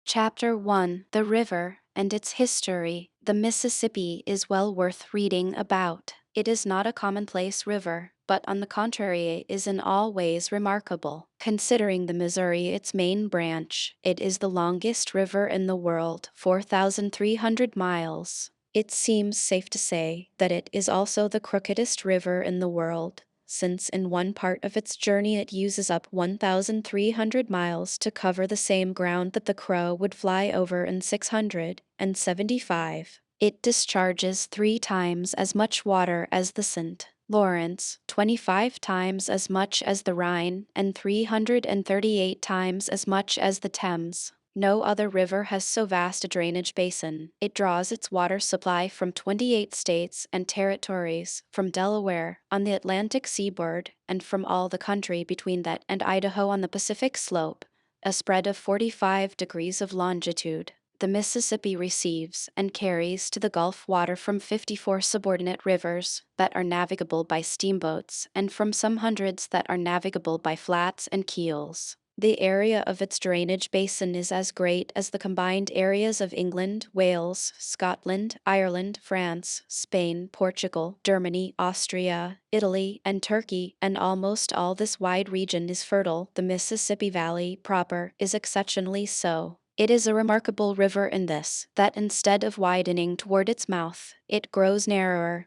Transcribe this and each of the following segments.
Chapter 1: The River and Its History. The Mississippi is well worth reading about. It is not a commonplace river, but on the contrary is in all ways remarkable. Considering the Missouri its main branch, it is the longest river in the world, 4,300 miles. It seems safe to say that it is also the crookedest river in the world, since in one part of its journey it uses up 1,300 miles to cover the same ground that the crow would fly over in 675. It discharges 3 times as much water as the St. Lawrence, 25 times as much as the Rhine, and 338 times as much as the Thames. No other river has so vast a drainage basin. It draws its water supply from 28 states and territories, from Delaware on the Atlantic seaboard, and from all the country between that and Idaho on the Pacific slope, a spread of 45 degrees of longitude. The Mississippi receives and carries to the Gulf water from 54 subordinate rivers that are navigable by steamboats and from some hundreds that are navigable by flats and keels. The area of its drainage basin is as great as the combined areas of England, Wales, Scotland, Ireland, France, Spain, Portugal, Germany, Austria, Italy, and Turkey, and almost all this wide region is fertile. The Mississippi Valley proper is exceptionally so. It is a remarkable river in this, that instead of widening toward its mouth, it grows narrower,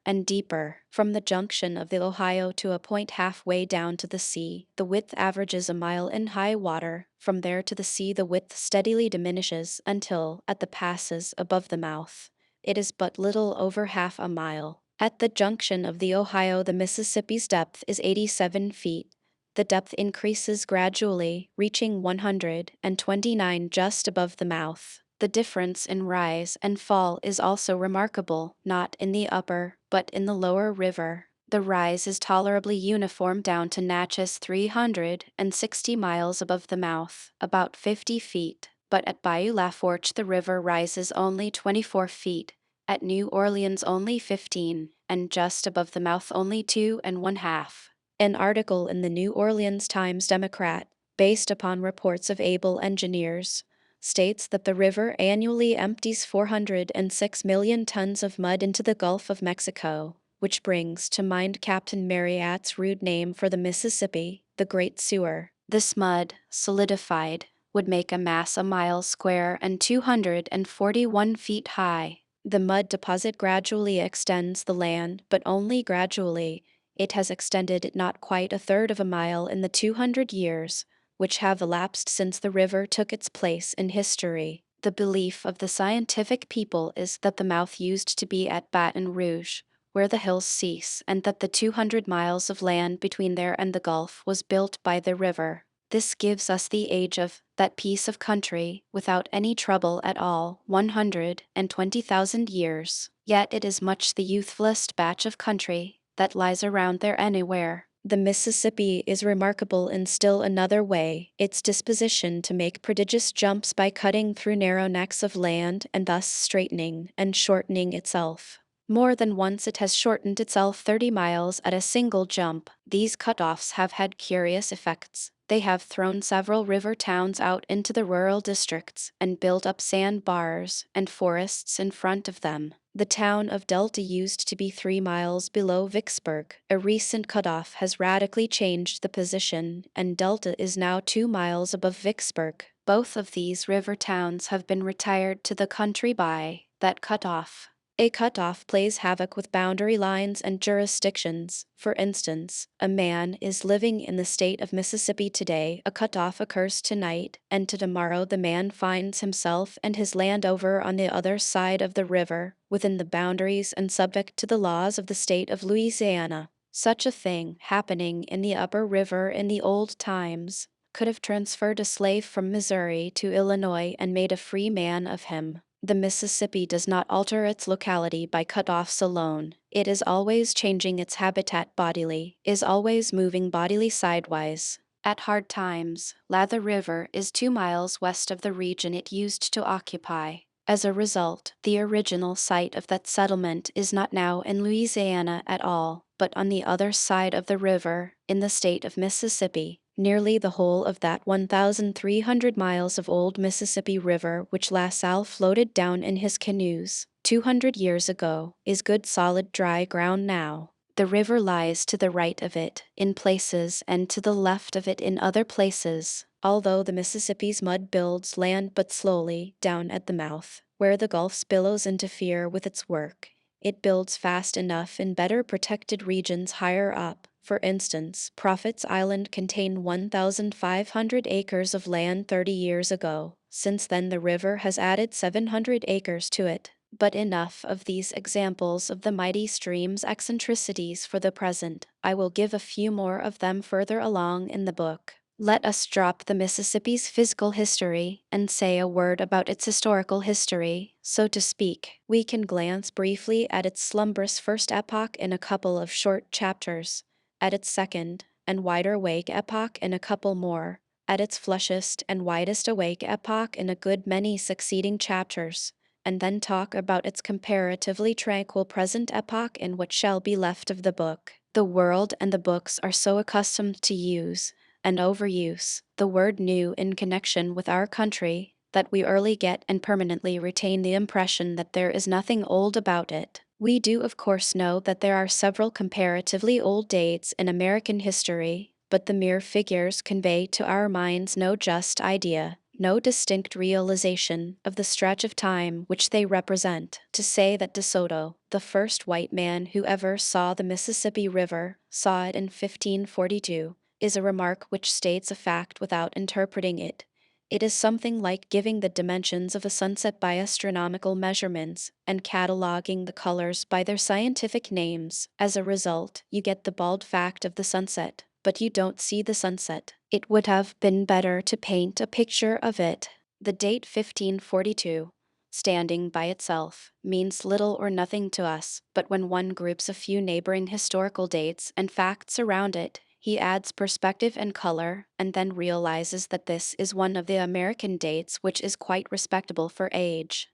and deeper. From the junction of the Ohio to a point halfway down to the sea, the width averages a mile in high water. From there to the sea the width steadily diminishes until, at the passes above the mouth, it is but little over half a mile. At the junction of the Ohio the Mississippi's depth is 87 feet. The depth increases gradually, reaching 129 just above the mouth. The difference in rise and fall is also remarkable, not in the upper, but in the lower river. The rise is tolerably uniform down to Natchez 360 miles above the mouth, about 50 feet, but at Bayou Lafourche the river rises only 24 feet, at New Orleans only 15, and just above the mouth only 2½ An article in the New Orleans Times-Democrat, based upon reports of able engineers, states that the river annually empties 406 million tons of mud into the Gulf of Mexico, which brings to mind Captain Marryat's rude name for the Mississippi, the Great Sewer. This mud, solidified, would make a mass a mile square and 241 feet high. The mud deposit gradually extends the land, but only gradually. It has extended not quite a third of a mile in the 200 years which have elapsed since the river took its place in history. The belief of the scientific people is that the mouth used to be at Baton Rouge, where the hills cease, and that the 200 miles of land between there and the Gulf was built by the river. This gives us the age of that piece of country, without any trouble at all, 120,000 years. Yet it is much the youthfulest batch of country that lies around there anywhere. The Mississippi is remarkable in still another way, its disposition to make prodigious jumps by cutting through narrow necks of land and thus straightening and shortening itself. More than once it has shortened itself 30 miles at a single jump. These cut-offs have had curious effects. They have thrown several river towns out into the rural districts and built up sand bars and forests in front of them. The town of Delta used to be 3 miles below Vicksburg. A recent cutoff has radically changed the position, and Delta is now 2 miles above Vicksburg. Both of these river towns have been retired to the country by that cutoff. A cutoff plays havoc with boundary lines and jurisdictions. For instance, a man is living in the state of Mississippi today, a cutoff occurs tonight, and tomorrow the man finds himself and his land over on the other side of the river, within the boundaries and subject to the laws of the state of Louisiana. Such a thing, happening in the upper river in the old times, could have transferred a slave from Missouri to Illinois and made a free man of him. The Mississippi does not alter its locality by cut-offs alone. It is always changing its habitat bodily, is always moving bodily sidewise. At hard times, Lather River is 2 miles west of the region it used to occupy. As a result, the original site of that settlement is not now in Louisiana at all, but on the other side of the river, in the state of Mississippi. Nearly the whole of that 1,300 miles of old Mississippi River which La Salle floated down in his canoes 200 years ago is good solid dry ground now. The river lies to the right of it in places and to the left of it in other places, although the Mississippi's mud builds land but slowly down at the mouth, where the Gulf's billows interfere with its work. It builds fast enough in better protected regions higher up. For instance, Prophet's Island contained 1,500 acres of land 30 years ago. Since then, the river has added 700 acres to it. But enough of these examples of the mighty stream's eccentricities for the present. I will give a few more of them further along in the book. Let us drop the Mississippi's physical history and say a word about its historical history, so to speak. We can glance briefly at its slumbrous first epoch in a couple of short chapters, at its second and wider awake epoch in a couple more, at its flushest and widest awake epoch in a good many succeeding chapters, and then talk about its comparatively tranquil present epoch in what shall be left of the book. The world and the books are so accustomed to use and overuse the word new in connection with our country that we early get and permanently retain the impression that there is nothing old about it. We do of course know that there are several comparatively old dates in American history, but the mere figures convey to our minds no just idea, no distinct realization of the stretch of time which they represent. To say that De Soto, the first white man who ever saw the Mississippi River, saw it in 1542, is a remark which states a fact without interpreting it. It is something like giving the dimensions of a sunset by astronomical measurements and cataloging the colors by their scientific names. As a result, you get the bald fact of the sunset, but you don't see the sunset. It would have been better to paint a picture of it. The date 1542, standing by itself, means little or nothing to us, but when one groups a few neighboring historical dates and facts around it, he adds perspective and color, and then realizes that this is one of the American dates which is quite respectable for age.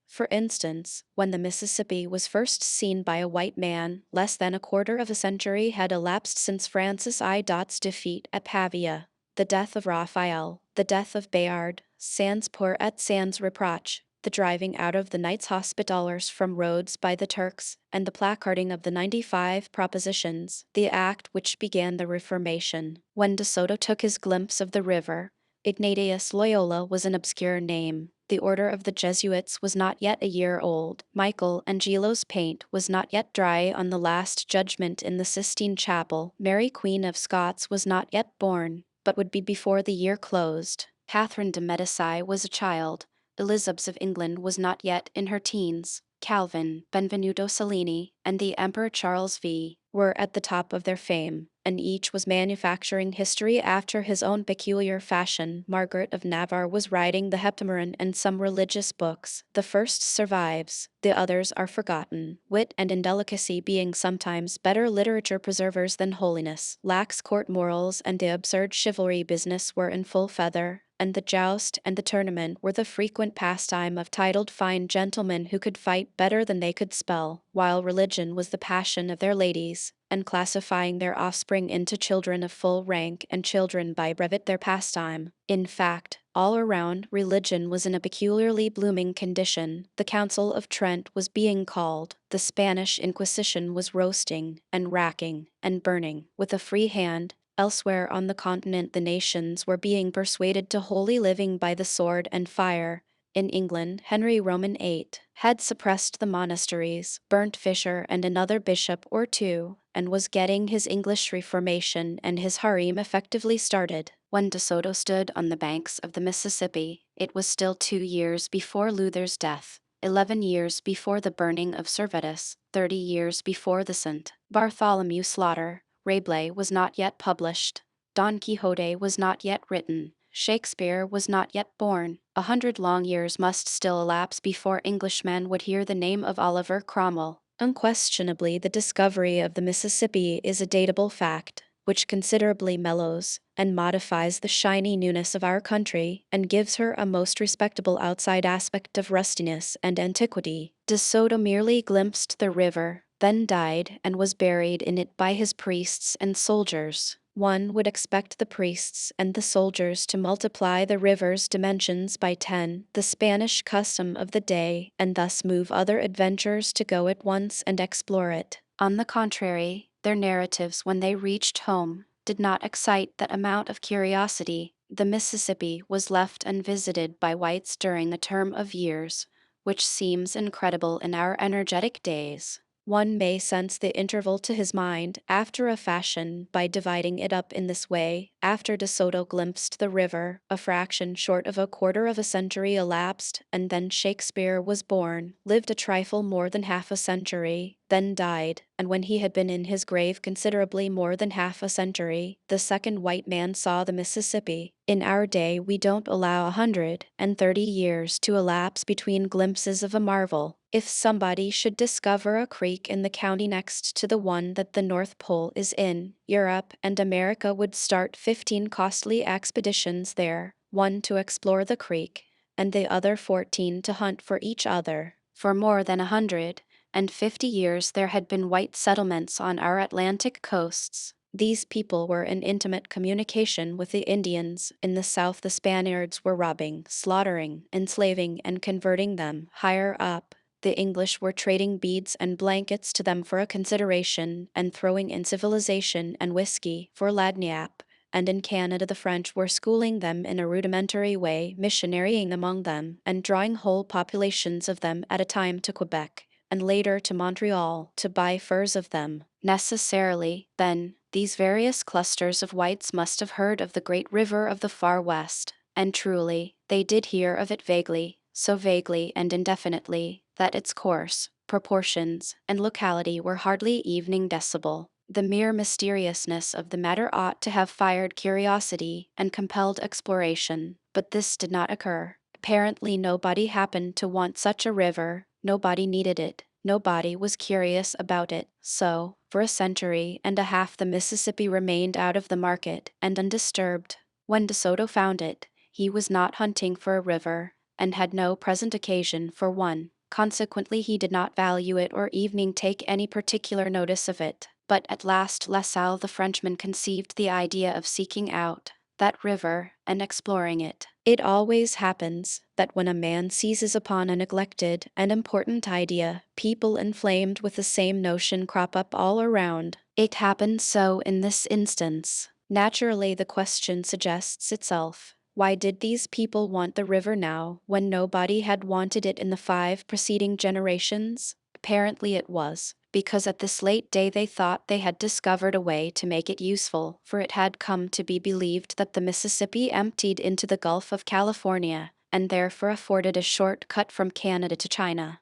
For instance, when the Mississippi was first seen by a white man, less than a quarter of a century had elapsed since Francis I.'s defeat at Pavia, the death of Raphael, the death of Bayard, sans pour et sans reproche, the driving out of the Knights Hospitallers from Rhodes by the Turks, and the placarding of the 95 Propositions, the act which began the Reformation. When De Soto took his glimpse of the river, Ignatius Loyola was an obscure name. The order of the Jesuits was not yet a year old. Michael Angelo's paint was not yet dry on the Last Judgment in the Sistine Chapel. Mary Queen of Scots was not yet born, but would be before the year closed. Catherine de' Medici was a child. Elizabeth of England was not yet in her teens. Calvin, Benvenuto Cellini, and the Emperor Charles V were at the top of their fame, and each was manufacturing history after his own peculiar fashion. Margaret of Navarre was writing the Heptameron and some religious books. The first survives, the others are forgotten. Wit and indelicacy being sometimes better literature preservers than holiness, lax court morals and the absurd chivalry business were in full feather, and the joust and the tournament were the frequent pastime of titled fine gentlemen who could fight better than they could spell, while religion was the passion of their ladies, and classifying their offspring into children of full rank and children by brevet their pastime. In fact, all around, religion was in a peculiarly blooming condition. The Council of Trent was being called, the Spanish Inquisition was roasting, and racking, and burning, with a free hand. Elsewhere on the continent the nations were being persuaded to holy living by the sword and fire. In England, Henry Roman VIII had suppressed the monasteries, burnt Fisher and another bishop or two, and was getting his English Reformation and his harem effectively started. When De Soto stood on the banks of the Mississippi, it was still 2 years before Luther's death, 11 years before the burning of Servetus, 30 years before the St. Bartholomew slaughter. Rabelais was not yet published. Don Quixote was not yet written. Shakespeare was not yet born. 100 long years must still elapse before Englishmen would hear the name of Oliver Cromwell. Unquestionably, the discovery of the Mississippi is a datable fact, which considerably mellows and modifies the shiny newness of our country and gives her a most respectable outside aspect of rustiness and antiquity. De Soto merely glimpsed the river, then died and was buried in it by his priests and soldiers. One would expect the priests and the soldiers to multiply the river's dimensions by 10, the Spanish custom of the day, and thus move other adventurers to go at once and explore it. On the contrary, their narratives when they reached home did not excite that amount of curiosity. The Mississippi was left unvisited by whites during a term of years, which seems incredible in our energetic days. One may sense the interval to his mind, after a fashion, by dividing it up in this way. After De Soto glimpsed the river, a fraction short of a quarter of a century elapsed, and then Shakespeare was born, lived a trifle more than half a century, then died, and when he had been in his grave considerably more than half a century, the second white man saw the Mississippi. In our day we don't allow 130 years to elapse between glimpses of a marvel. If somebody should discover a creek in the county next to the one that the North Pole is in, Europe and America would start 15 costly expeditions there, one to explore the creek, and the other 14 to hunt for each other. For more than 150 years there had been white settlements on our Atlantic coasts. These people were in intimate communication with the Indians. In the south the Spaniards were robbing, slaughtering, enslaving, and converting them. Higher up, the English were trading beads and blankets to them for a consideration, and throwing in civilization and whiskey for lagniappe. And in Canada the French were schooling them in a rudimentary way, missionarying among them, and drawing whole populations of them at a time to Quebec, and later to Montreal, to buy furs of them. Necessarily, then, these various clusters of whites must have heard of the great river of the far west, and truly, they did hear of it vaguely, so vaguely and indefinitely, that its course, proportions, and locality were hardly evening decibel. The mere mysteriousness of the matter ought to have fired curiosity and compelled exploration, but this did not occur. Apparently nobody happened to want such a river, nobody needed it, nobody was curious about it, so, for a century and a half the Mississippi remained out of the market and undisturbed. When De Soto found it, he was not hunting for a river, and had no present occasion for one. Consequently he did not value it or even take any particular notice of it. But at last La Salle the Frenchman conceived the idea of seeking out that river and exploring it. It always happens that when a man seizes upon a neglected and important idea, people inflamed with the same notion crop up all around. It happened so in this instance. Naturally, the question suggests itself. Why did these people want the river now, when nobody had wanted it in the 5 preceding generations? Apparently it was because at this late day they thought they had discovered a way to make it useful, for it had come to be believed that the Mississippi emptied into the Gulf of California, and therefore afforded a short cut from Canada to China.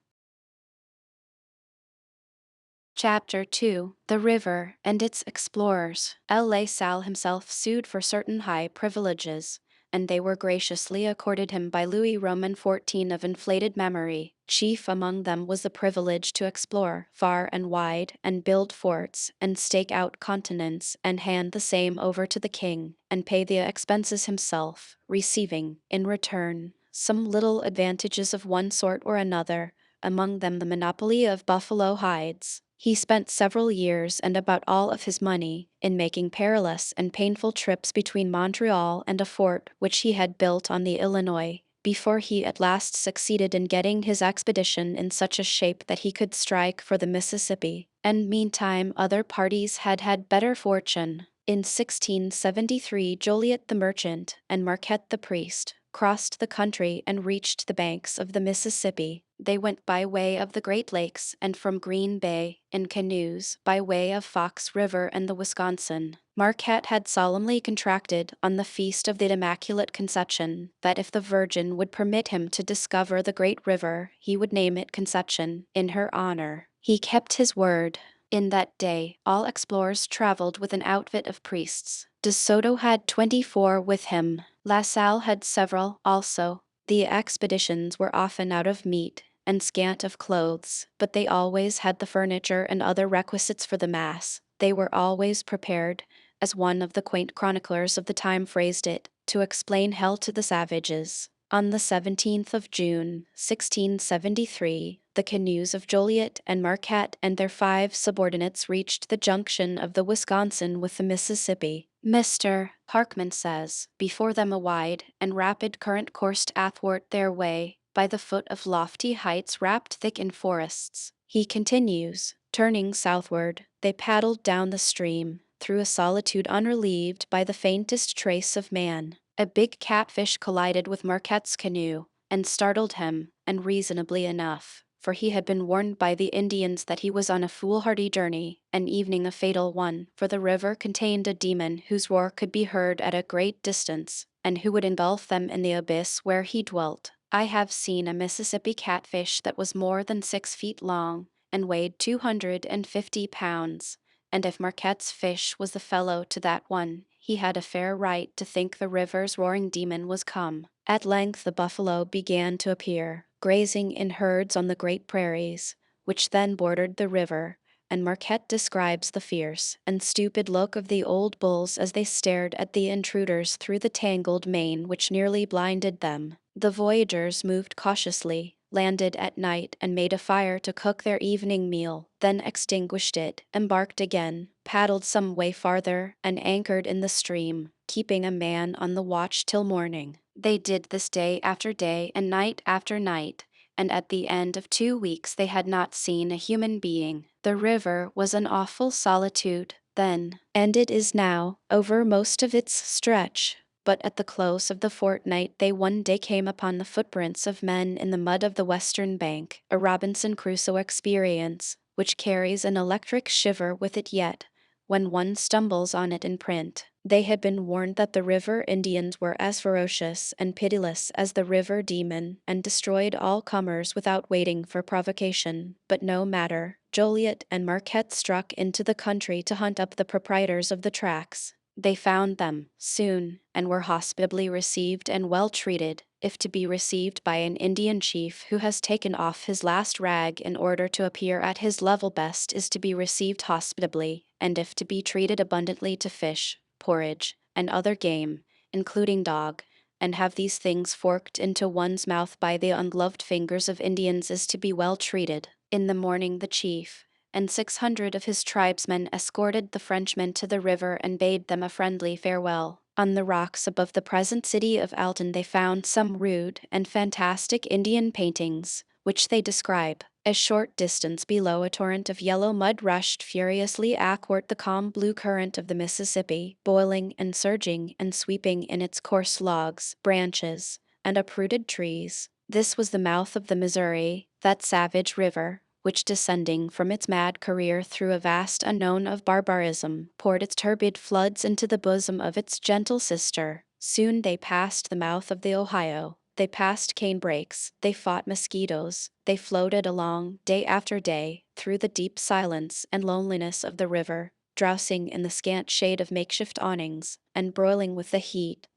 Chapter 2: The River and Its Explorers. La Salle himself sued for certain high privileges, and they were graciously accorded him by Louis Roman XIV of inflated memory. Chief among them was the privilege to explore far and wide, and build forts, and stake out continents, and hand the same over to the king, and pay the expenses himself, receiving, in return, some little advantages of one sort or another, among them the monopoly of buffalo hides. He spent several years and about all of his money in making perilous and painful trips between Montreal and a fort which he had built on the Illinois, before he at last succeeded in getting his expedition in such a shape that he could strike for the Mississippi. And meantime other parties had had better fortune. In 1673 Joliet the merchant and Marquette the priest crossed the country and reached the banks of the Mississippi. They went by way of the Great Lakes and from Green Bay, in canoes, by way of Fox River and the Wisconsin. Marquette had solemnly contracted on the feast of the Immaculate Conception that if the Virgin would permit him to discover the great river, he would name it Conception, in her honor. He kept his word. In that day, all explorers traveled with an outfit of priests. De Soto had 24 with him. La Salle had several, also. The expeditions were often out of meat and scant of clothes, but they always had the furniture and other requisites for the Mass. They were always prepared, as one of the quaint chroniclers of the time phrased it, to explain hell to the savages. On the 17th of June, 1673, the canoes of Joliet and Marquette and their 5 subordinates reached the junction of the Wisconsin with the Mississippi. Mr. Parkman says, before them a wide and rapid current coursed athwart their way, by the foot of lofty heights wrapped thick in forests. He continues, turning southward, they paddled down the stream, through a solitude unrelieved by the faintest trace of man. A big catfish collided with Marquette's canoe, and startled him, and reasonably enough, for he had been warned by the Indians that he was on a foolhardy journey, an evening a fatal one, for the river contained a demon whose roar could be heard at a great distance, and who would engulf them in the abyss where he dwelt. I have seen a Mississippi catfish that was more than 6 feet long, and weighed 250 pounds, and if Marquette's fish was the fellow to that one, he had a fair right to think the river's roaring demon was come. At length the buffalo began to appear, grazing in herds on the great prairies, which then bordered the river, and Marquette describes the fierce and stupid look of the old bulls as they stared at the intruders through the tangled mane which nearly blinded them. The voyagers moved cautiously, landed at night and made a fire to cook their evening meal, then extinguished it, embarked again, paddled some way farther, and anchored in the stream, keeping a man on the watch till morning. They did this day after day and night after night, and at the end of 2 weeks they had not seen a human being. The river was an awful solitude then, and it is now, over most of its stretch. But at the close of the fortnight they one day came upon the footprints of men in the mud of the western bank, a Robinson Crusoe experience, which carries an electric shiver with it yet, when one stumbles on it in print. They had been warned that the river Indians were as ferocious and pitiless as the river demon, and destroyed all comers without waiting for provocation. But no matter. Joliet and Marquette struck into the country to hunt up the proprietors of the tracks. They found them, soon, and were hospitably received and well treated, if to be received by an Indian chief who has taken off his last rag in order to appear at his level best is to be received hospitably, and if to be treated abundantly to fish, porridge, and other game, including dog, and have these things forked into one's mouth by the ungloved fingers of Indians is to be well treated. In the morning the chief and 600 of his tribesmen escorted the Frenchmen to the river and bade them a friendly farewell. On the rocks above the present city of Alton they found some rude and fantastic Indian paintings, which they describe. A short distance below, a torrent of yellow mud rushed furiously athwart the calm blue current of the Mississippi, boiling and surging and sweeping in its coarse logs, branches, and uprooted trees. This was the mouth of the Missouri, that savage river, which descending from its mad career through a vast unknown of barbarism, poured its turbid floods into the bosom of its gentle sister. Soon they passed the mouth of the Ohio. They passed cane brakes, they fought mosquitoes, they floated along, day after day, through the deep silence and loneliness of the river, drowsing in the scant shade of makeshift awnings, and broiling with the heat.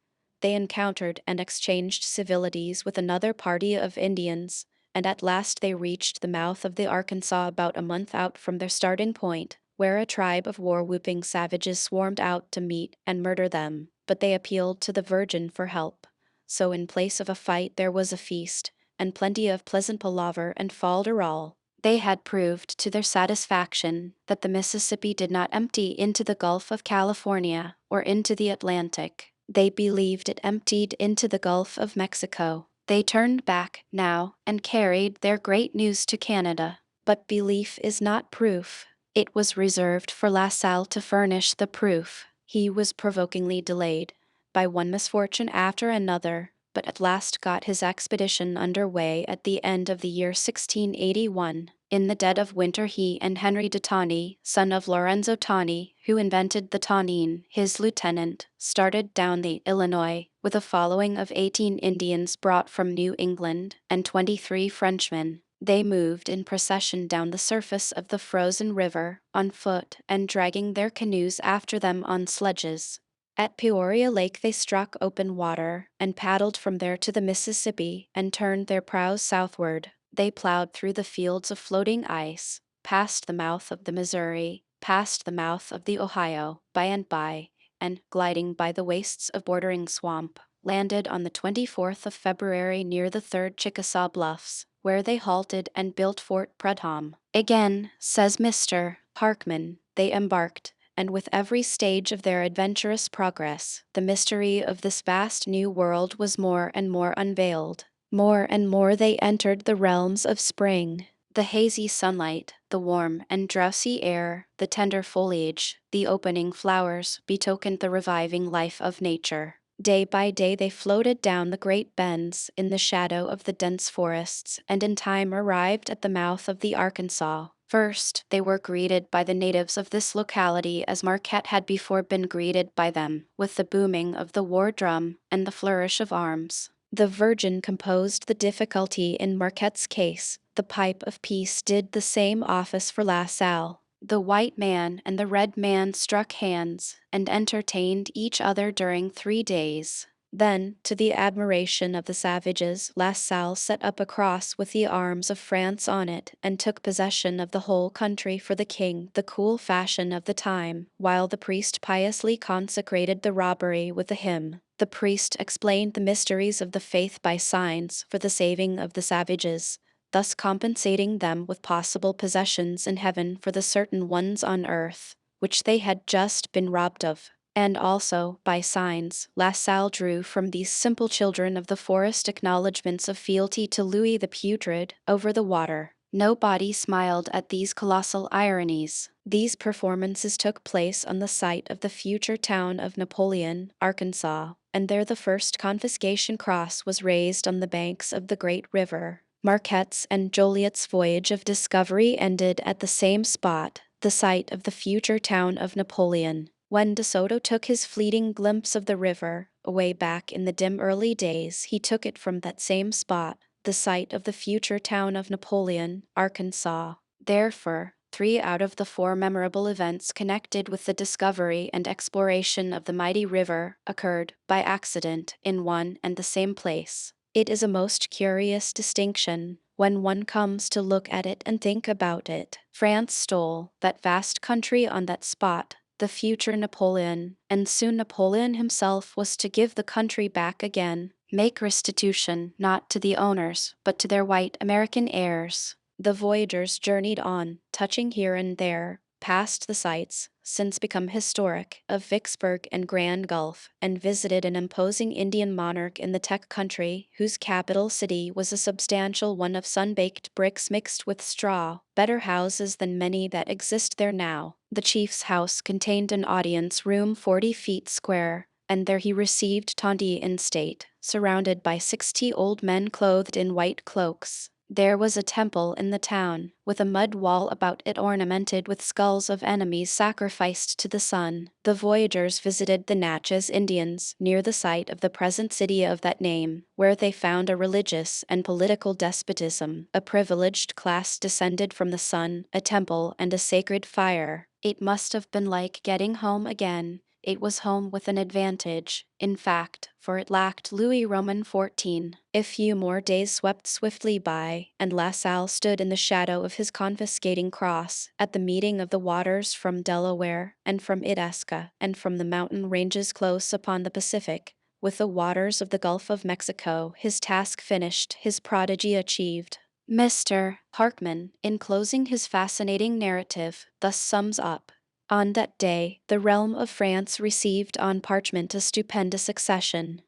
They encountered and exchanged civilities with another party of Indians, and at last they reached the mouth of the Arkansas about a month out from their starting point, where a tribe of war-whooping savages swarmed out to meet and murder them, but they appealed to the Virgin for help. So in place of a fight there was a feast, and plenty of pleasant palaver and fol-de-rol. They had proved to their satisfaction that the Mississippi did not empty into the Gulf of California or into the Atlantic. They believed it emptied into the Gulf of Mexico. They turned back now and carried their great news to Canada. But belief is not proof. It was reserved for La Salle to furnish the proof. He was provokingly delayed by one misfortune after another, but at last got his expedition under way at the end of the year 1681. In the dead of winter he and Henry de Taunay, son of Lorenzo Taunay, who invented the Taunine, his lieutenant, started down the Illinois, with a following of 18 Indians brought from New England, and 23 Frenchmen. They moved in procession down the surface of the frozen river, on foot, and dragging their canoes after them on sledges. At Peoria Lake they struck open water, and paddled from there to the Mississippi, and turned their prows southward. They plowed through the fields of floating ice, past the mouth of the Missouri, past the mouth of the Ohio, by and by, and, gliding by the wastes of bordering swamp, landed on the 24th of February near the 3rd Chickasaw Bluffs, where they halted and built Fort Prudhomme. Again, says Mr. Parkman, they embarked, and with every stage of their adventurous progress, the mystery of this vast new world was more and more unveiled. More and more they entered the realms of spring. The hazy sunlight, the warm and drowsy air, the tender foliage, the opening flowers betokened the reviving life of nature. Day by day they floated down the great bends in the shadow of the dense forests, and in time arrived at the mouth of the Arkansas. First, they were greeted by the natives of this locality as Marquette had before been greeted by them, with the booming of the war drum and the flourish of arms. The Virgin composed the difficulty in Marquette's case. The pipe of peace did the same office for La Salle. The white man and the red man struck hands and entertained each other during 3 days. Then, to the admiration of the savages, La Salle set up a cross with the arms of France on it and took possession of the whole country for the king, the cool fashion of the time, while the priest piously consecrated the robbery with a hymn. The priest explained the mysteries of the faith by signs for the saving of the savages, thus compensating them with possible possessions in heaven for the certain ones on earth, which they had just been robbed of. And also, by signs, La Salle drew from these simple children of the forest acknowledgments of fealty to Louis the Putrid over the water. Nobody smiled at these colossal ironies. These performances took place on the site of the future town of Napoleon, Arkansas, and there the first confiscation cross was raised on the banks of the great river. Marquette's and Joliet's voyage of discovery ended at the same spot, the site of the future town of Napoleon. When De Soto took his fleeting glimpse of the river, away back in the dim early days, he took it from that same spot, the site of the future town of Napoleon, Arkansas. Therefore, 3 out of the 4 memorable events connected with the discovery and exploration of the mighty river occurred, by accident, in one and the same place. It is a most curious distinction, when one comes to look at it and think about it. France stole that vast country on that spot, the future Napoleon, and soon Napoleon himself was to give the country back again, make restitution not to the owners, but to their white American heirs. The voyagers journeyed on, touching here and there, past the sites, since become historic, of Vicksburg and Grand Gulf, and visited an imposing Indian monarch in the Tech country, whose capital city was a substantial one of sun-baked bricks mixed with straw, better houses than many that exist there now. The chief's house contained an audience room 40 feet square, and there he received Tonty in state, surrounded by 60 old men clothed in white cloaks. There was a temple in the town, with a mud wall about it ornamented with skulls of enemies sacrificed to the sun. The voyagers visited the Natchez Indians, near the site of the present city of that name, where they found a religious and political despotism, a privileged class descended from the sun, a temple, and a sacred fire. It must have been like getting home again. It was home with an advantage, in fact, for it lacked Louis Roman 14. A few more days swept swiftly by, and La Salle stood in the shadow of his confiscating cross, at the meeting of the waters from Delaware, and from Itasca, and from the mountain ranges close upon the Pacific, with the waters of the Gulf of Mexico, his task finished, his prodigy achieved. Mr. Parkman, in closing his fascinating narrative, thus sums up: on that day, the realm of France received on parchment a stupendous accession.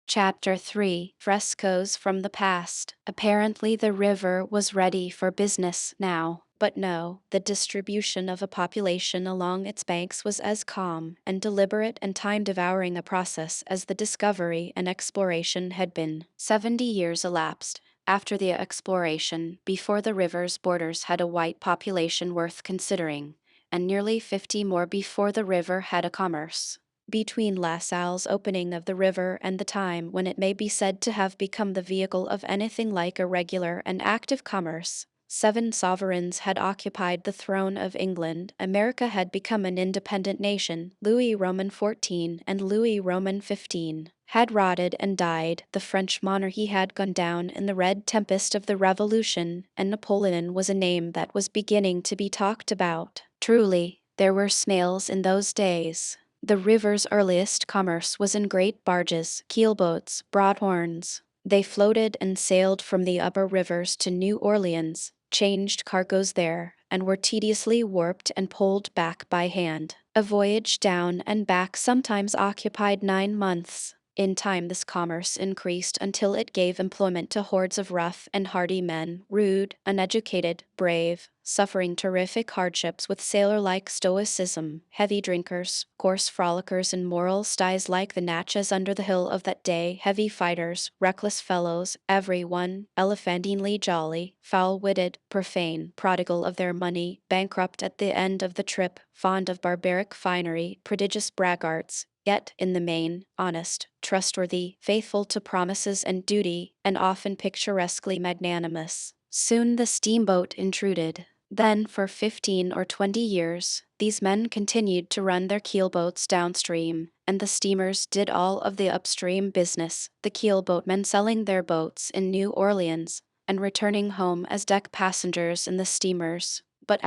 Chapter 3: Frescoes from the Past. Apparently the river was ready for business now. But no, the distribution of a population along its banks was as calm and deliberate and time-devouring a process as the discovery and exploration had been. 70 years elapsed after the exploration before the river's borders had a white population worth considering, and nearly 50 more before the river had a commerce. Between La Salle's opening of the river and the time when it may be said to have become the vehicle of anything like a regular and active commerce, 7 sovereigns had occupied the throne of England. America had become an independent nation. Louis Roman 14 and Louis Roman 15 had rotted and died. The French monarchy had gone down in the red tempest of the Revolution, and Napoleon was a name that was beginning to be talked about. Truly, there were snails in those days. The river's earliest commerce was in great barges, keelboats, broadhorns. They floated and sailed from the upper rivers to New Orleans, changed cargoes there, and were tediously warped and pulled back by hand. A voyage down and back sometimes occupied 9 months. In time, this commerce increased until it gave employment to hordes of rough and hardy men, rude, uneducated, brave, suffering terrific hardships with sailor-like stoicism, heavy drinkers, coarse frolickers, and moral styes like the Natchez under the hill of that day, heavy fighters, reckless fellows, every one elephantinely jolly, foul-witted, profane, prodigal of their money, bankrupt at the end of the trip, fond of barbaric finery, prodigious braggarts, yet, in the main, honest, trustworthy, faithful to promises and duty, and often picturesquely magnanimous. Soon the steamboat intruded. Then, for 15 or 20 years, these men continued to run their keelboats downstream, and the steamers did all of the upstream business, the keelboatmen selling their boats in New Orleans and returning home as deck passengers in the steamers. But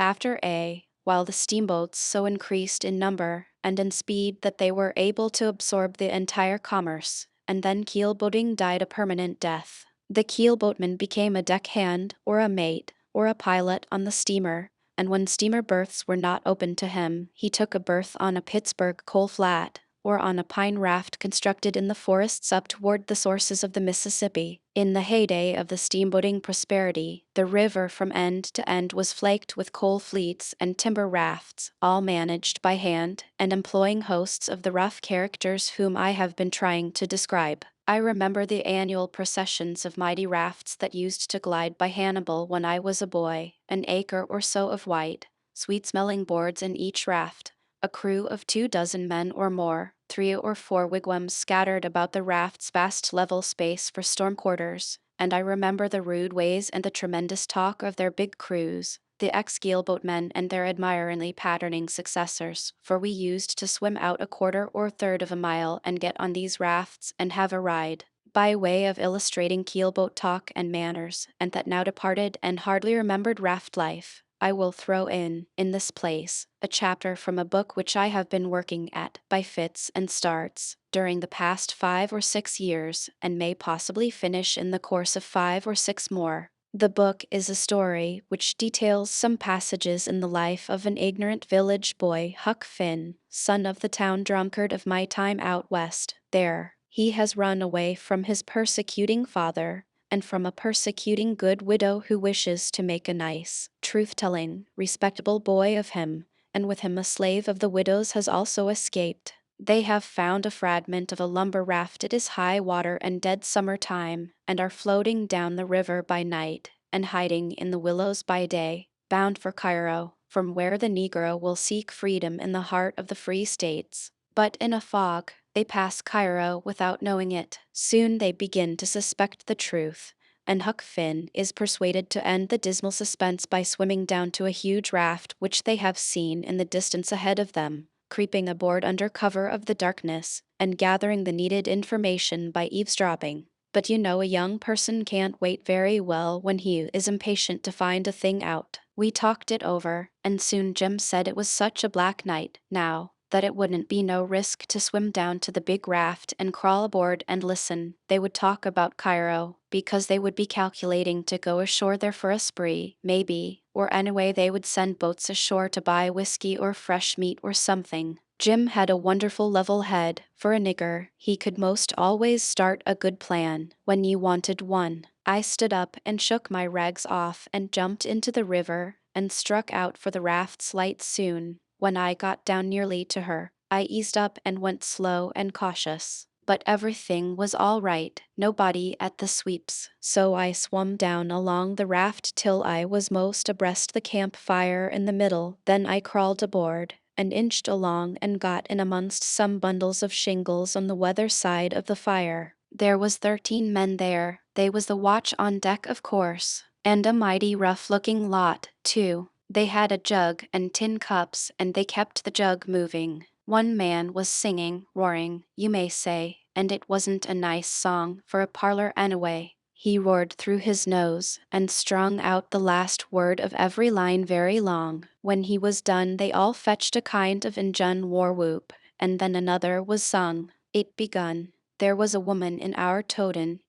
while the steamboats so increased in number and in speed that they were able to absorb the entire commerce, and then keelboating died a permanent death. The keelboatman became a deckhand or a mate or a pilot on the steamer, and when steamer berths were not open to him, he took a berth on a Pittsburgh coal flat or on a pine raft constructed in the forests up toward the sources of the Mississippi. In the heyday of the steamboating prosperity, the river from end to end was flaked with coal fleets and timber rafts, all managed by hand and employing hosts of the rough characters whom I have been trying to describe. I remember the annual processions of mighty rafts that used to glide by Hannibal when I was a boy, an acre or so of white, sweet-smelling boards in each raft, a crew of 24 men or more, 3 or 4 wigwams scattered about the raft's vast level space for storm quarters, and I remember the rude ways and the tremendous talk of their big crews, the ex-keelboatmen and their admiringly patterning successors, for we used to swim out a quarter or third of a mile and get on these rafts and have a ride. By way of illustrating keelboat talk and manners, and that now departed and hardly remembered raft life, I will throw in this place, a chapter from a book which I have been working at, by fits and starts, during the past 5 or 6 years, and may possibly finish in the course of 5 or 6 more. The book is a story which details some passages in the life of an ignorant village boy, Huck Finn, son of the town drunkard of my time out west. There, he has run away from his persecuting father, and from a persecuting good widow who wishes to make a nice, truth-telling, respectable boy of him, and with him a slave of the widow's has also escaped. They have found a fragment of a lumber raft. It is high water and dead summer time, and are floating down the river by night, and hiding in the willows by day, bound for Cairo, from where the Negro will seek freedom in the heart of the Free States. But in a fog, they pass Cairo without knowing it. Soon they begin to suspect the truth, and Huck Finn is persuaded to end the dismal suspense by swimming down to a huge raft which they have seen in the distance ahead of them, creeping aboard under cover of the darkness, and gathering the needed information by eavesdropping. But you know a young person can't wait very well when he is impatient to find a thing out. We talked it over, and soon Jim said it was such a black night, now, that it wouldn't be no risk to swim down to the big raft and crawl aboard and listen. They would talk about Cairo, because they would be calculating to go ashore there for a spree, maybe, or anyway they would send boats ashore to buy whiskey or fresh meat or something. Jim had a wonderful level head. For a nigger, he could most always start a good plan when you wanted one. I stood up and shook my rags off and jumped into the river and struck out for the raft's light. Soon, when I got down nearly to her, I eased up and went slow and cautious. But everything was all right, nobody at the sweeps, so I swum down along the raft till I was most abreast the campfire in the middle. Then I crawled aboard, and inched along and got in amongst some bundles of shingles on the weather side of the fire. There was 13 men there. They was the watch on deck, of course, and a mighty rough-looking lot, too. They had a jug and tin cups, and they kept the jug moving. One man was singing, roaring, you may say, and it wasn't a nice song for a parlor anyway. He roared through his nose, and strung out the last word of every line very long. When he was done they all fetched a kind of Injun war-whoop, and then another was sung. It begun, there was a woman in our toten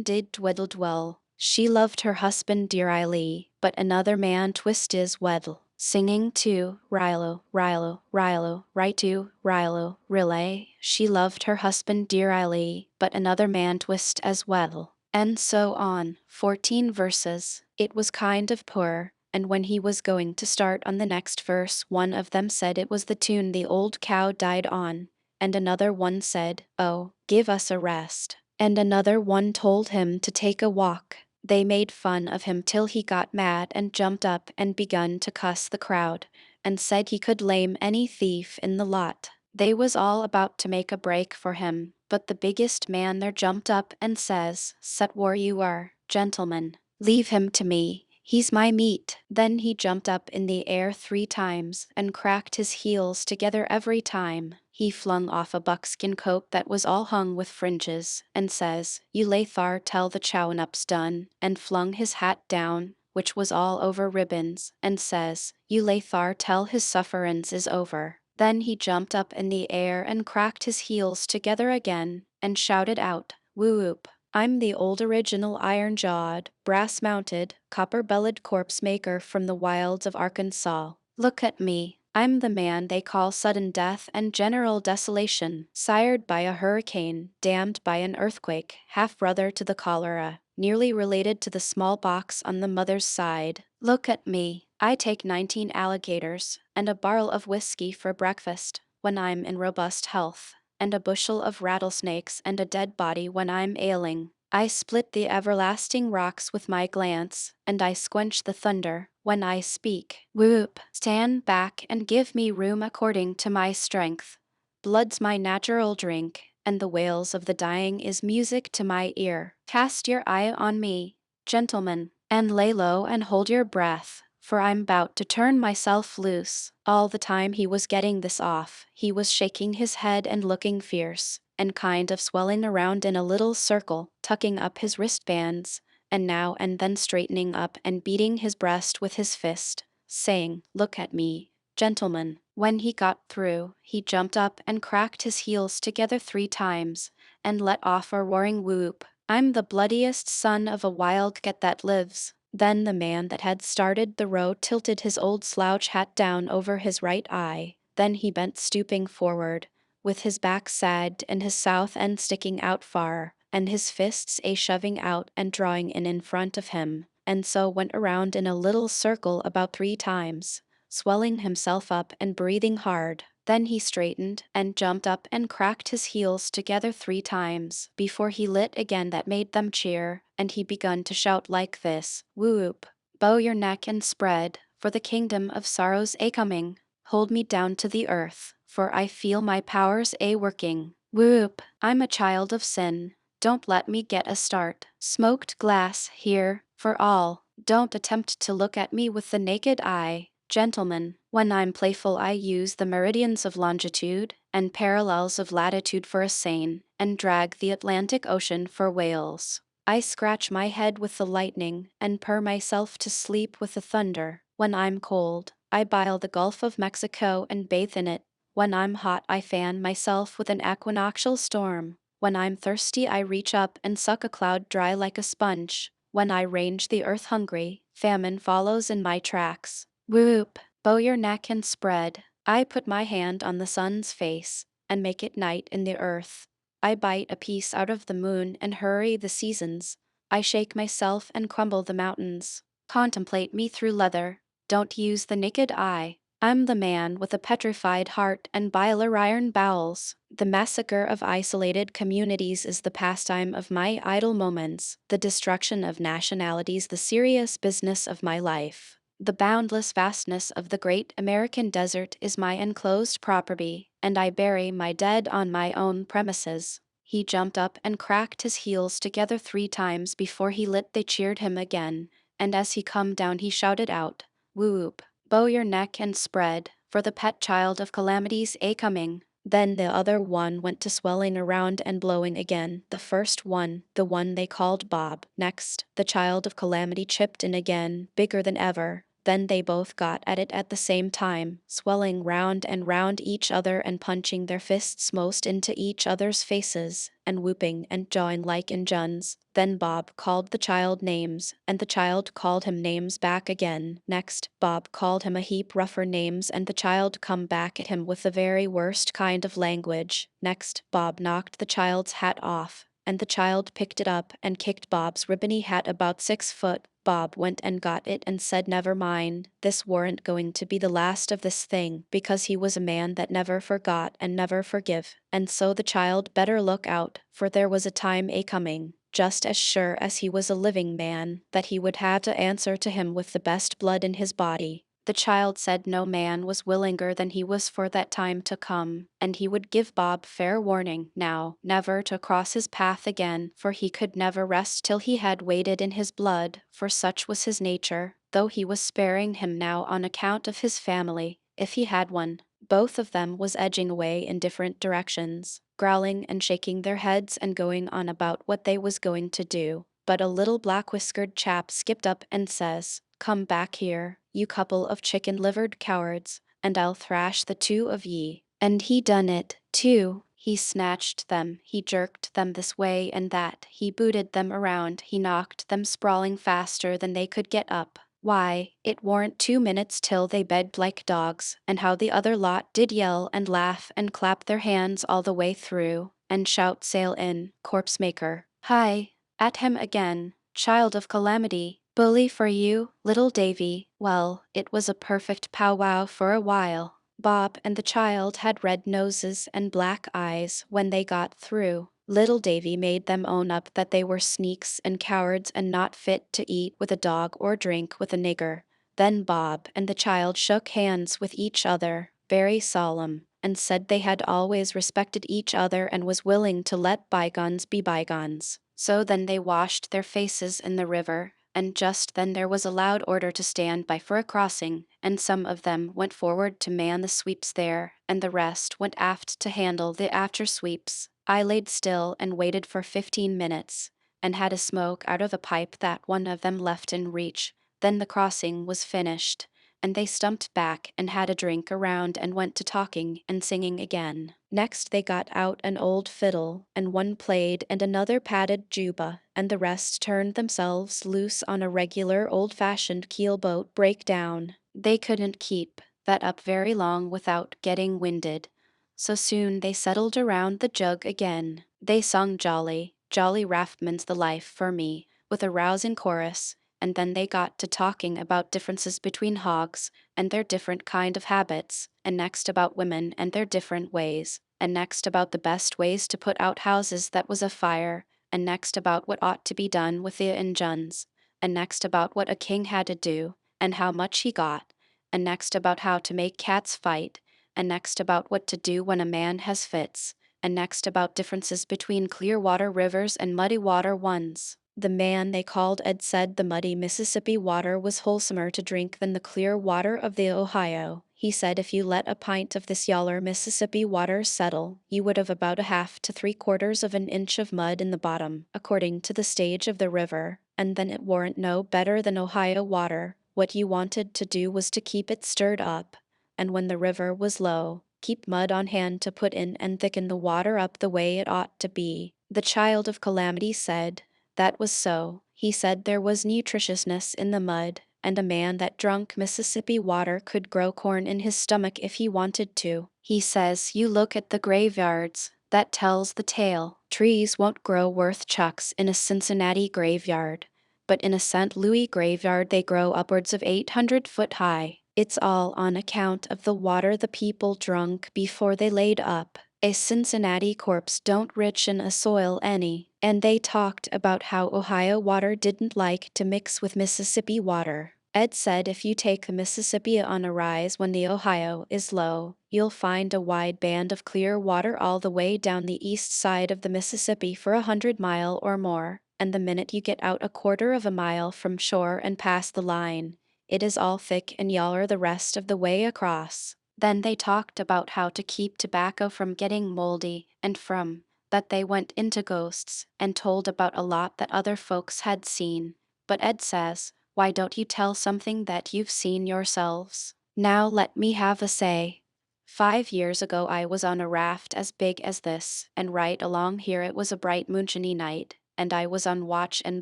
did dweddle dwell, She loved her husband dearly, but another man twist his weddle. Singing to Rilo, Rilo, Rilo, Ritu, Rilo, Relay. She loved her husband dearly, but another man twist as well. And so on. 14 verses. It was kind of poor, and when he was going to start on the next verse, one of them said it was the tune the old cow died on, and another one said, "Oh, give us a rest." And another one told him to take a walk. They made fun of him till he got mad and jumped up and begun to cuss the crowd, and said he could lame any thief in the lot. They was all about to make a break for him, but the biggest man there jumped up and says, "Set where you are, gentlemen. Leave him to me, he's my meat." Then he jumped up in the air 3 times and cracked his heels together every time. He flung off a buckskin coat that was all hung with fringes, and says, "You lay thar till the chowin' up's done," and flung his hat down, which was all over ribbons, and says, "You lay thar till his sufferance is over." Then he jumped up in the air and cracked his heels together again, and shouted out, "Whoop! I'm the old original iron-jawed, brass-mounted, copper-bellied corpse-maker from the wilds of Arkansas. Look at me. I'm the man they call sudden death and general desolation, sired by a hurricane, damned by an earthquake, half-brother to the cholera, nearly related to the smallpox on the mother's side. Look at me. I take 19 alligators, and a barrel of whiskey for breakfast, when I'm in robust health, and a bushel of rattlesnakes and a dead body when I'm ailing. I split the everlasting rocks with my glance, and I squench the thunder when I speak. Whoop! Stand back and give me room according to my strength. Blood's my natural drink, and the wails of the dying is music to my ear. Cast your eye on me, gentlemen, and lay low and hold your breath, for I'm about to turn myself loose." All the time he was getting this off, he was shaking his head and looking fierce, and kind of swelling around in a little circle, tucking up his wristbands, and now and then straightening up and beating his breast with his fist, saying, "Look at me, gentlemen." When he got through, he jumped up and cracked his heels together 3 times, and let off a roaring whoop. "I'm the bloodiest son of a wildcat that lives." Then the man that had started the row tilted his old slouch hat down over his right eye. Then he bent stooping forward, with his back sagged and his south end sticking out far, and his fists shoving out and drawing in front of him, and so went around in a little circle about 3 times, swelling himself up and breathing hard. Then he straightened and jumped up and cracked his heels together 3 times before he lit again that made them cheer, and he begun to shout like this, "Whoop! Bow your neck and spread, for the kingdom of sorrows coming. Hold me down to the earth, for I feel my powers working. Whoop! I'm a child of sin. Don't let me get a start. Smoked glass here, for all. Don't attempt to look at me with the naked eye. Gentlemen, when I'm playful I use the meridians of longitude and parallels of latitude for a seine, and drag the Atlantic Ocean for whales. I scratch my head with the lightning, and purr myself to sleep with the thunder. When I'm cold, I bile the Gulf of Mexico and bathe in it. When I'm hot I fan myself with an equinoctial storm. When I'm thirsty I reach up and suck a cloud dry like a sponge. When I range the earth hungry, famine follows in my tracks. Whoop! Bow your neck and spread. I put my hand on the sun's face, and make it night in the earth. I bite a piece out of the moon and hurry the seasons. I shake myself and crumble the mountains. Contemplate me through leather. Don't use the naked eye. I'm the man with a petrified heart and biler iron bowels. The massacre of isolated communities is the pastime of my idle moments, the destruction of nationalities the serious business of my life. The boundless vastness of the great American desert is my enclosed property, and I bury my dead on my own premises. He jumped up and cracked his heels together 3 times before he lit. They cheered him again, and as he come down he shouted out, "Whoop! Bow your neck and spread, for the pet child of calamities coming." Then the other one went to swelling around and blowing again, the first one, the one they called Bob. Next, the child of calamity chipped in again, bigger than ever. Then they both got at it at the same time, swelling round and round each other and punching their fists most into each other's faces, and whooping and jawing like Injuns. Then Bob called the child names, and the child called him names back again. Next, Bob called him a heap rougher names, and the child come back at him with the very worst kind of language. Next, Bob knocked the child's hat off, and the child picked it up and kicked Bob's ribbony hat about 6 foot. Bob went and got it and said never mind, this warn't going to be the last of this thing, because he was a man that never forgot and never forgive, and so the child better look out, for there was a time a-coming, just as sure as he was a living man, that he would have to answer to him with the best blood in his body. The child said no man was willinger than he was for that time to come, and he would give Bob fair warning, now, never to cross his path again, for he could never rest till he had waded in his blood, for such was his nature, though he was sparing him now on account of his family, if he had one. Both of them was edging away in different directions, growling and shaking their heads and going on about what they was going to do. But a little black-whiskered chap skipped up and says, "Come back here, you couple of chicken-livered cowards, and I'll thrash the two of ye." And he done it, too. He snatched them, he jerked them this way and that, he booted them around, he knocked them sprawling faster than they could get up. Why, it warn't 2 minutes till they begged like dogs, and how the other lot did yell and laugh and clap their hands all the way through, and shout sail in, corpse maker. Hi! At him again, child of calamity, bully for you, little Davy. Well, it was a perfect powwow for a while. Bob and the child had red noses and black eyes when they got through. Little Davy made them own up that they were sneaks and cowards and not fit to eat with a dog or drink with a nigger. Then Bob and the child shook hands with each other, very solemn, and said they had always respected each other and was willing to let bygones be bygones. So then they washed their faces in the river, and just then there was a loud order to stand by for a crossing, and some of them went forward to man the sweeps there, and the rest went aft to handle the after sweeps. I laid still and waited for 15 minutes, and had a smoke out of a pipe that one of them left in reach. Then the crossing was finished, and they stumped back and had a drink around and went to talking and singing again. Next they got out an old fiddle, and one played and another patted juba, and the rest turned themselves loose on a regular old-fashioned keelboat breakdown. They couldn't keep that up very long without getting winded, so soon they settled around the jug again. They sung Jolly, Jolly Raftman's the life for me, with a rousing chorus, and then they got to talking about differences between hogs and their different kind of habits, and next about women and their different ways, and next about the best ways to put out houses that was afire, and next about what ought to be done with the Injuns, and next about what a king had to do, and how much he got, and next about how to make cats fight, and next about what to do when a man has fits, and next about differences between clear water rivers and muddy water ones. The man they called Ed said the muddy Mississippi water was wholesomer to drink than the clear water of the Ohio. He said if you let a pint of this yaller Mississippi water settle, you would have about a half to 3/4 of an inch of mud in the bottom, according to the stage of the river, and then it warn't no better than Ohio water. What you wanted to do was to keep it stirred up, and when the river was low, keep mud on hand to put in and thicken the water up the way it ought to be. The child of calamity said that was so. He said there was nutritiousness in the mud, and a man that drunk Mississippi water could grow corn in his stomach if he wanted to. He says you look at the graveyards, that tells the tale. Trees won't grow worth chucks in a Cincinnati graveyard, but in a St. Louis graveyard they grow upwards of 800 foot high. It's all on account of the water the people drunk before they laid up. A Cincinnati corpse don't richen a soil any, and they talked about how Ohio water didn't like to mix with Mississippi water. Ed said if you take the Mississippi on a rise when the Ohio is low, you'll find a wide band of clear water all the way down the east side of the Mississippi for 100 miles or more, and the minute you get out 1/4 of a mile from shore and past the line, it is all thick and yaller the rest of the way across. Then they talked about how to keep tobacco from getting moldy, and from that they went into ghosts, and told about a lot that other folks had seen. But Ed says, Why don't you tell something that you've seen yourselves? Now let me have a say. 5 years ago I was on a raft as big as this, and right along here it was a bright moonshiny night, and I was on watch and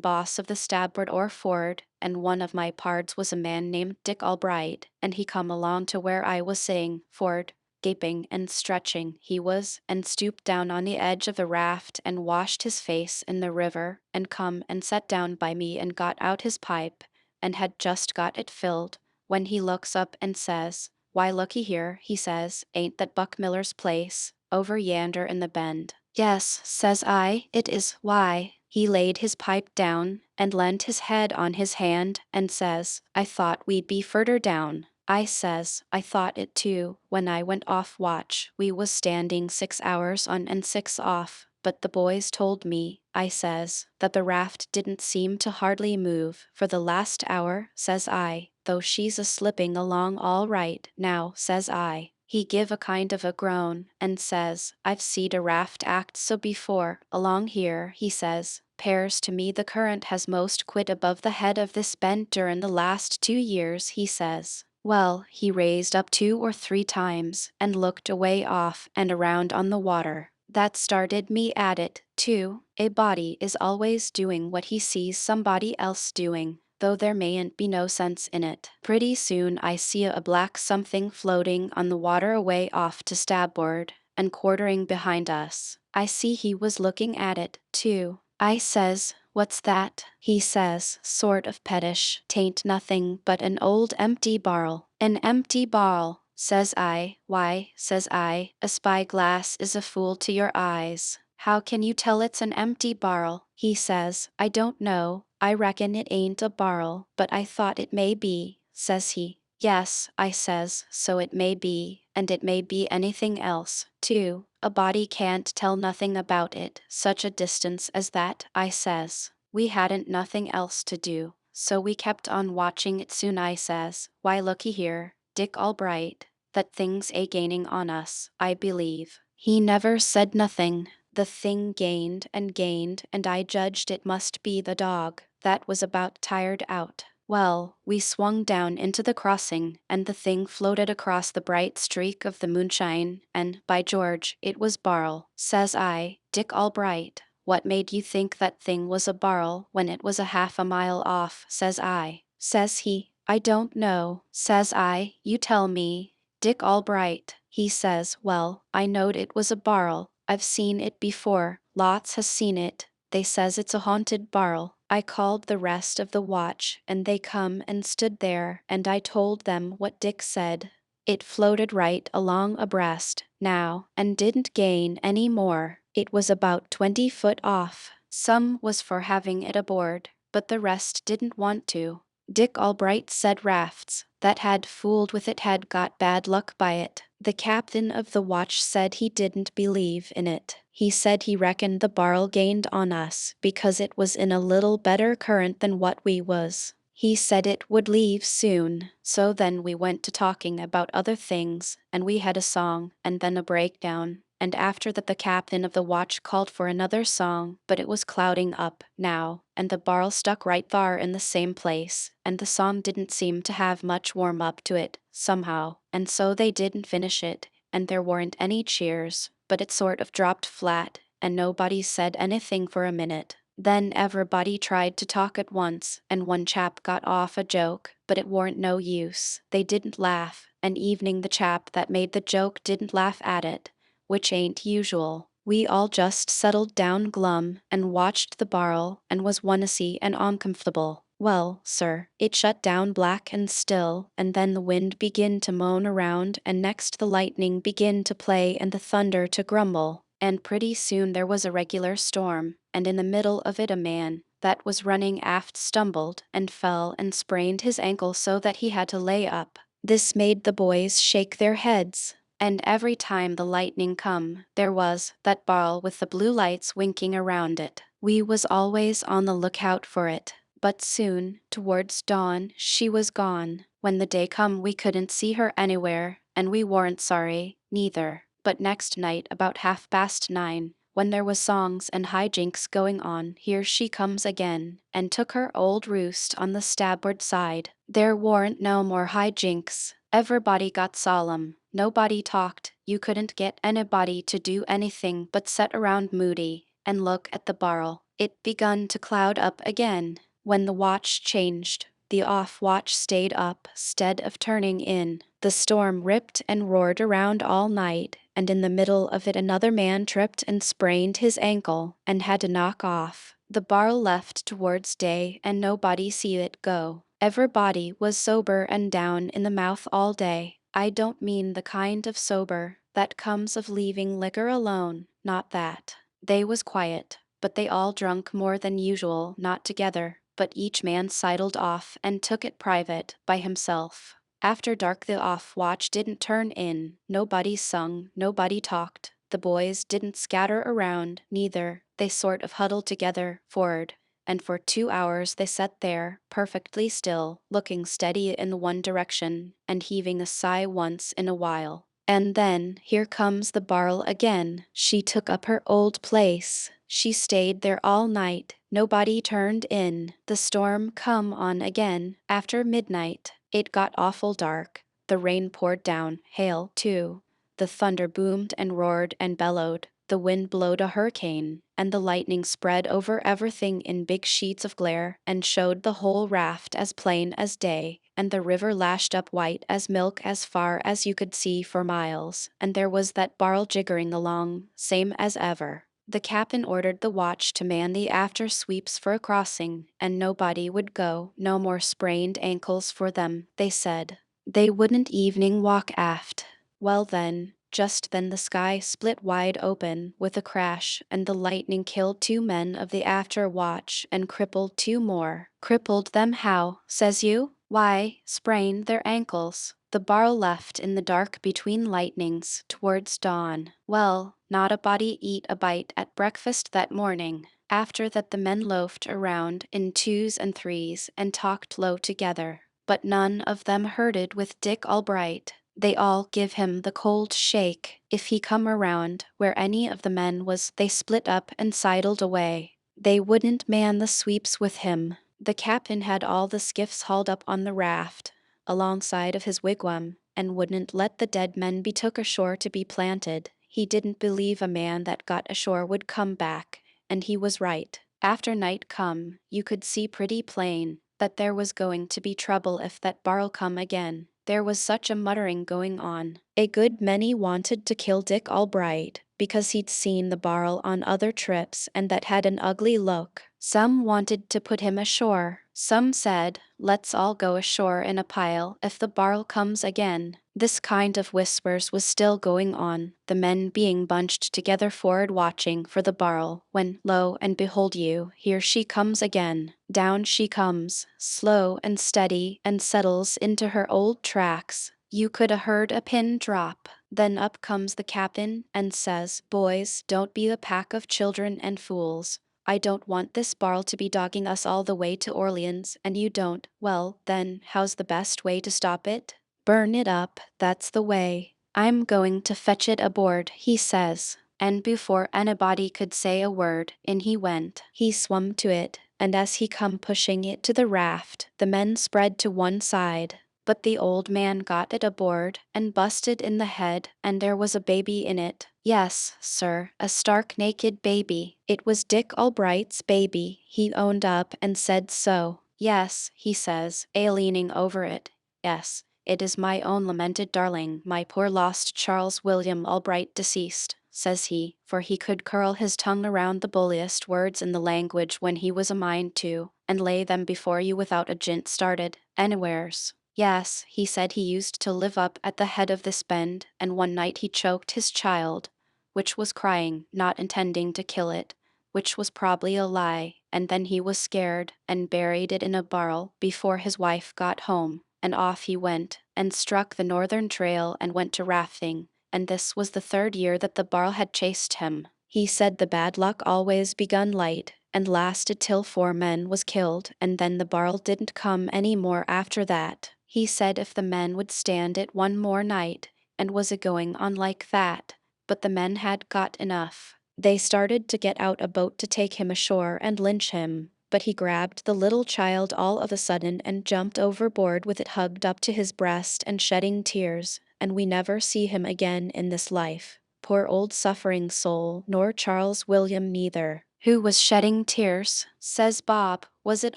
boss of the starboard or forward, and one of my pards was a man named Dick Albright, and he come along to where I was sitting, forward, gaping and stretching he was, and stooped down on the edge of the raft and washed his face in the river, and come and sat down by me and got out his pipe, and had just got it filled, when he looks up and says, "Why, looky here," he says, "ain't that Buck Miller's place, over yander in the bend?" "Yes," says I, "it is. Why?" He laid his pipe down, and leant his head on his hand, and says, "I thought we'd be furder down." I says, "I thought it too, when I went off watch. We was standing 6 hours on and 6 off, but the boys told me," I says, "that the raft didn't seem to hardly move for the last hour," says I, "though she's a-slipping along all right now," says I. He give a kind of a groan, and says, "I've seed a raft act so before, along here," he says. "'Pears to me the current has most quit above the head of this bend durin' the last 2 years," he says. Well, he raised up 2 or 3 times, and looked away off and around on the water. That started me at it, too. A body is always doing what he sees somebody else doing, though there mayn't be no sense in it. Pretty soon I see a black something floating on the water away off to starboard, and quartering behind us. I see he was looking at it, too. I says, "What's that?" He says, sort of pettish, "'Tain't nothing but an old empty barrel." "An empty barrel," says I. "Why," says I, "a spyglass is a fool to your eyes. How can you tell it's an empty barrel?" He says, "I don't know. I reckon it ain't a barrel, but I thought it may be," says he. "Yes," I says, "so it may be, and it may be anything else, too. A body can't tell nothing about it, such a distance as that," I says. We hadn't nothing else to do, so we kept on watching it. Soon I says, "Why, looky here, Dick Albright, that thing's a-gaining on us, I believe." He never said nothing. The thing gained, and I judged it must be the dog, that was about tired out. Well, we swung down into the crossing, and the thing floated across the bright streak of the moonshine, and, by George, it was Barrel. Says I, "Dick Albright, what made you think that thing was a barrel when it was a half a mile off?" says I. Says he, "I don't know." Says I, "You tell me." "Dick Albright," he says, "well, I knowed it was a barrel. I've seen it before. Lots has seen it. They says it's a haunted barrel." I called the rest of the watch, and they come and stood there, and I told them what Dick said. It floated right along abreast, now, and didn't gain any more. It was about 20 foot off. Some was for having it aboard, but the rest didn't want to. Dick Albright said rafts that had fooled with it had got bad luck by it. The captain of the watch said he didn't believe in it. He said he reckoned the barrel gained on us because it was in a little better current than what we was. He said it would leave soon, so then we went to talking about other things, and we had a song, and then a breakdown. And after that the captain of the watch called for another song, but it was clouding up, now, and the barrel stuck right thar in the same place, and the song didn't seem to have much warm up to it, somehow, and so they didn't finish it, and there weren't any cheers, but it sort of dropped flat, and nobody said anything for a minute. Then everybody tried to talk at once, and one chap got off a joke, but it warn't no use. They didn't laugh, and evening the chap that made the joke didn't laugh at it, which ain't usual. We all just settled down glum, and watched the barrel, and was wannessy and uncomfortable. Well, sir, it shut down black and still, and then the wind begin to moan around, and next the lightning begin to play and the thunder to grumble, and pretty soon there was a regular storm, and in the middle of it a man that was running aft stumbled and fell and sprained his ankle so that he had to lay up. This made the boys shake their heads. And every time the lightning come, there was that barrel with the blue lights winking around it. We was always on the lookout for it. But soon, towards dawn, she was gone. When the day come we couldn't see her anywhere, and we weren't sorry, neither. But next night, about 9:30, when there was songs and hijinks going on. Here she comes again, and took her old roost on the starboard side. There warn't no more hijinks. Everybody got solemn. Nobody talked. You couldn't get anybody to do anything but sit around moody and look at the barrel. It begun to cloud up again. When the watch changed, the off watch stayed up, 'stead of turning in. The storm ripped and roared around all night, and in the middle of it another man tripped and sprained his ankle, and had to knock off. The barrel left towards day, and nobody see it go. Everybody was sober and down in the mouth all day. I don't mean the kind of sober that comes of leaving liquor alone, not that. They was quiet, but they all drunk more than usual, not together, but each man sidled off and took it private, by himself. After dark the off-watch didn't turn in, nobody sung, nobody talked. The boys didn't scatter around, neither. They sort of huddled together, for'ard, and for 2 hours they sat there, perfectly still, looking steady in the one direction, and heaving a sigh once in a while. And then, here comes the barrel again. She took up her old place. She stayed there all night. Nobody turned in. The storm come on again. After midnight, it got awful dark. The rain poured down, hail, too. The thunder boomed and roared and bellowed. The wind blowed a hurricane, and the lightning spread over everything in big sheets of glare, and showed the whole raft as plain as day, and the river lashed up white as milk as far as you could see for miles, and there was that barrel jiggering along, same as ever. The captain ordered the watch to man the after sweeps for a crossing, and nobody would go, no more sprained ankles for them, they said. They wouldn't evening walk aft. Well then, just then the sky split wide open with a crash, and the lightning killed 2 men of the after watch and crippled 2 more. Crippled them how, says you? Why, sprained their ankles. The barrel left in the dark between lightnings, towards dawn. Well, not a body eat a bite at breakfast that morning. After that the men loafed around in 2s and 3s and talked low together. But none of them herded with Dick Albright. They all give him the cold shake. If he come around where any of the men was, they split up and sidled away. They wouldn't man the sweeps with him. The captain had all the skiffs hauled up on the raft, alongside of his wigwam, and wouldn't let the dead men be took ashore to be planted. He didn't believe a man that got ashore would come back, and he was right. After night come, you could see pretty plain that there was going to be trouble if that barrel come again. There was such a muttering going on. A good many wanted to kill Dick Albright, because he'd seen the barrel on other trips and that had an ugly look. Some wanted to put him ashore. Some said, let's all go ashore in a pile if the barrel comes again. This kind of whispers was still going on, the men being bunched together forward watching for the barrel, when, lo and behold you, here she comes again. Down she comes, slow and steady, and settles into her old tracks. You could 'a' heard a pin drop. Then up comes the captain and says, boys, don't be a pack of children and fools. I don't want this barrel to be dogging us all the way to Orleans, and you don't. Well, then, how's the best way to stop it? Burn it up, that's the way. I'm going to fetch it aboard, he says. And before anybody could say a word, in he went. He swum to it, and as he come pushing it to the raft, the men spread to one side. But the old man got it aboard and busted in the head, and there was a baby in it. Yes, sir, a stark naked baby. It was Dick Albright's baby. He owned up and said so. Yes, he says, leaning over it. Yes, it is my own lamented darling, my poor lost Charles William Albright deceased, says he, for he could curl his tongue around the bulliest words in the language when he was a mind to, and lay them before you without a jint started, anywheres. Yes, he said he used to live up at the head of this bend, and one night he choked his child, which was crying, not intending to kill it, which was probably a lie, and then he was scared, and buried it in a barrel before his wife got home, and off he went, and struck the northern trail and went to rafting, and this was the 3rd year that the barrel had chased him. He said the bad luck always begun light, and lasted till 4 men was killed, and then the barrel didn't come any more after that. He said if the men would stand it one more night, and was a going on like that, but the men had got enough. They started to get out a boat to take him ashore and lynch him, but he grabbed the little child all of a sudden and jumped overboard with it hugged up to his breast and shedding tears, and we never see him again in this life. Poor old suffering soul, nor Charles William neither. Who was shedding tears? Says Bob. Was it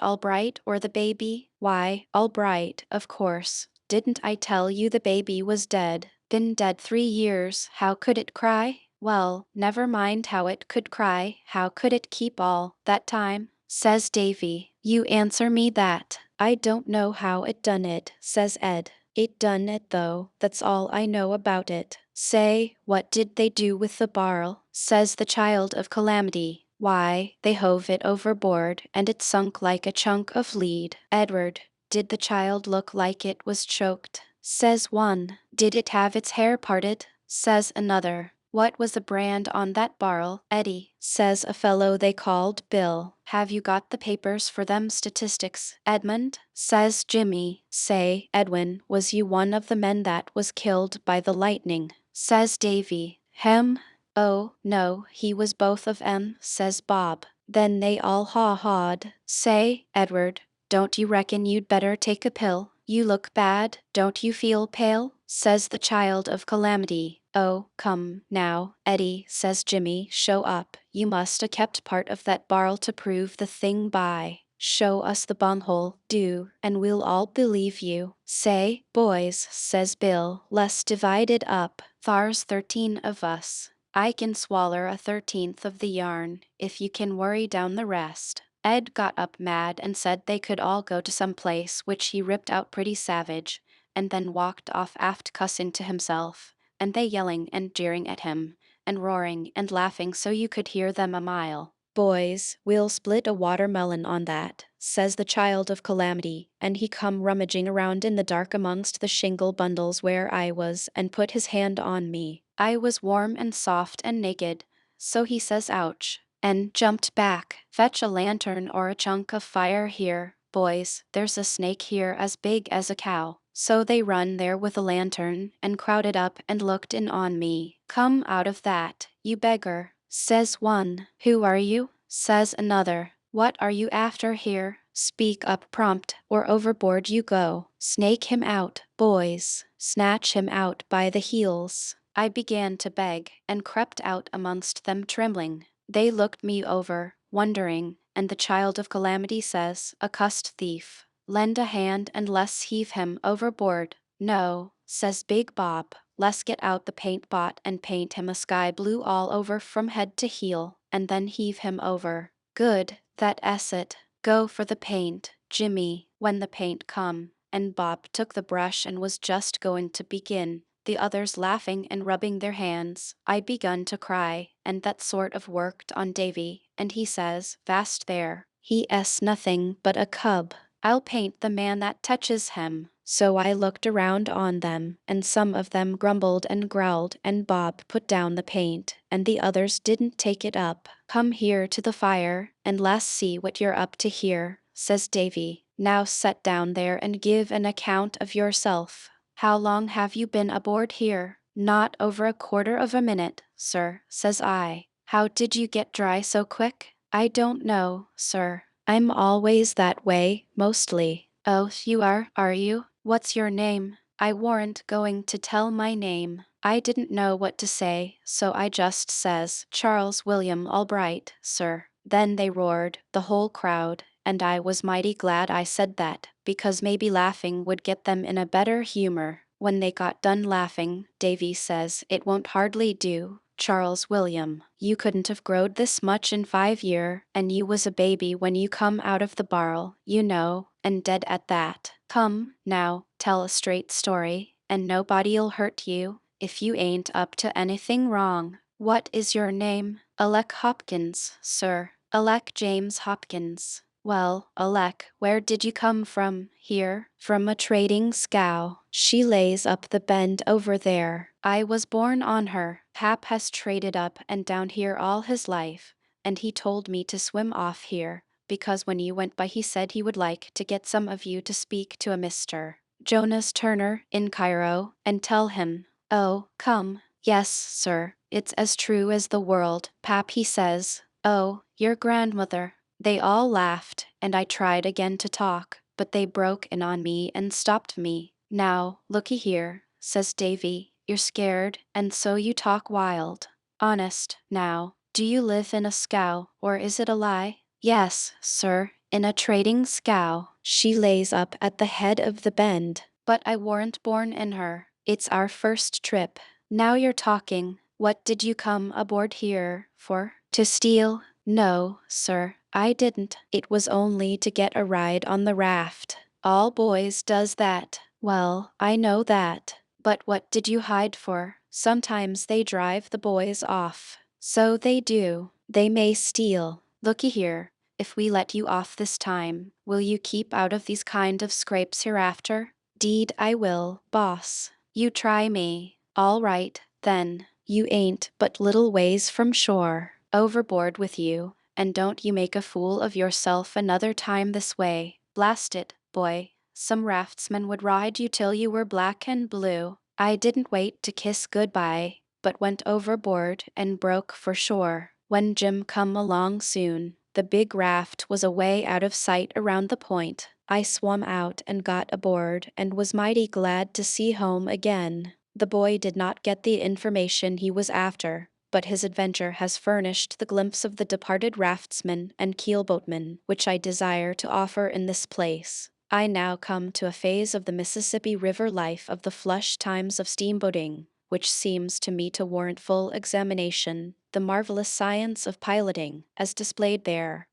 Albright or the baby? Why, Albright, of course. Didn't I tell you the baby was dead? Been dead 3 years, how could it cry? Well, never mind how it could cry, how could it keep all that time? Says Davy. You answer me that. I don't know how it done it, says Ed. It done it though, that's all I know about it. Say, what did they do with the barrel? Says the child of calamity. Why, they hove it overboard, and it sunk like a chunk of lead. Edward, did the child look like it was choked? Says one. Did it have its hair parted? Says another. What was the brand on that barrel, Eddie? Says a fellow they called Bill. Have you got the papers for them statistics, Edmund? Says Jimmy. Say, Edwin, was you one of the men that was killed by the lightning? Says Davy. Hem? Oh, no, he was both of 'em, says Bob. Then they all haw-hawed. Say, Edward, don't you reckon you'd better take a pill? You look bad, don't you feel pale? Says the child of calamity. Oh, come, now, Eddie, says Jimmy, show up. You must a kept part of that barrel to prove the thing by. Show us the bunghole, do, and we'll all believe you. Say, boys, says Bill, let's divide it up. Thar's 13 of us. I can swaller a 13th of the yarn, if you can worry down the rest. Ed got up mad and said they could all go to some place, which he ripped out pretty savage, and then walked off aft cussin' to himself, and they yelling and jeering at him, and roaring and laughing so you could hear them a mile. Boys, we'll split a watermelon on that, says the child of calamity, and he come rummaging around in the dark amongst the shingle bundles where I was, and put his hand on me. I was warm and soft and naked, so he says ouch, and jumped back. Fetch a lantern or a chunk of fire here, boys, there's a snake here as big as a cow. So they run there with a lantern, and crowded up and looked in on me. Come out of that, you beggar, says one. Who are you? Says another. What are you after here? Speak up prompt, or overboard you go. Snake him out, boys. Snatch him out by the heels. I began to beg, and crept out amongst them trembling. They looked me over, wondering, and the child of calamity says, accursed thief, lend a hand and let's heave him overboard. No, says Big Bob, let's get out the paint pot and paint him a sky blue all over from head to heel, and then heave him over. Good, that 's it. Go for the paint, Jimmy, when the paint come. And Bob took the brush and was just going to begin. The others laughing and rubbing their hands. I begun to cry, and that sort of worked on Davy, and he says, vast there, he 's nothing but a cub. I'll paint the man that touches him. So I looked around on them, and some of them grumbled and growled, and Bob put down the paint, and the others didn't take it up. Come here to the fire, and let's see what you're up to here, says Davy. Now set down there and give an account of yourself. How long have you been aboard here? Not over a quarter of a minute, sir, says I. How did you get dry so quick? I don't know, sir. I'm always that way, mostly. Oh, you are you? What's your name? I warn't going to tell my name. I didn't know what to say, so I just says, Charles William Albright, sir. Then they roared, the whole crowd, and I was mighty glad I said that, because maybe laughing would get them in a better humor. When they got done laughing, Davy says, it won't hardly do, Charles William. You couldn't have growed this much in 5 year, and you was a baby when you come out of the barrel, you know, and dead at that. Come, now, tell a straight story, and nobody'll hurt you, if you ain't up to anything wrong. What is your name? Alec Hopkins, sir. Alec James Hopkins. Well, Alec, where did you come from? Here? From a trading scow. She lays up the bend over there. I was born on her. Pap has traded up and down here all his life, and he told me to swim off here, because when you went by he said he would like to get some of you to speak to a Mr. Jonas Turner in Cairo, and tell him. Oh, come. Yes, sir. It's as true as the world, Pap, he says. Oh, your grandmother. They all laughed, and I tried again to talk, but they broke in on me and stopped me. Now, looky here, says Davy, you're scared, and so you talk wild. Honest, now, do you live in a scow, or is it a lie? Yes, sir, in a trading scow. She lays up at the head of the bend. But I warn't born in her. It's our first trip. Now you're talking. What did you come aboard here for? To steal? No, sir, I didn't. It was only to get a ride on the raft. All boys does that. Well, I know that. But what did you hide for? Sometimes they drive the boys off. So they do. They may steal. Looky here. If we let you off this time, will you keep out of these kind of scrapes hereafter? Deed I will, boss. You try me. All right, then. You ain't but little ways from shore. Overboard with you, and don't you make a fool of yourself another time this way. Blast it, boy. Some raftsmen would ride you till you were black and blue. I didn't wait to kiss goodbye, but went overboard and broke for shore. When Jim come along soon, the big raft was away out of sight around the point. I swum out and got aboard and was mighty glad to see home again. The boy did not get the information he was after, but his adventure has furnished the glimpse of the departed raftsman and keelboatman which I desire to offer in this place. I now come to a phase of the Mississippi River life of the flush times of steamboating, which seems to me to warrant full examination, the marvelous science of piloting, as displayed there.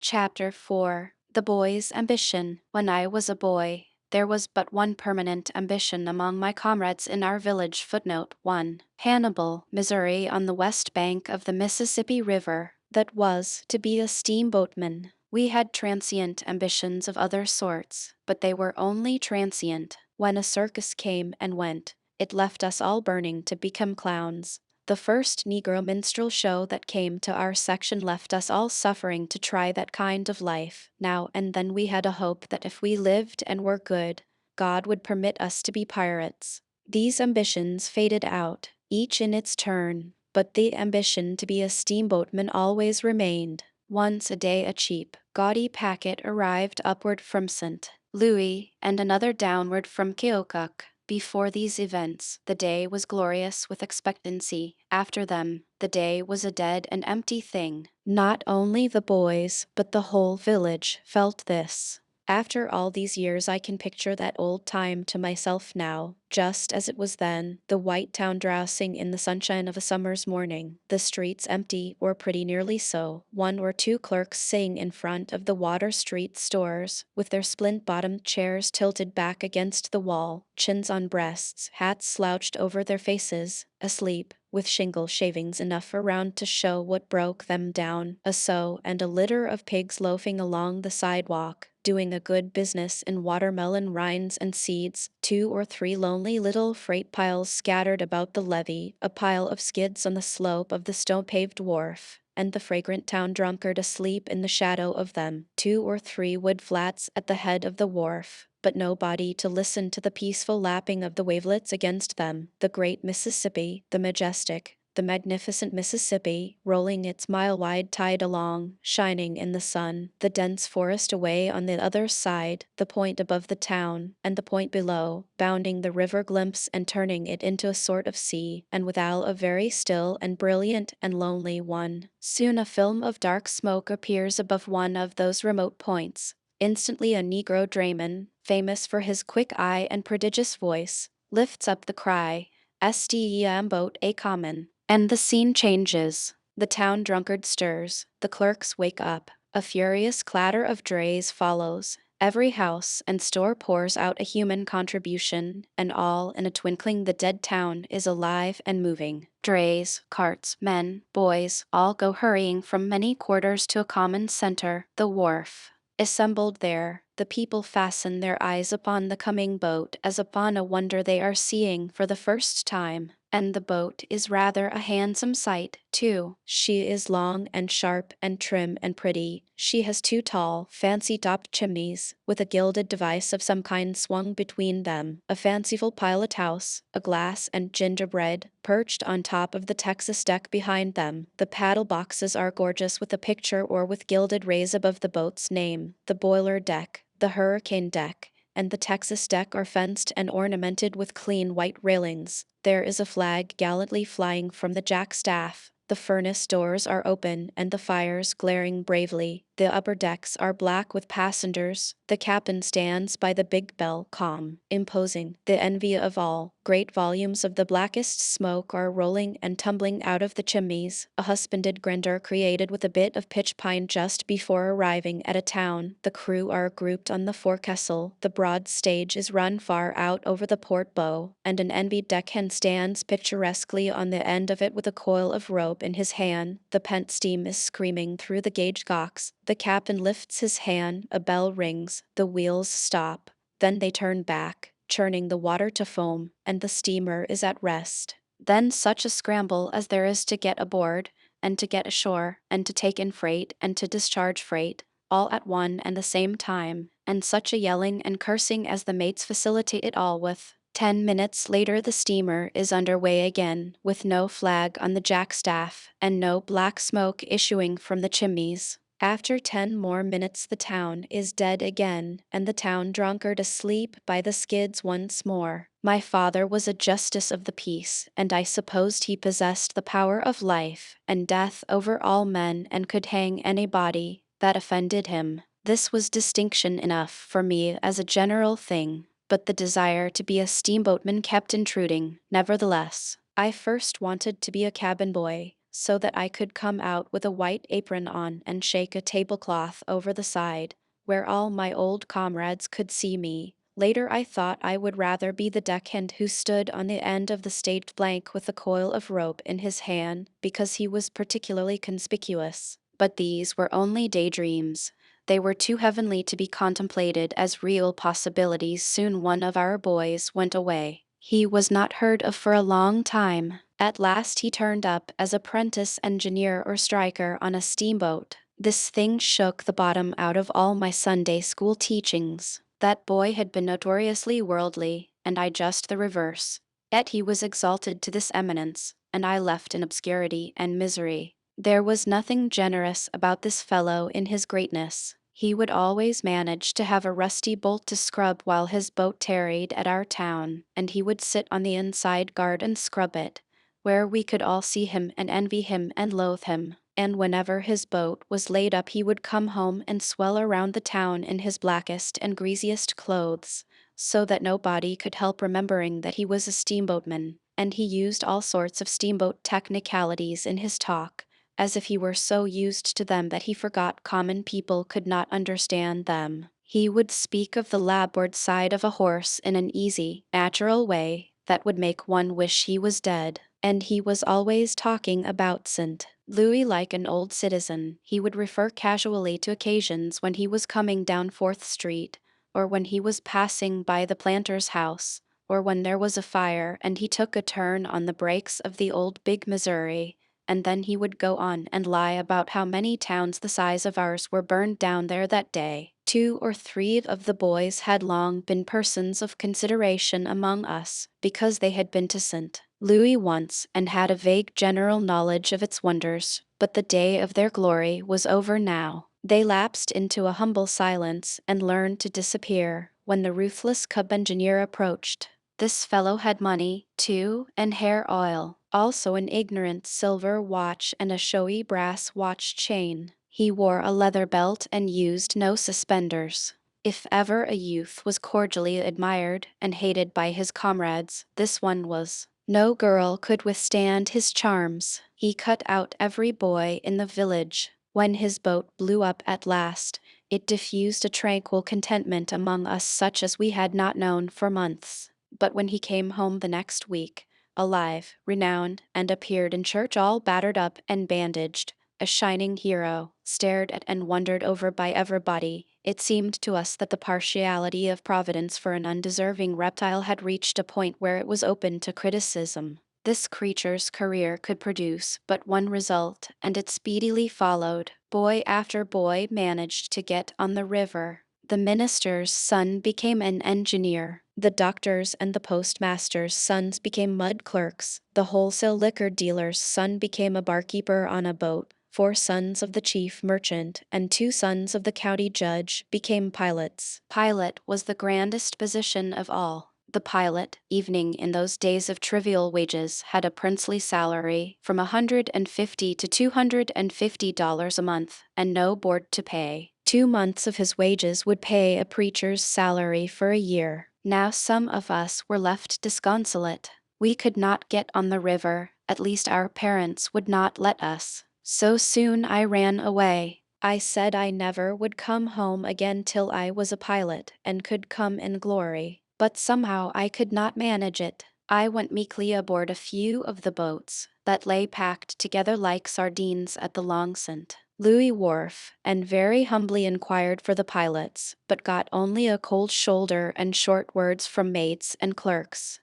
Chapter 4. The Boy's Ambition. When I was a boy, there was but one permanent ambition among my comrades in our village. Footnote 1. Hannibal, Missouri, on the west bank of the Mississippi River, that was to be a steamboatman. We had transient ambitions of other sorts, but they were only transient. When a circus came and went, it left us all burning to become clowns. The first Negro minstrel show that came to our section left us all suffering to try that kind of life. Now and then we had a hope that if we lived and were good, God would permit us to be pirates. These ambitions faded out, each in its turn, but the ambition to be a steamboatman always remained. Once a day a cheap, gaudy packet arrived upward from St. Louis, and another downward from Keokuk. Before these events, the day was glorious with expectancy. After them, the day was a dead and empty thing. Not only the boys, but the whole village felt this. After all these years I can picture that old time to myself now, just as it was then, the white town drowsing in the sunshine of a summer's morning, the streets empty or pretty nearly so, one or two clerks sitting in front of the Water Street stores, with their splint-bottomed chairs tilted back against the wall, chins on breasts, hats slouched over their faces, asleep, with shingle shavings enough around to show what broke them down, a sow and a litter of pigs loafing along the sidewalk, doing a good business in watermelon rinds and seeds, 2 or 3 lonely little freight piles scattered about the levee, a pile of skids on the slope of the stone-paved wharf, and the fragrant town drunkard asleep in the shadow of them, 2 or 3 wood flats at the head of the wharf, but nobody to listen to the peaceful lapping of the wavelets against them. The great Mississippi, the majestic, the magnificent Mississippi, rolling its mile-wide tide along, shining in the sun, the dense forest away on the other side, the point above the town, and the point below, bounding the river glimpse and turning it into a sort of sea, and withal a very still and brilliant and lonely one. Soon a film of dark smoke appears above one of those remote points. Instantly a Negro drayman, famous for his quick eye and prodigious voice, lifts up the cry, "Stem boat a common," and the scene changes. The town drunkard stirs, the clerks wake up, a furious clatter of drays follows, every house and store pours out a human contribution, and all in a twinkling the dead town is alive and moving. Drays, carts, men, boys, all go hurrying from many quarters to a common center, the wharf. Assembled there, the people fasten their eyes upon the coming boat as upon a wonder they are seeing for the first time. And the boat is rather a handsome sight, too. She is long and sharp and trim and pretty. She has two tall, fancy-topped chimneys, with a gilded device of some kind swung between them, a fanciful pilot house, a glass and gingerbread, perched on top of the Texas deck behind them. The paddle boxes are gorgeous with a picture or with gilded rays above the boat's name. The boiler deck, the hurricane deck, and the Texas deck are fenced and ornamented with clean white railings. There is a flag gallantly flying from the jackstaff. The furnace doors are open and the fires glaring bravely. The upper decks are black with passengers. The captain stands by the big bell, calm, imposing, the envy of all. Great volumes of the blackest smoke are rolling and tumbling out of the chimneys, a husbanded grandeur created with a bit of pitch pine just before arriving at a town. The crew are grouped on the forecastle. The broad stage is run far out over the port bow, and an envied deckhand stands picturesquely on the end of it with a coil of rope in his hand. The pent steam is screaming through the gauge cocks. The captain lifts his hand, a bell rings, the wheels stop. Then they turn back, churning the water to foam, and the steamer is at rest. Then such a scramble as there is to get aboard, and to get ashore, and to take in freight, and to discharge freight, all at one and the same time, and such a yelling and cursing as the mates facilitate it all with. 10 minutes later the steamer is under way again, with no flag on the jackstaff, and no black smoke issuing from the chimneys. After 10 more minutes the town is dead again, and the town drunkard asleep by the skids once more. My father was a justice of the peace, and I supposed he possessed the power of life and death over all men and could hang anybody that offended him. This was distinction enough for me as a general thing, but the desire to be a steamboatman kept intruding. Nevertheless, I first wanted to be a cabin boy, so that I could come out with a white apron on and shake a tablecloth over the side, where all my old comrades could see me. Later I thought I would rather be the deckhand who stood on the end of the staked blank with a coil of rope in his hand, because he was particularly conspicuous. But these were only daydreams. They were too heavenly to be contemplated as real possibilities. Soon one of our boys went away. He was not heard of for a long time. At last he turned up as apprentice engineer or striker on a steamboat. This thing shook the bottom out of all my Sunday school teachings. That boy had been notoriously worldly, and I just the reverse. Yet he was exalted to this eminence, and I left in obscurity and misery. There was nothing generous about this fellow in his greatness. He would always manage to have a rusty bolt to scrub while his boat tarried at our town, and he would sit on the inside guard and scrub it, where we could all see him and envy him and loathe him. And whenever his boat was laid up he would come home and swell around the town in his blackest and greasiest clothes, so that nobody could help remembering that he was a steamboatman, and he used all sorts of steamboat technicalities in his talk, as if he were so used to them that he forgot common people could not understand them. He would speak of the larboard side of a horse in an easy, natural way that would make one wish he was dead, and he was always talking about St. Louis like an old citizen. He would refer casually to occasions when he was coming down 4th Street, or when he was passing by the planter's house, or when there was a fire and he took a turn on the brakes of the old Big Missouri, and then he would go on and lie about how many towns the size of ours were burned down there that day. 2 or 3 of the boys had long been persons of consideration among us, because they had been to St. Louis once and had a vague general knowledge of its wonders, but the day of their glory was over now. They lapsed into a humble silence and learned to disappear when the ruthless cub engineer approached. This fellow had money, too, and hair oil, also an ignorant silver watch and a showy brass watch chain. He wore a leather belt and used no suspenders. If ever a youth was cordially admired and hated by his comrades, this one was. No girl could withstand his charms. He cut out every boy in the village. When his boat blew up at last, it diffused a tranquil contentment among us such as we had not known for months. But when he came home the next week, alive, renowned, and appeared in church all battered up and bandaged, a shining hero, stared at and wondered over by everybody, it seemed to us that the partiality of Providence for an undeserving reptile had reached a point where it was open to criticism. This creature's career could produce but one result, and it speedily followed. Boy after boy managed to get on the river. The minister's son became an engineer. The doctor's and the postmaster's sons became mud clerks. The wholesale liquor dealer's son became a barkeeper on a boat. 4 sons of the chief merchant and 2 sons of the county judge became pilots. Pilot was the grandest position of all. The pilot, evening in those days of trivial wages, had a princely salary from $150 to $250 a month, and no board to pay. 2 months of his wages would pay a preacher's salary for a year. Now some of us were left disconsolate. We could not get on the river, at least our parents would not let us. So soon I ran away. I said I never would come home again till I was a pilot and could come in glory. But somehow I could not manage it. I went meekly aboard a few of the boats that lay packed together like sardines at the Long St. Louis wharf, and very humbly inquired for the pilots, but got only a cold shoulder and short words from mates and clerks.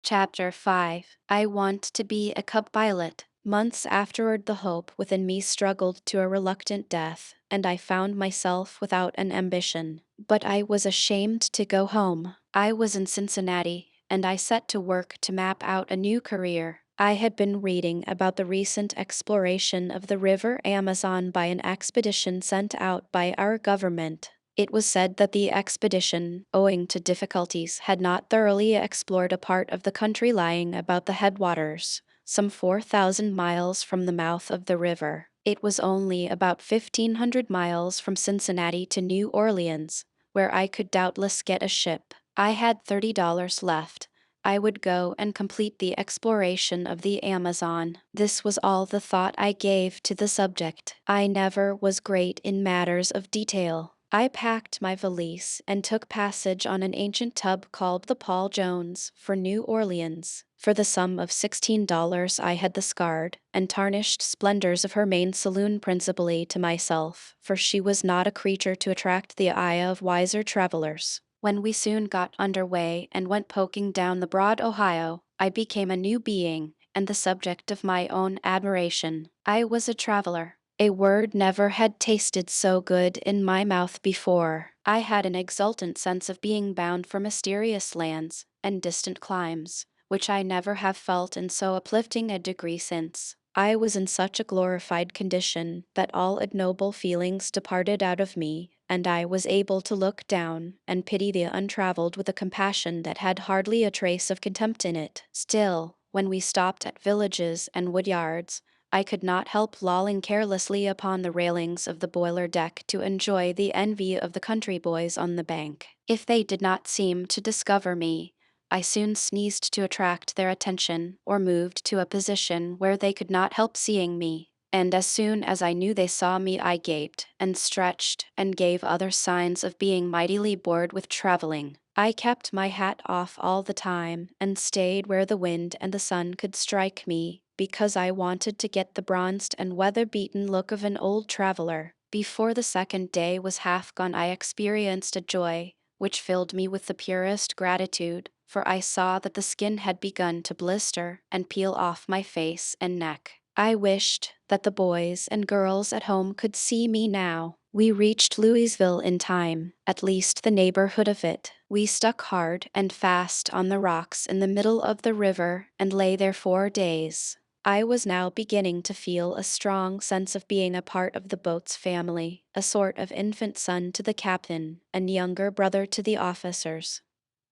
Chapter 5. I Want to Be a Cub Pilot. Months afterward the hope within me struggled to a reluctant death, and I found myself without an ambition. But I was ashamed to go home. I was in Cincinnati, and I set to work to map out a new career. I had been reading about the recent exploration of the river Amazon by an expedition sent out by our government. It was said that the expedition, owing to difficulties, had not thoroughly explored a part of the country lying about the headwaters, some 4,000 miles from the mouth of the river. It was only about 1,500 miles from Cincinnati to New Orleans, where I could doubtless get a ship. I had $30 left. I would go and complete the exploration of the Amazon. This was all the thought I gave to the subject. I never was great in matters of detail. I packed my valise and took passage on an ancient tub called the Paul Jones for New Orleans. For the sum of $16 I had the scarred and tarnished splendors of her main saloon principally to myself, for she was not a creature to attract the eye of wiser travelers. When we soon got under way and went poking down the broad Ohio, I became a new being, and the subject of my own admiration. I was a traveler. A word never had tasted so good in my mouth before. I had an exultant sense of being bound for mysterious lands and distant climes, which I never have felt in so uplifting a degree since. I was in such a glorified condition that all ignoble feelings departed out of me, and I was able to look down and pity the untraveled with a compassion that had hardly a trace of contempt in it. Still, when we stopped at villages and wood yards, I could not help lolling carelessly upon the railings of the boiler deck to enjoy the envy of the country boys on the bank. If they did not seem to discover me, I soon sneezed to attract their attention, or moved to a position where they could not help seeing me. And as soon as I knew they saw me, I gaped, and stretched, and gave other signs of being mightily bored with traveling. I kept my hat off all the time, and stayed where the wind and the sun could strike me, because I wanted to get the bronzed and weather-beaten look of an old traveler. Before the second day was half gone, I experienced a joy which filled me with the purest gratitude, for I saw that the skin had begun to blister and peel off my face and neck. I wished that the boys and girls at home could see me now. We reached Louisville in time, at least the neighborhood of it. We stuck hard and fast on the rocks in the middle of the river and lay there 4 days. I was now beginning to feel a strong sense of being a part of the boat's family, a sort of infant son to the captain and younger brother to the officers.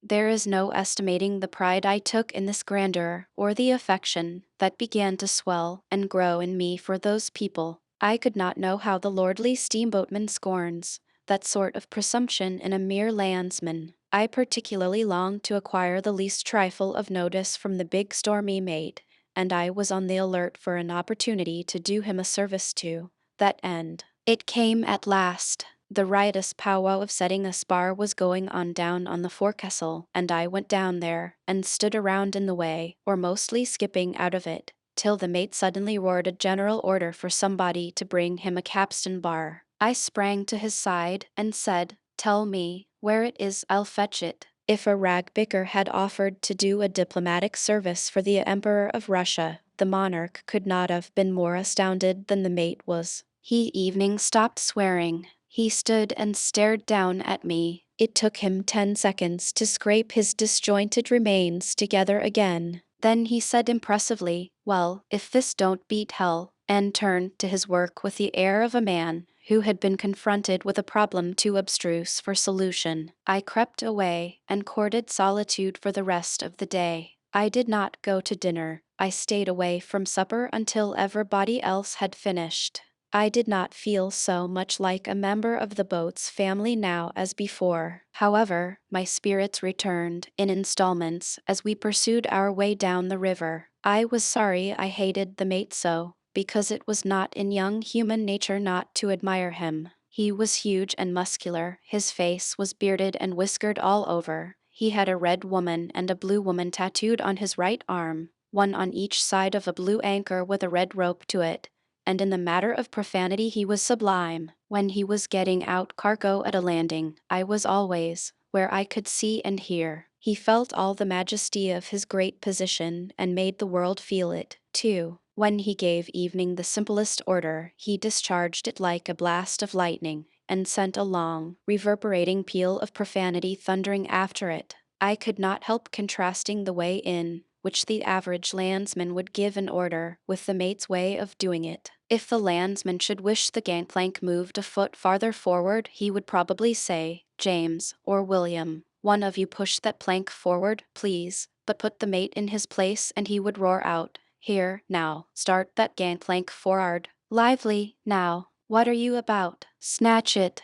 There is no estimating the pride I took in this grandeur, or the affection that began to swell and grow in me for those people. I could not know how the lordly steamboatman scorns that sort of presumption in a mere landsman. I particularly longed to acquire the least trifle of notice from the big stormy mate, and I was on the alert for an opportunity to do him a service to that end. It came at last. The riotous powwow of setting a spar was going on down on the forecastle, and I went down there, and stood around in the way, or mostly skipping out of it, till the mate suddenly roared a general order for somebody to bring him a capstan bar. I sprang to his side, and said, "Tell me where it is, I'll fetch it." If a ragpicker had offered to do a diplomatic service for the Emperor of Russia, the monarch could not have been more astounded than the mate was. He evening stopped swearing. He stood and stared down at me. It took him 10 seconds to scrape his disjointed remains together again. Then he said impressively, "Well, if this don't beat hell," and turned to his work with the air of a man who had been confronted with a problem too abstruse for solution. I crept away and courted solitude for the rest of the day. I did not go to dinner. I stayed away from supper until everybody else had finished. I did not feel so much like a member of the boat's family now as before. However, my spirits returned in installments as we pursued our way down the river. I was sorry I hated the mate so, because it was not in young human nature not to admire him. He was huge and muscular, his face was bearded and whiskered all over. He had a red woman and a blue woman tattooed on his right arm, one on each side of a blue anchor with a red rope to it. And in the matter of profanity he was sublime. When he was getting out cargo at a landing, I was always where I could see and hear. He felt all the majesty of his great position and made the world feel it, too. When he gave evening the simplest order, he discharged it like a blast of lightning, and sent a long, reverberating peal of profanity thundering after it. I could not help contrasting the way in which the average landsman would give an order with the mate's way of doing it. If the landsman should wish the gangplank moved a foot farther forward, he would probably say, "James, or William, one of you push that plank forward, please," but put the mate in his place and he would roar out, "Here, now, start that gangplank for'ard. Lively, now, what are you about? Snatch it,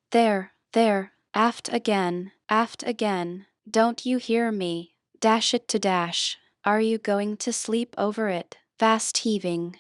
there, aft again, aft again. Don't you hear me? Dash it to dash. Are you going to sleep over it? Vast heaving,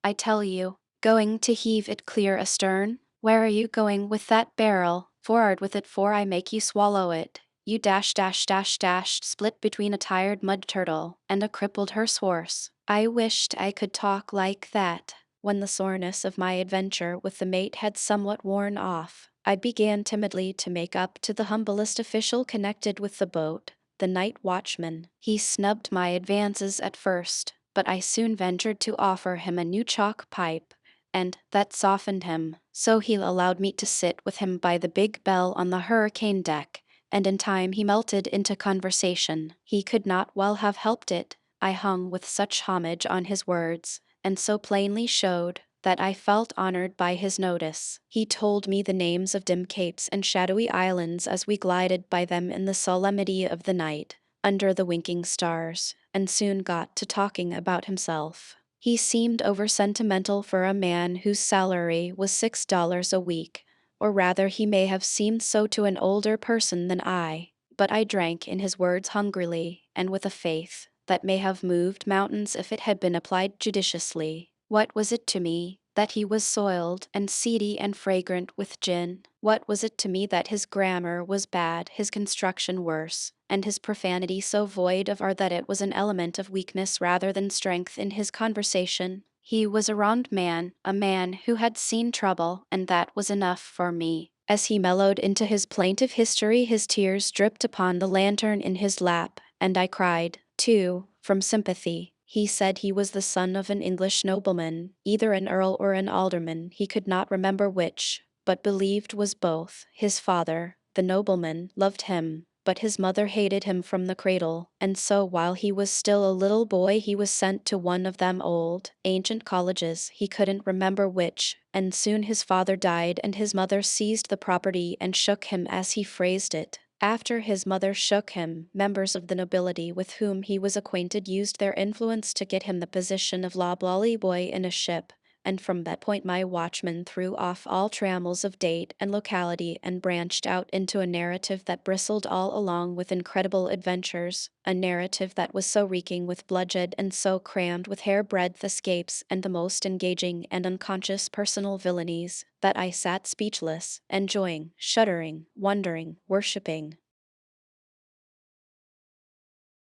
I tell you. Going to heave it clear astern? Where are you going with that barrel? For'ard with it 'fore I make you swallow it." You split between a tired mud turtle and a crippled hearse horse. I wished I could talk like that. When the soreness of my adventure with the mate had somewhat worn off, I began timidly to make up to the humblest official connected with the boat, the night watchman. He snubbed my advances at first, but I soon ventured to offer him a new chalk pipe, and that softened him. So he allowed me to sit with him by the big bell on the hurricane deck, and in time he melted into conversation. He could not well have helped it. I hung with such homage on his words, and so plainly showed that I felt honored by his notice. He told me the names of dim capes and shadowy islands as we glided by them in the solemnity of the night, under the winking stars, and soon got to talking about himself. He seemed over-sentimental for a man whose salary was $6 a week, or rather he may have seemed so to an older person than I, but I drank in his words hungrily, and with a faith that may have moved mountains if it had been applied judiciously. What was it to me that he was soiled and seedy and fragrant with gin? What was it to me that his grammar was bad, his construction worse, and his profanity so void of art that it was an element of weakness rather than strength in his conversation? He was a round man, a man who had seen trouble, and that was enough for me. As he mellowed into his plaintive history, his tears dripped upon the lantern in his lap, and I cried, too, from sympathy. He said he was the son of an English nobleman, either an earl or an alderman, he could not remember which, but believed was both. His father, the nobleman, loved him, but his mother hated him from the cradle, and so while he was still a little boy he was sent to one of them old, ancient colleges, he couldn't remember which, and soon his father died and his mother seized the property and shook him as he phrased it. After his mother shook him, members of the nobility with whom he was acquainted used their influence to get him the position of loblolly boy in a ship, and from that point my watchman threw off all trammels of date and locality and branched out into a narrative that bristled all along with incredible adventures, a narrative that was so reeking with bloodshed and so crammed with hair-breadth escapes and the most engaging and unconscious personal villainies, that I sat speechless, enjoying, shuddering, wondering, worshipping.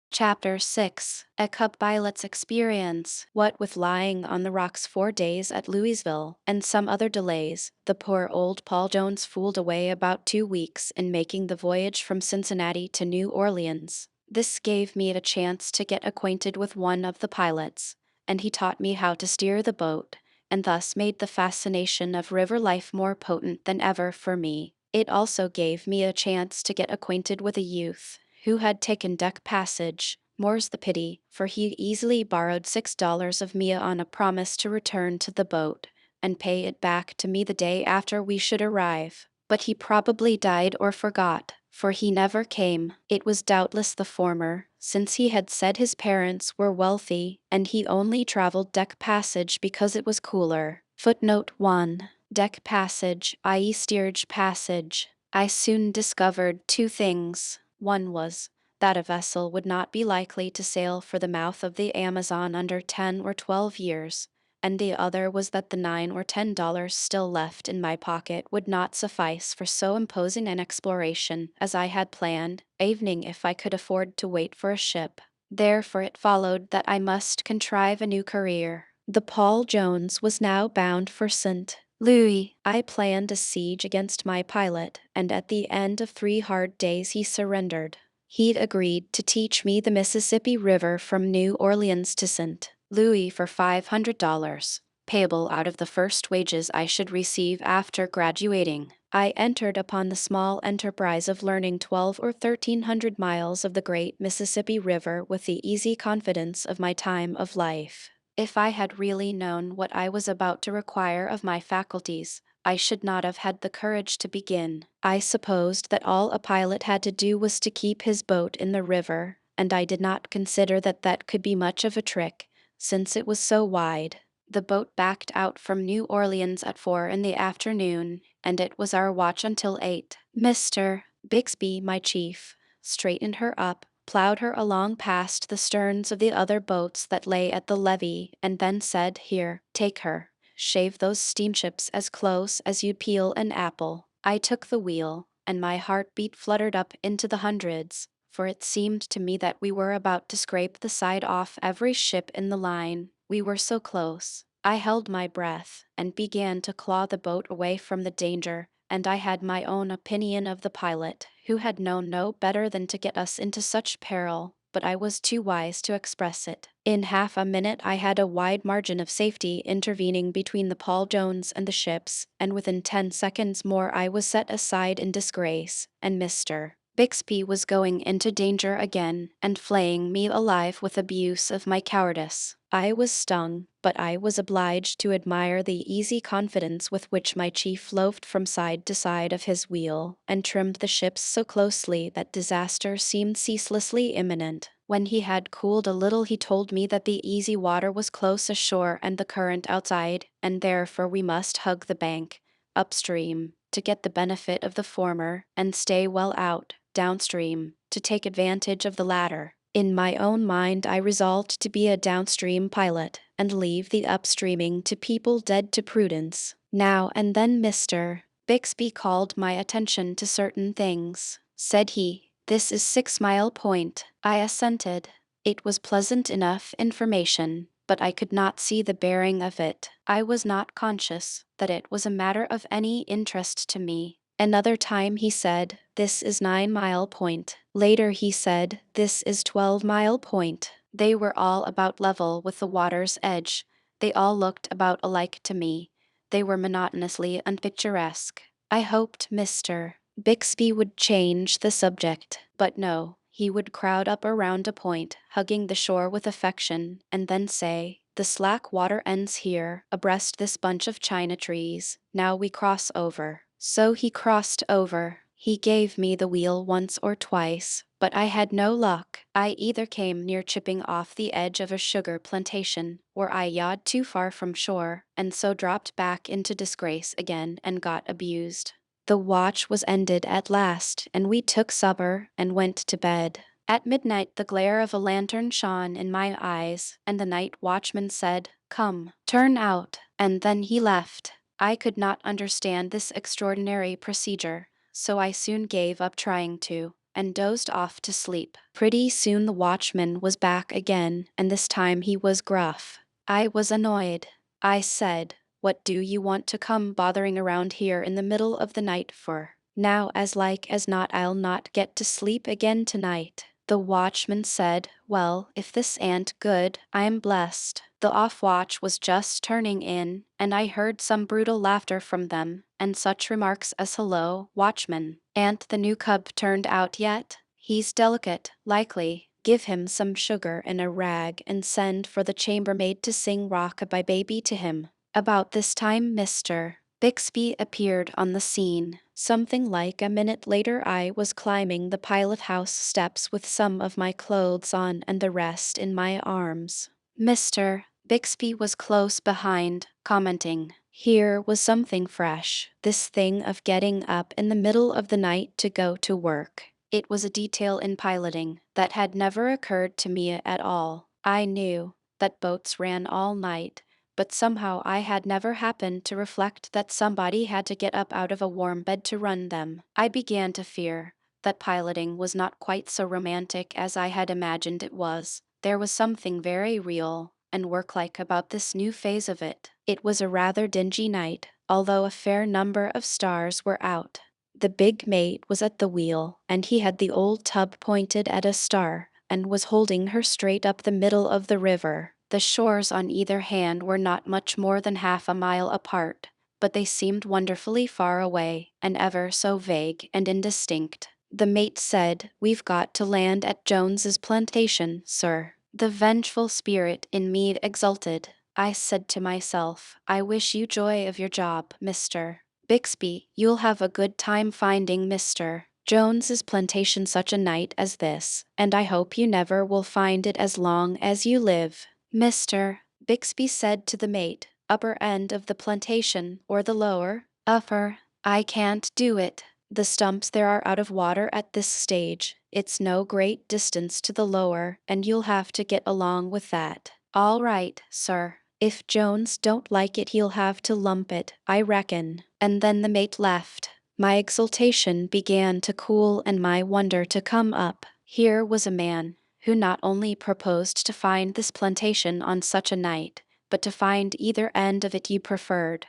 Chapter 6. A Cub Pilot's Experience. What with lying on the rocks 4 days at Louisville, and some other delays, the poor old Paul Jones fooled away about 2 weeks in making the voyage from Cincinnati to New Orleans. This gave me a chance to get acquainted with one of the pilots, and he taught me how to steer the boat, and thus made the fascination of river life more potent than ever for me. It also gave me a chance to get acquainted with a youth who had taken deck passage. More's the pity, for he easily borrowed $6 of me on a promise to return to the boat and pay it back to me the day after we should arrive. But he probably died or forgot, for he never came. It was doubtless the former, since he had said his parents were wealthy and he only traveled deck passage because it was cooler. Footnote 1. Deck passage, i.e., steerage passage. I soon discovered two things. One was that a vessel would not be likely to sail for the mouth of the Amazon under 10 or 12 years, and the other was that the $9 or $10 still left in my pocket would not suffice for so imposing an exploration as I had planned, even if I could afford to wait for a ship. Therefore it followed that I must contrive a new career. The Paul Jones was now bound for St. Louis. I planned a siege against my pilot, and at the end of 3 hard days he surrendered. He'd agreed to teach me the Mississippi River from New Orleans to St. Louis for $500, payable out of the first wages I should receive after graduating. I entered upon the small enterprise of learning 12 or 1300 miles of the great Mississippi River with the easy confidence of my time of life. If I had really known what I was about to require of my faculties, I should not have had the courage to begin. I supposed that all a pilot had to do was to keep his boat in the river, and I did not consider that that could be much of a trick, since it was so wide. The boat backed out from New Orleans at 4 in the afternoon, and it was our watch until 8. Mr. Bixby, my chief, straightened her up, plowed her along past the sterns of the other boats that lay at the levee, and then said, "Here, take her. Shave those steamships as close as you'd peel an apple." I took the wheel, and my heartbeat fluttered up into the hundreds, for it seemed to me that we were about to scrape the side off every ship in the line. We were so close. I held my breath, and began to claw the boat away from the danger, and I had my own opinion of the pilot, who had known no better than to get us into such peril, but I was too wise to express it. In half a minute I had a wide margin of safety intervening between the Paul Jones and the ships, and within 10 seconds more I was set aside in disgrace, and Mr. Bixby was going into danger again, and flaying me alive with abuse of my cowardice. I was stung, but I was obliged to admire the easy confidence with which my chief loafed from side to side of his wheel, and trimmed the ships so closely that disaster seemed ceaselessly imminent. When he had cooled a little he told me that the easy water was close ashore and the current outside, and therefore we must hug the bank, upstream, to get the benefit of the former, and stay well out, downstream, to take advantage of the latter. In my own mind I resolved to be a downstream pilot, and leave the upstreaming to people dead to prudence. Now and then Mr. Bixby called my attention to certain things. Said he, "This is 6 Mile Point." I assented. It was pleasant enough information, but I could not see the bearing of it. I was not conscious that it was a matter of any interest to me. Another time he said, "This is 9 Mile Point." Later he said, "This is 12 Mile Point." They were all about level with the water's edge. They all looked about alike to me. They were monotonously unpicturesque. I hoped Mr. Bixby would change the subject, but no, he would crowd up around a point, hugging the shore with affection, and then say, "The slack water ends here, abreast this bunch of china trees. Now we cross over." So he crossed over. He gave me the wheel once or twice, but I had no luck. I either came near chipping off the edge of a sugar plantation, or I yawed too far from shore, and so dropped back into disgrace again and got abused. The watch was ended at last, and we took supper and went to bed. At midnight the glare of a lantern shone in my eyes, and the night watchman said, "Come, turn out," and then he left. I could not understand this extraordinary procedure, so I soon gave up trying to. and dozed off to sleep. Pretty soon the watchman was back again, and this time he was gruff. I was annoyed. I said, "What do you want to come bothering around here in the middle of the night for? Now as like as not I'll not get to sleep again tonight." The watchman said, "Well, if this ain't good, I'm blessed." The off-watch was just turning in, and I heard some brutal laughter from them, and such remarks as, "Hello, watchman, ain't the new cub turned out yet? He's delicate, likely. Give him some sugar in a rag and send for the chambermaid to sing Rock-a-bye Baby to him." About this time Mr. Bixby appeared on the scene. Something like a minute later I was climbing the pilot house steps with some of my clothes on and the rest in my arms. Mr. Bixby was close behind, commenting, "Here was something fresh, this thing of getting up in the middle of the night to go to work." It was a detail in piloting that had never occurred to me at all. I knew that boats ran all night, but somehow I had never happened to reflect that somebody had to get up out of a warm bed to run them. I began to fear that piloting was not quite so romantic as I had imagined it was. There was something very real and work-like about this new phase of it. It was a rather dingy night, although a fair number of stars were out. The big mate was at the wheel, and he had the old tub pointed at a star, and was holding her straight up the middle of the river. The shores on either hand were not much more than half a mile apart, but they seemed wonderfully far away, and ever so vague and indistinct. The mate said, "We've got to land at Jones's plantation, sir." The vengeful spirit in me exulted. I said to myself, "I wish you joy of your job, Mr. Bixby. You'll have a good time finding Mr. Jones's plantation such a night as this, and I hope you never will find it as long as you live." Mr. Bixby said to the mate, "Upper end of the plantation or the lower?" "Upper." "I can't do it. The stumps there are out of water at this stage. It's no great distance to the lower, and you'll have to get along with that." "All right, sir. If Jones don't like it he'll have to lump it, I reckon." And then the mate left. My exultation began to cool and my wonder to come up. Here was a man who not only proposed to find this plantation on such a night, but to find either end of it you preferred.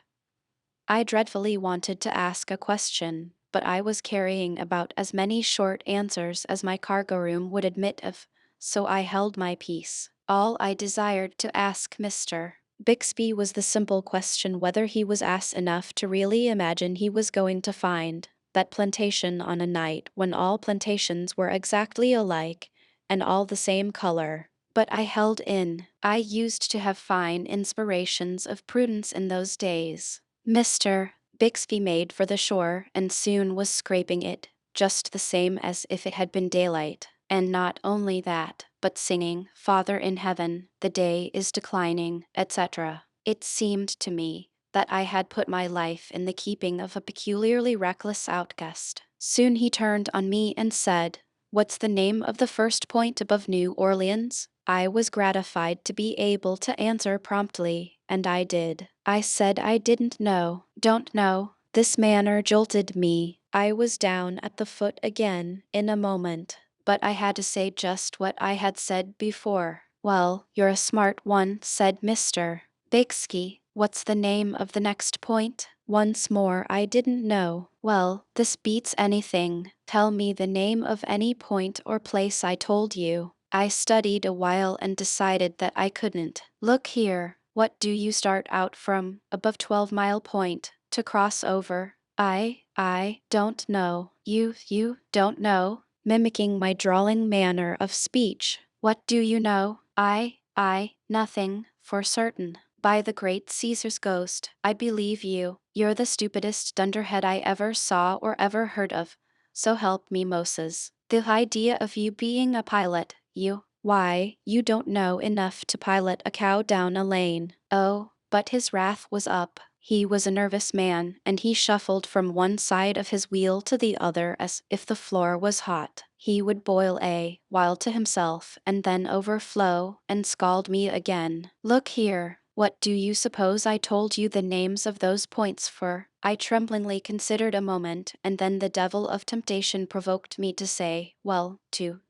I dreadfully wanted to ask a question, but I was carrying about as many short answers as my cargo room would admit of, so I held my peace. All I desired to ask Mr. Bixby was the simple question whether he was ass enough to really imagine he was going to find that plantation on a night when all plantations were exactly alike and all the same color. But I held in. I used to have fine inspirations of prudence in those days. Mr. Bixby made for the shore and soon was scraping it, just the same as if it had been daylight. And not only that, but singing, "Father in heaven, the day is declining," etc. It seemed to me that I had put my life in the keeping of a peculiarly reckless outcast. Soon he turned on me and said, "What's the name of the first point above New Orleans?" I was gratified to be able to answer promptly, and I did. I said I didn't know. "Don't know." This manner jolted me. I was down at the foot again in a moment, but I had to say just what I had said before. "Well, you're a smart one," said Mr. Bixby. "What's the name of the next point?" Once more I didn't know. "Well, this beats anything. Tell me the name of any point or place I told you." I studied a while and decided that I couldn't. "Look here, what do you start out from, above 12-Mile Point, to cross over?" I don't know." You don't know?" Mimicking my drawling manner of speech. "What do you know?" Nothing, for certain." "By the great Caesar's ghost, I believe you. You're the stupidest dunderhead I ever saw or ever heard of. So help me Moses. The idea of you being a pilot, why, you don't know enough to pilot a cow down a lane." Oh, but his wrath was up. He was a nervous man, and he shuffled from one side of his wheel to the other as if the floor was hot. He would boil a while to himself, and then overflow and scald me again. "Look here, What do you suppose I told you the names of those points for? I tremblingly considered a moment, and then the devil of temptation provoked me to say, well, to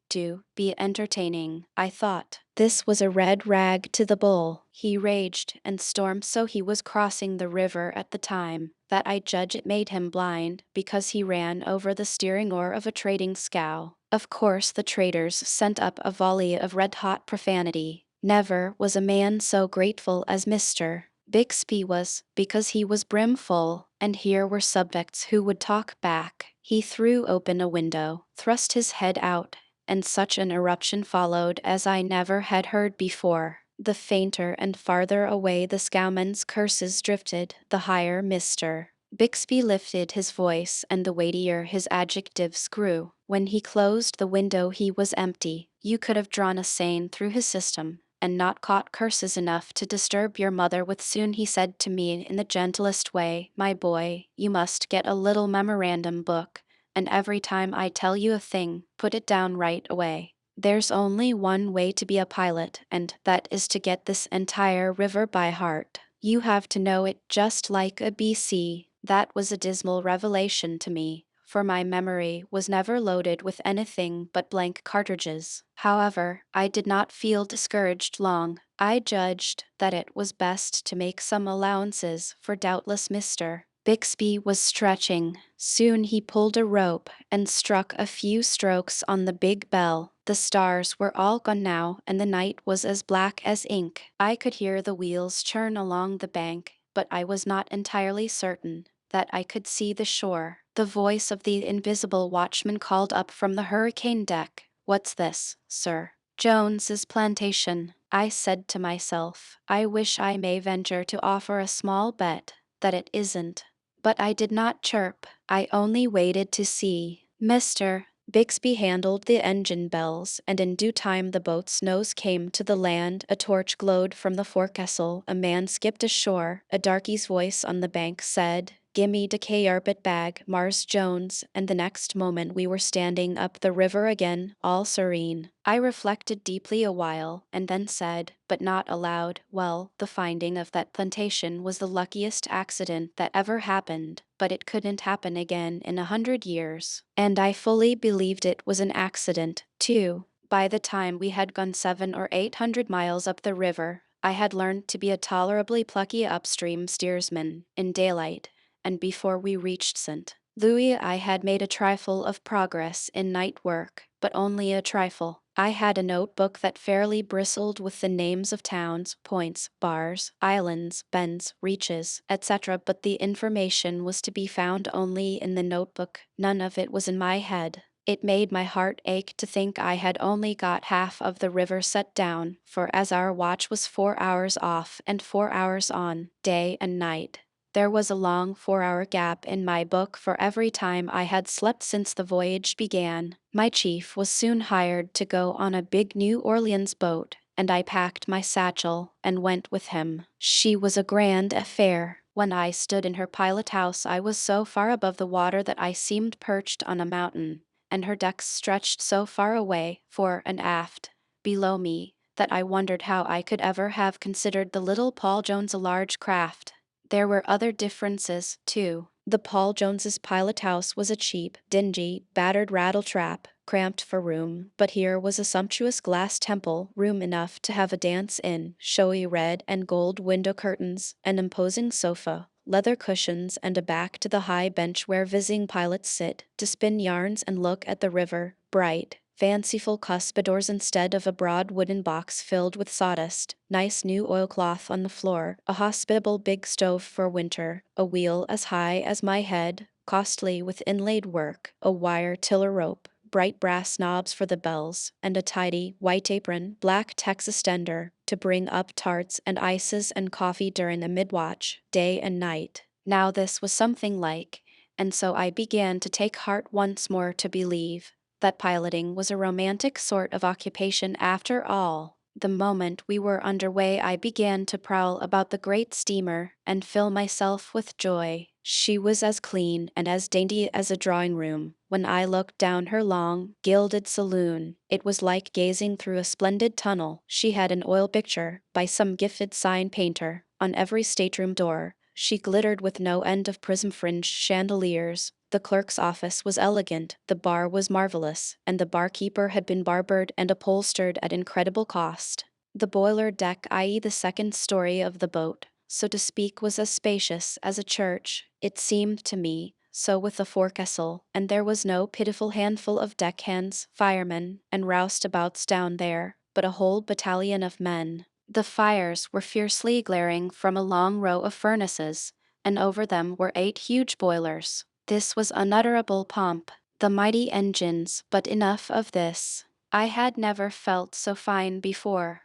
be entertaining, I thought. This was a red rag to the bull. He raged and stormed so he was crossing the river at the time, that I judge it made him blind, because he ran over the steering oar of a trading scow. Of course the traders sent up a volley of red-hot profanity. Never was a man so grateful as Mr. Bixby was, because he was brimful, and here were subjects who would talk back. He threw open a window, thrust his head out, and such an eruption followed as I never had heard before. The fainter and farther away the scowmen's curses drifted, the higher Mr. Bixby lifted his voice, and the weightier his adjectives grew. When he closed the window he was empty. You could have drawn a seine through his system, and not caught curses enough to disturb your mother with. Soon he said to me in the gentlest way, "My boy, you must get a little memorandum book, and every time I tell you a thing, put it down right away. There's only one way to be a pilot, and that is to get this entire river by heart. You have to know it just like a BC." That was a dismal revelation to me, for my memory was never loaded with anything but blank cartridges. However, I did not feel discouraged long. I judged that it was best to make some allowances, for doubtless Mr. Bixby was stretching. Soon he pulled a rope and struck a few strokes on the big bell. The stars were all gone now, and the night was as black as ink. I could hear the wheels churn along the bank, but I was not entirely certain that I could see the shore. The voice of the invisible watchman called up from the hurricane deck, "What's this, sir?" "Jones's plantation," I said to myself. I wish I may venture to offer a small bet that it isn't. But I did not chirp. I only waited to see. Mr. Bixby handled the engine bells, and in due time the boat's nose came to the land. A torch glowed from the forecastle. A man skipped ashore. A darky's voice on the bank said, "Gimme de carpet bag, Mars Jones," and the next moment we were standing up the river again, all serene. I reflected deeply a while, and then said, but not aloud, "Well, the finding of that plantation was the luckiest accident that ever happened, but it couldn't happen again in 100 years." And I fully believed it was an accident, too. By the time we had gone 700 or 800 miles up the river, I had learned to be a tolerably plucky upstream steersman in daylight, and before we reached St. Louis I had made a trifle of progress in night work, but only a trifle. I had a notebook that fairly bristled with the names of towns, points, bars, islands, bends, reaches, etc., but the information was to be found only in the notebook. None of it was in my head. It made my heart ache to think I had only got half of the river set down, for as our watch was 4 hours off and 4 hours on, day and night, there was a long 4-hour gap in my book for every time I had slept since the voyage began. My chief was soon hired to go on a big New Orleans boat, and I packed my satchel and went with him. She was a grand affair. When I stood in her pilot house I was so far above the water that I seemed perched on a mountain, and her decks stretched so far away, fore and aft, below me, that I wondered how I could ever have considered the little Paul Jones a large craft. There were other differences, too. The Paul Jones's pilot house was a cheap, dingy, battered rattle-trap, cramped for room, but here was a sumptuous glass temple, room enough to have a dance in, showy red and gold window curtains, an imposing sofa, leather cushions, and a back to the high bench where visiting pilots sit, to spin yarns and look at the river, bright, fanciful cuspidors instead of a broad wooden box filled with sawdust, nice new oilcloth on the floor, a hospitable big stove for winter, a wheel as high as my head, costly with inlaid work, a wire tiller rope, bright brass knobs for the bells, and a tidy, white apron, black Texas tender, to bring up tarts and ices and coffee during the mid-watch, day and night. Now this was something like, and so I began to take heart once more to believe that piloting was a romantic sort of occupation after all. The moment we were underway, I began to prowl about the great steamer and fill myself with joy. She was as clean and as dainty as a drawing room. When I looked down her long, gilded saloon, it was like gazing through a splendid tunnel. She had an oil picture, by some gifted sign painter, on every stateroom door. She glittered with no end of prism-fringed chandeliers. The clerk's office was elegant, the bar was marvelous, and the barkeeper had been barbered and upholstered at incredible cost. The boiler deck, i.e. the second story of the boat, so to speak, was as spacious as a church, it seemed to me, so with the forecastle, and there was no pitiful handful of deckhands, firemen, and roustabouts down there, but a whole battalion of men. The fires were fiercely glaring from a long row of furnaces, and over them were 8 huge boilers. This was unutterable pomp, the mighty engines, but enough of this. I had never felt so fine before.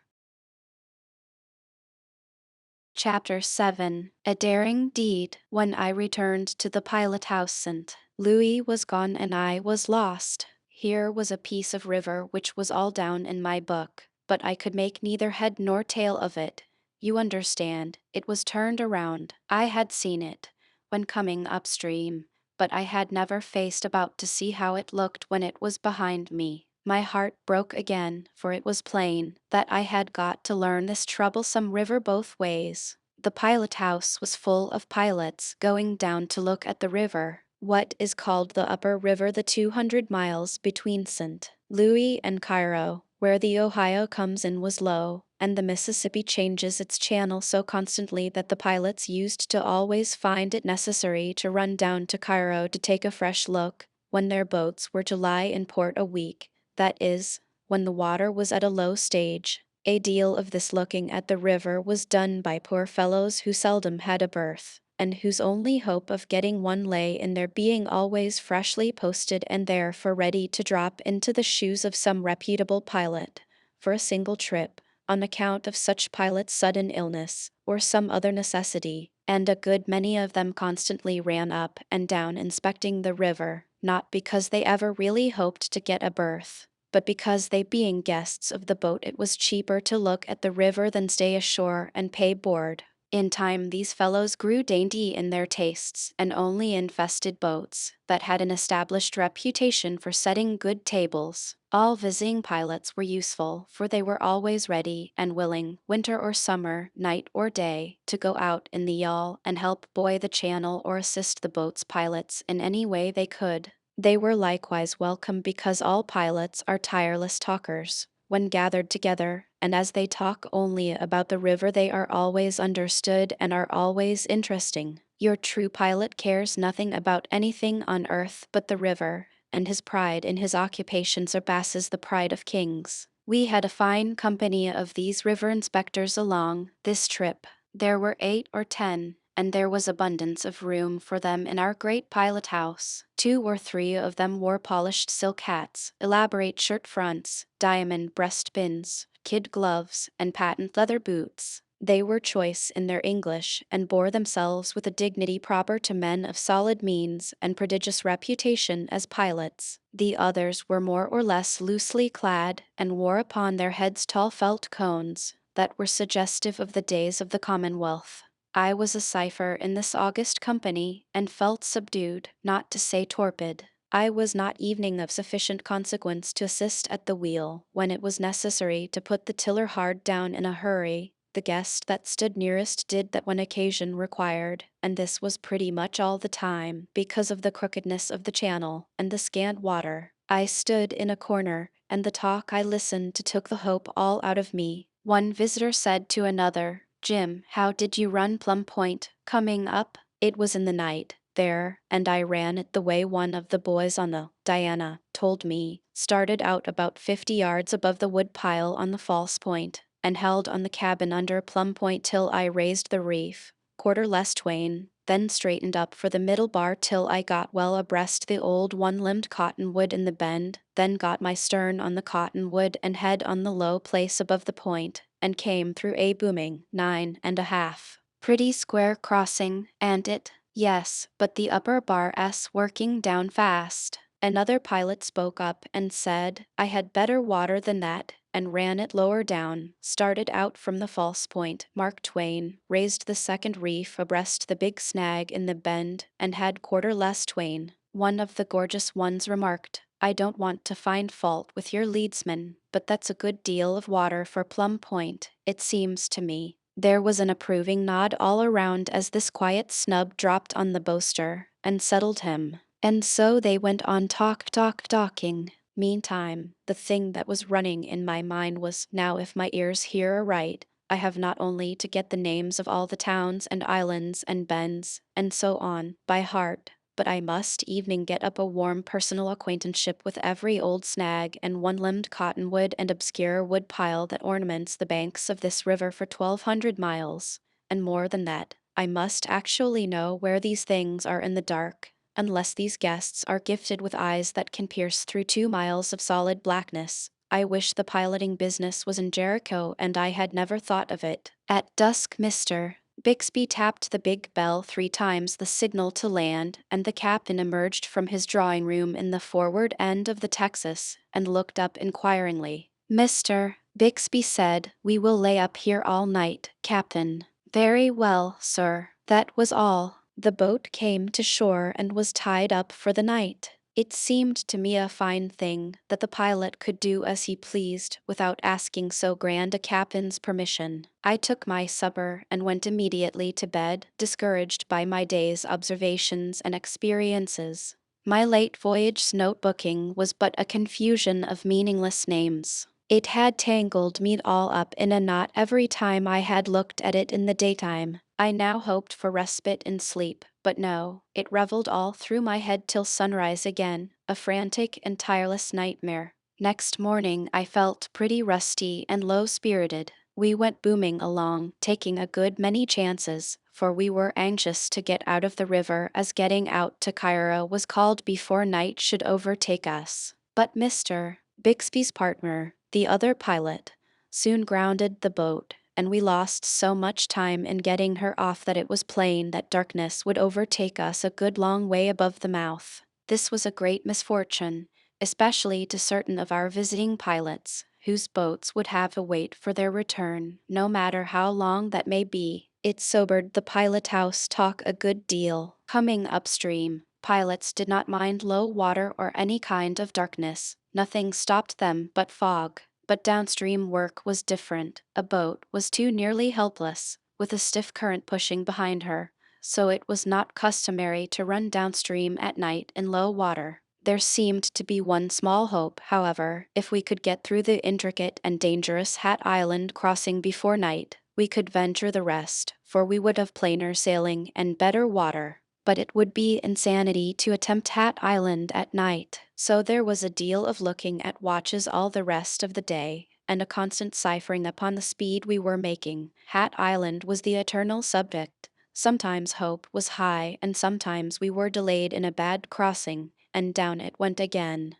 Chapter 7. A Daring Deed. When I returned to the pilot house, St. Louis was gone and I was lost. Here was a piece of river which was all down in my book, but I could make neither head nor tail of it. You understand, it was turned around. I had seen it when coming upstream, but I had never faced about to see how it looked when it was behind me. My heart broke again, for it was plain that I had got to learn this troublesome river both ways. The pilot house was full of pilots going down to look at the river, what is called the upper river, the 200 miles between St. Louis and Cairo, where the Ohio comes in, was low, and the Mississippi changes its channel so constantly that the pilots used to always find it necessary to run down to Cairo to take a fresh look when their boats were to lie in port a week, that is, when the water was at a low stage. A deal of this looking at the river was done by poor fellows who seldom had a berth, and whose only hope of getting one lay in their being always freshly posted and therefore ready to drop into the shoes of some reputable pilot for a single trip, on account of such pilot's sudden illness, or some other necessity, and a good many of them constantly ran up and down inspecting the river, not because they ever really hoped to get a berth, but because they being guests of the boat it was cheaper to look at the river than stay ashore and pay board. In time these fellows grew dainty in their tastes, and only infested boats that had an established reputation for setting good tables. All visiting pilots were useful, for they were always ready and willing, winter or summer, night or day, to go out in the yawl and help buoy the channel or assist the boat's pilots in any way they could. They were likewise welcome because all pilots are tireless talkers when gathered together, and as they talk only about the river they are always understood and are always interesting. Your true pilot cares nothing about anything on earth but the river, and his pride in his occupation surpasses the pride of kings. We had a fine company of these river inspectors along this trip. There were 8 or 10, and there was abundance of room for them in our great pilot house. 2 or 3 of them wore polished silk hats, elaborate shirt fronts, diamond breastpins, kid gloves, and patent leather boots. They were choice in their English, and bore themselves with a dignity proper to men of solid means and prodigious reputation as pilots. The others were more or less loosely clad, and wore upon their heads tall felt cones that were suggestive of the days of the Commonwealth. I was a cipher in this august company, and felt subdued, not to say torpid. I was not evening of sufficient consequence to assist at the wheel, when it was necessary to put the tiller hard down in a hurry. The guest that stood nearest did that when occasion required, and this was pretty much all the time, because of the crookedness of the channel, and the scant water. I stood in a corner, and the talk I listened to took the hope all out of me. One visitor said to another, "Jim, how did you run Plum Point, coming up?" It was in the night, there, and I ran it the way one of the boys on the Diana told me, started out about 50 yards above the wood pile on the false point, and held on the cabin under Plum Point till I raised the reef, quarter less Twain, then straightened up for the middle bar till I got well abreast the old one-limbed cottonwood in the bend, then got my stern on the cottonwood and head on the low place above the point, and came through a booming 9.5. Pretty square crossing, and it? Yes, but the upper bar s working down fast. Another pilot spoke up and said I had better water than that. and ran it lower down, started out from the false point, Mark Twain, raised the second reef abreast the big snag in the bend, and had quarter less Twain. One of the gorgeous ones remarked, "I don't want to find fault with your leadsman, but that's a good deal of water for Plum Point, it seems to me." There was an approving nod all around as this quiet snub dropped on the boaster and settled him. And so they went on talking. Meantime, the thing that was running in my mind was, now if my ears hear aright, I have not only to get the names of all the towns and islands and bends, and so on, by heart, but I must even get up a warm personal acquaintanceship with every old snag and one-limbed cottonwood and obscure wood pile that ornaments the banks of this river for 1,200 miles. And more than that, I must actually know where these things are in the dark, unless these guests are gifted with eyes that can pierce through 2 miles of solid blackness. I wish the piloting business was in Jericho and I had never thought of it. At dusk, Mr. Bixby tapped the big bell 3 times, the signal to land, and the captain emerged from his drawing room in the forward end of the Texas and looked up inquiringly. "Mr. Bixby said, we will lay up here all night, Captain." "Very well, sir." That was all. The boat came to shore and was tied up for the night. It seemed to me a fine thing that the pilot could do as he pleased without asking so grand a captain's permission. I took my supper and went immediately to bed, discouraged by my day's observations and experiences. My late voyage's notebooking was but a confusion of meaningless names. It had tangled me all up in a knot every time I had looked at it in the daytime. I now hoped for respite in sleep, but no, it reveled all through my head till sunrise again, a frantic and tireless nightmare. Next morning I felt pretty rusty and low-spirited. We went booming along, taking a good many chances, for we were anxious to get out of the river, as getting out to Cairo was called before night should overtake us. But Mr. Bixby's partner, the other pilot, soon grounded the boat, and we lost so much time in getting her off that it was plain that darkness would overtake us a good long way above the mouth. This was a great misfortune, especially to certain of our visiting pilots, whose boats would have to wait for their return, no matter how long that may be. It sobered the pilot house talk a good deal. Coming upstream, pilots did not mind low water or any kind of darkness. Nothing stopped them but fog. But downstream work was different. A boat was too nearly helpless, with a stiff current pushing behind her, so it was not customary to run downstream at night in low water. There seemed to be one small hope, however: if we could get through the intricate and dangerous Hat Island crossing before night, we could venture the rest, for we would have plainer sailing and better water. But it would be insanity to attempt Hat Island at night, so there was a deal of looking at watches all the rest of the day, and a constant ciphering upon the speed we were making. Hat Island was the eternal subject. Sometimes hope was high, and sometimes we were delayed in a bad crossing, and down it went again.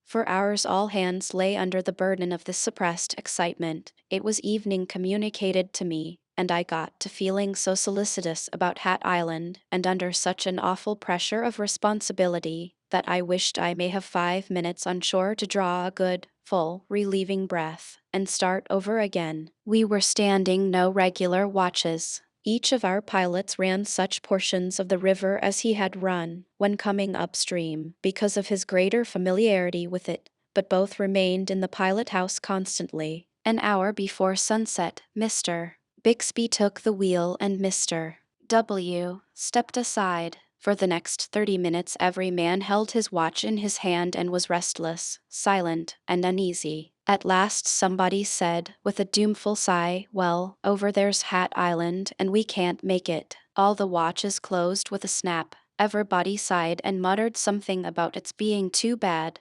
For hours all hands lay under the burden of this suppressed excitement. It was evening communicated to me, and I got to feeling so solicitous about Hat Island, and under such an awful pressure of responsibility, that I wished I may have 5 minutes on shore to draw a good, full, relieving breath, and start over again. We were standing no regular watches. Each of our pilots ran such portions of the river as he had run when coming upstream, because of his greater familiarity with it, but both remained in the pilot house constantly. An hour before sunset, Mr. Bixby took the wheel and Mr. W. stepped aside. For the next 30 minutes every man held his watch in his hand and was restless, silent, and uneasy. At last somebody said, with a doomful sigh, "Well, over there's Hat Island, and we can't make it." All the watches closed with a snap. Everybody sighed and muttered something about its being too bad.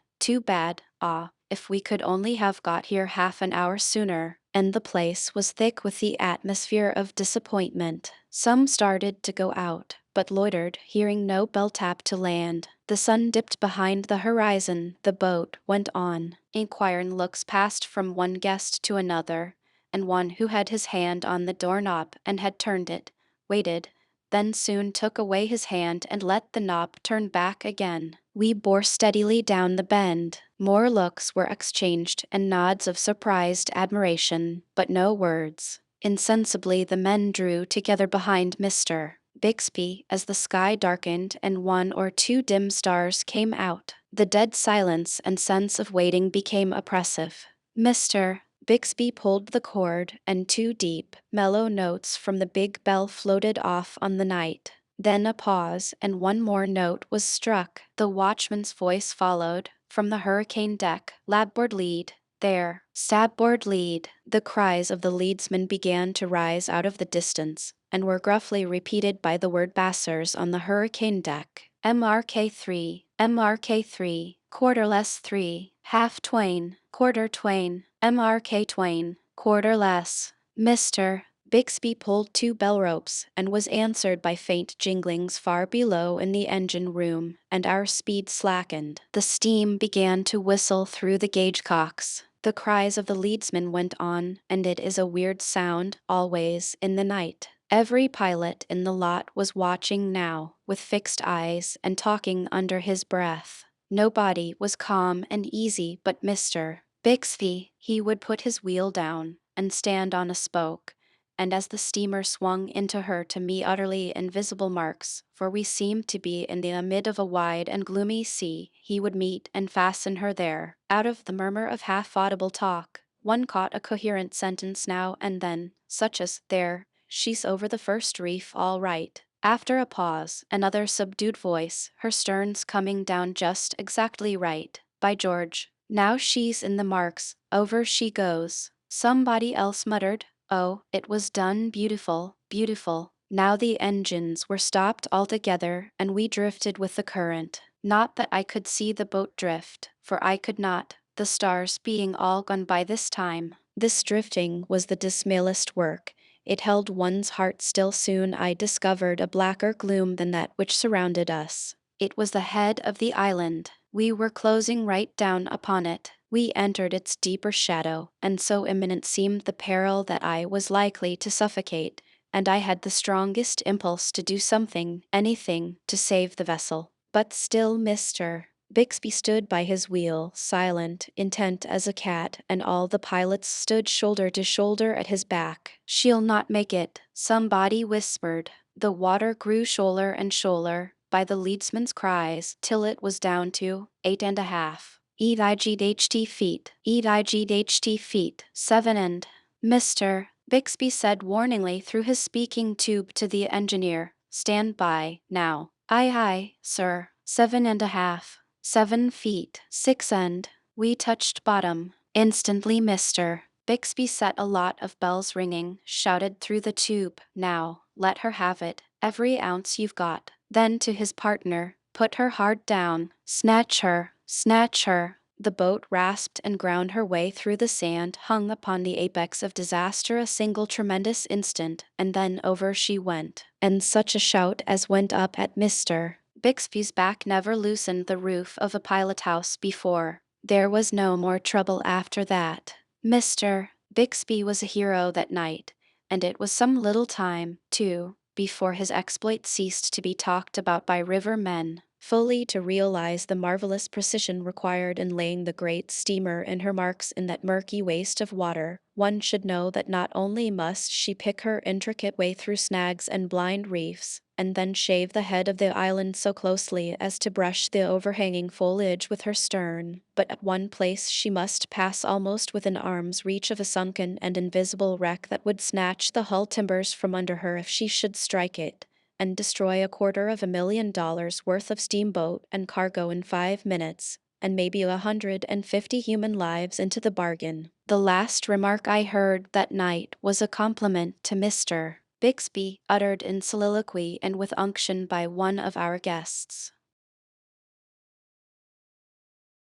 Ah, if we could only have got here half an hour sooner. And the place was thick with the atmosphere of disappointment. Some started to go out, but loitered, hearing no bell tap to land. The sun dipped behind the horizon. The boat went on. Inquiring looks passed from one guest to another, and one who had his hand on the doorknob and had turned it, waited, then soon took away his hand and let the knob turn back again. We bore steadily down the bend. More looks were exchanged and nods of surprised admiration, but no words. Insensibly the men drew together behind Mr. Bixby as the sky darkened and one or two dim stars came out. The dead silence and sense of waiting became oppressive. Mr. Bixby pulled the cord, and two deep, mellow notes from the big bell floated off on the night. Then a pause, and one more note was struck. The watchman's voice followed, from the hurricane deck, "Labboard lead, there, starboard lead." The cries of the leadsman began to rise out of the distance, and were gruffly repeated by the word bassers on the hurricane deck. MRK3, MRK3, quarter less 3, half Twain, quarter Twain, MRK Twain, quarter less. Mr. Bixby pulled two bell ropes and was answered by faint jinglings far below in the engine room, and our speed slackened. The steam began to whistle through the gauge cocks. The cries of the leadsman went on, and it is a weird sound, always, in the night. Every pilot in the lot was watching now, with fixed eyes, and talking under his breath. Nobody was calm and easy but Mr. Bixby. He would put his wheel down and stand on a spoke, and as the steamer swung into her to me utterly invisible marks, for we seemed to be in the mid of a wide and gloomy sea, he would meet and fasten her there. Out of the murmur of half-audible talk, one caught a coherent sentence now and then, such as, "There, she's over the first reef all right." After a pause, another subdued voice, her sterns coming down just exactly right. "By George, now she's in the marks, over she goes." Somebody else muttered, "Oh, it was done beautiful, beautiful." Now the engines were stopped altogether, and we drifted with the current. Not that I could see the boat drift, for I could not, the stars being all gone by this time. This drifting was the dismalest work. It held one's heart still. Soon I discovered a blacker gloom than that which surrounded us. It was the head of the island. We were closing right down upon it. We entered its deeper shadow, and so imminent seemed the peril that I was likely to suffocate, and I had the strongest impulse to do something, anything, to save the vessel. But still Mr. Bixby stood by his wheel, silent, intent as a cat, and all the pilots stood shoulder to shoulder at his back. "She'll not make it," somebody whispered. The water grew shoaler and shoaler, by the leadsman's cries, till it was down to 8.5. EIGHT feet, EIGHT feet, 7 and. Mr. Bixby said warningly through his speaking tube to the engineer, "Stand by, now." "Aye, aye, sir." 7.5. 7 feet, 6 and. We touched bottom. Instantly Mr. Bixby set a lot of bells ringing, shouted through the tube, "Now, let her have it, every ounce you've got." Then to his partner, "Put her hard down, snatch her, snatch her." The boat rasped and ground her way through the sand, hung upon the apex of disaster a single tremendous instant, and then over she went. And such a shout as went up at Mr. Bixby's back never loosened the roof of a pilot house before. There was no more trouble after that. Mr. Bixby was a hero that night, and it was some little time, too, before his exploit ceased to be talked about by river men. Fully to realize the marvelous precision required in laying the great steamer in her marks in that murky waste of water, one should know that not only must she pick her intricate way through snags and blind reefs, and then shave the head of the island so closely as to brush the overhanging foliage with her stern, but at one place she must pass almost within arm's reach of a sunken and invisible wreck that would snatch the hull timbers from under her if she should strike it, and destroy $250,000 worth of steamboat and cargo in 5 minutes, and maybe 150 human lives into the bargain. The last remark I heard that night was a compliment to Mr. Bixby, uttered in soliloquy and with unction by one of our guests.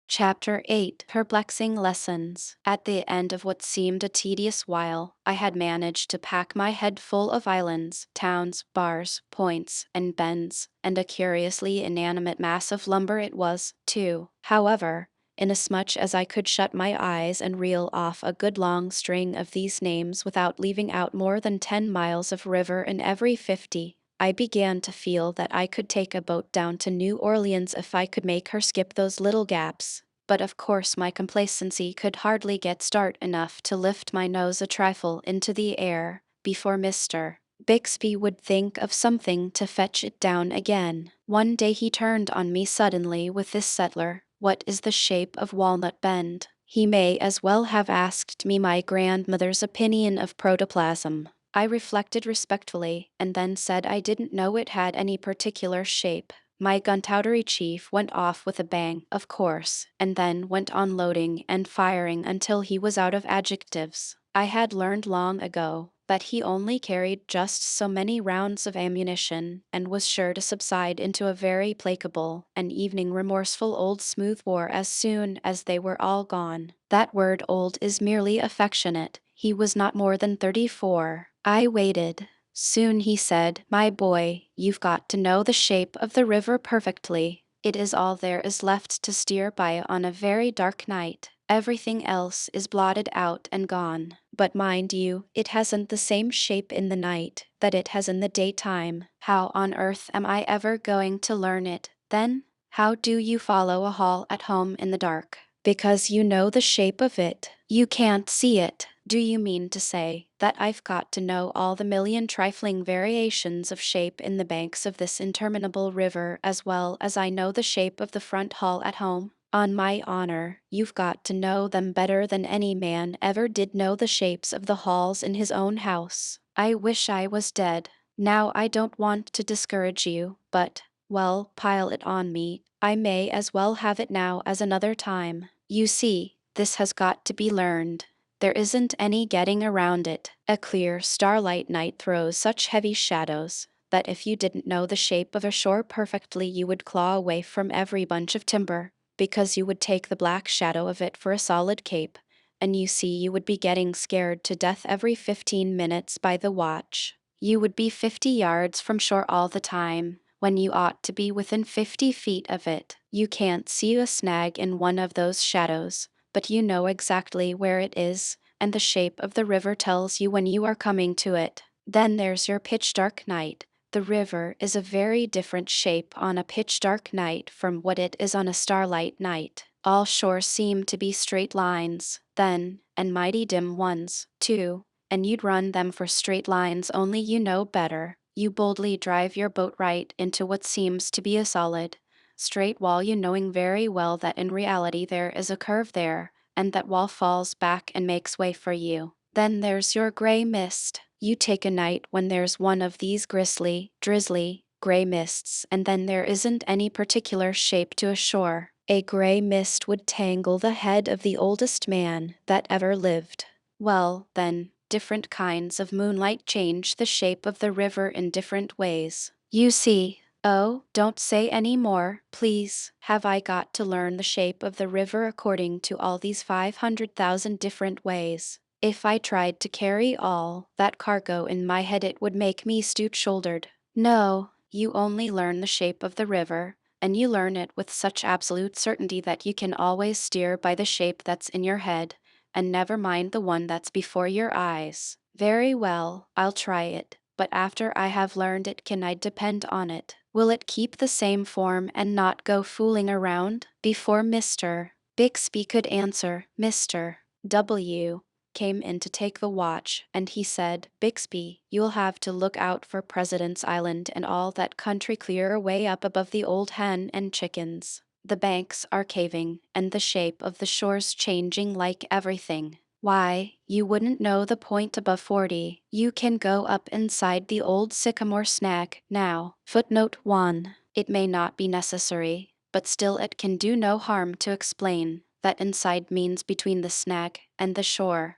Chapter 8. Perplexing Lessons. At the end of what seemed a tedious while, I had managed to pack my head full of islands, towns, bars, points, and bends, and a curiously inanimate mass of lumber it was, too. However, inasmuch as I could shut my eyes and reel off a good long string of these names without leaving out more than 10 miles of river in every 50, I began to feel that I could take a boat down to New Orleans if I could make her skip those little gaps. but of course my complacency could hardly get start enough to lift my nose a trifle into the air before Mr. Bixby would think of something to fetch it down again. One day he turned on me suddenly with this settler, "What is the shape of Walnut Bend?" He may as well have asked me my grandmother's opinion of protoplasm. I reflected respectfully, and then said I didn't know it had any particular shape. My gunpowdery chief went off with a bang, of course, and then went on loading and firing until he was out of adjectives. I had learned long ago that he only carried just so many rounds of ammunition and was sure to subside into a very placable and evening remorseful old smooth war as soon as they were all gone. That word old is merely affectionate. He was not more than 34. I waited. Soon he said, "My boy, you've got to know the shape of the river perfectly. It is all there is left to steer by on a very dark night. Everything else is blotted out and gone. But mind you, it hasn't the same shape in the night that it has in the daytime. How on earth am I ever going to learn it, then? How do you follow a hall at home in the dark? Because you know the shape of it. You can't see it. Do you mean to say that I've got to know all the million trifling variations of shape in the banks of this interminable river as well as I know the shape of the front hall at home? On my honor, you've got to know them better than any man ever did know the shapes of the halls in his own house. I wish I was dead. Now I don't want to discourage you, but, well, pile it on me. I may as well have it now as another time. You see, this has got to be learned. There isn't any getting around it. A clear starlight night throws such heavy shadows that if you didn't know the shape of a shore perfectly you would claw away from every bunch of timber, because you would take the black shadow of it for a solid cape, and you see you would be getting scared to death every 15 minutes by the watch. You would be 50 yards from shore all the time, when you ought to be within 50 feet of it. You can't see a snag in one of those shadows, but you know exactly where it is, and the shape of the river tells you when you are coming to it. Then there's your pitch-dark night. The river is a very different shape on a pitch-dark night from what it is on a starlight night. All shores seem to be straight lines, then, and mighty dim ones, too, and you'd run them for straight lines only you know better. You boldly drive your boat right into what seems to be a solid, straight wall, you knowing very well that in reality there is a curve there, and that wall falls back and makes way for you. Then there's your gray mist. You take a night when there's one of these drizzly, gray mists, and then there isn't any particular shape to a shore. A gray mist would tangle the head of the oldest man that ever lived. Well, then, different kinds of moonlight change the shape of the river in different ways. You see. Oh, don't say any more, please. Have I got to learn the shape of the river according to all these 500,000 different ways? If I tried to carry all that cargo in my head it would make me stoop-shouldered. No, you only learn the shape of the river, and you learn it with such absolute certainty that you can always steer by the shape that's in your head, and never mind the one that's before your eyes. Very well, I'll try it, but after I have learned it, can I depend on it? Will it keep the same form and not go fooling around? Before Mr. Bixby could answer, Mr. W. came in to take the watch, and he said, "Bixby, you'll have to look out for President's Island and all that country clear away up above the Old Hen and Chickens. The banks are caving, and the shape of the shore's changing like everything. Why, you wouldn't know the point above 40. You can go up inside the old sycamore snag now." Footnote 1. It may not be necessary, but still it can do no harm to explain that inside means between the snag and the shore.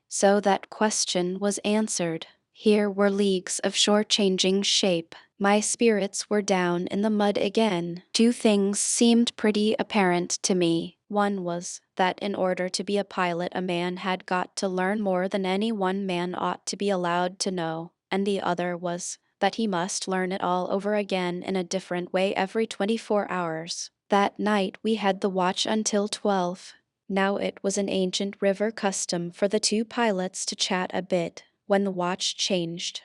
So that question was answered. Here were leagues of shore changing shape. My spirits were down in the mud again. Two things seemed pretty apparent to me. One was that in order to be a pilot a man had got to learn more than any one man ought to be allowed to know, and the other was that he must learn it all over again in a different way every 24 hours. That night we had the watch until 12. Now it was an ancient river custom for the two pilots to chat a bit when the watch changed.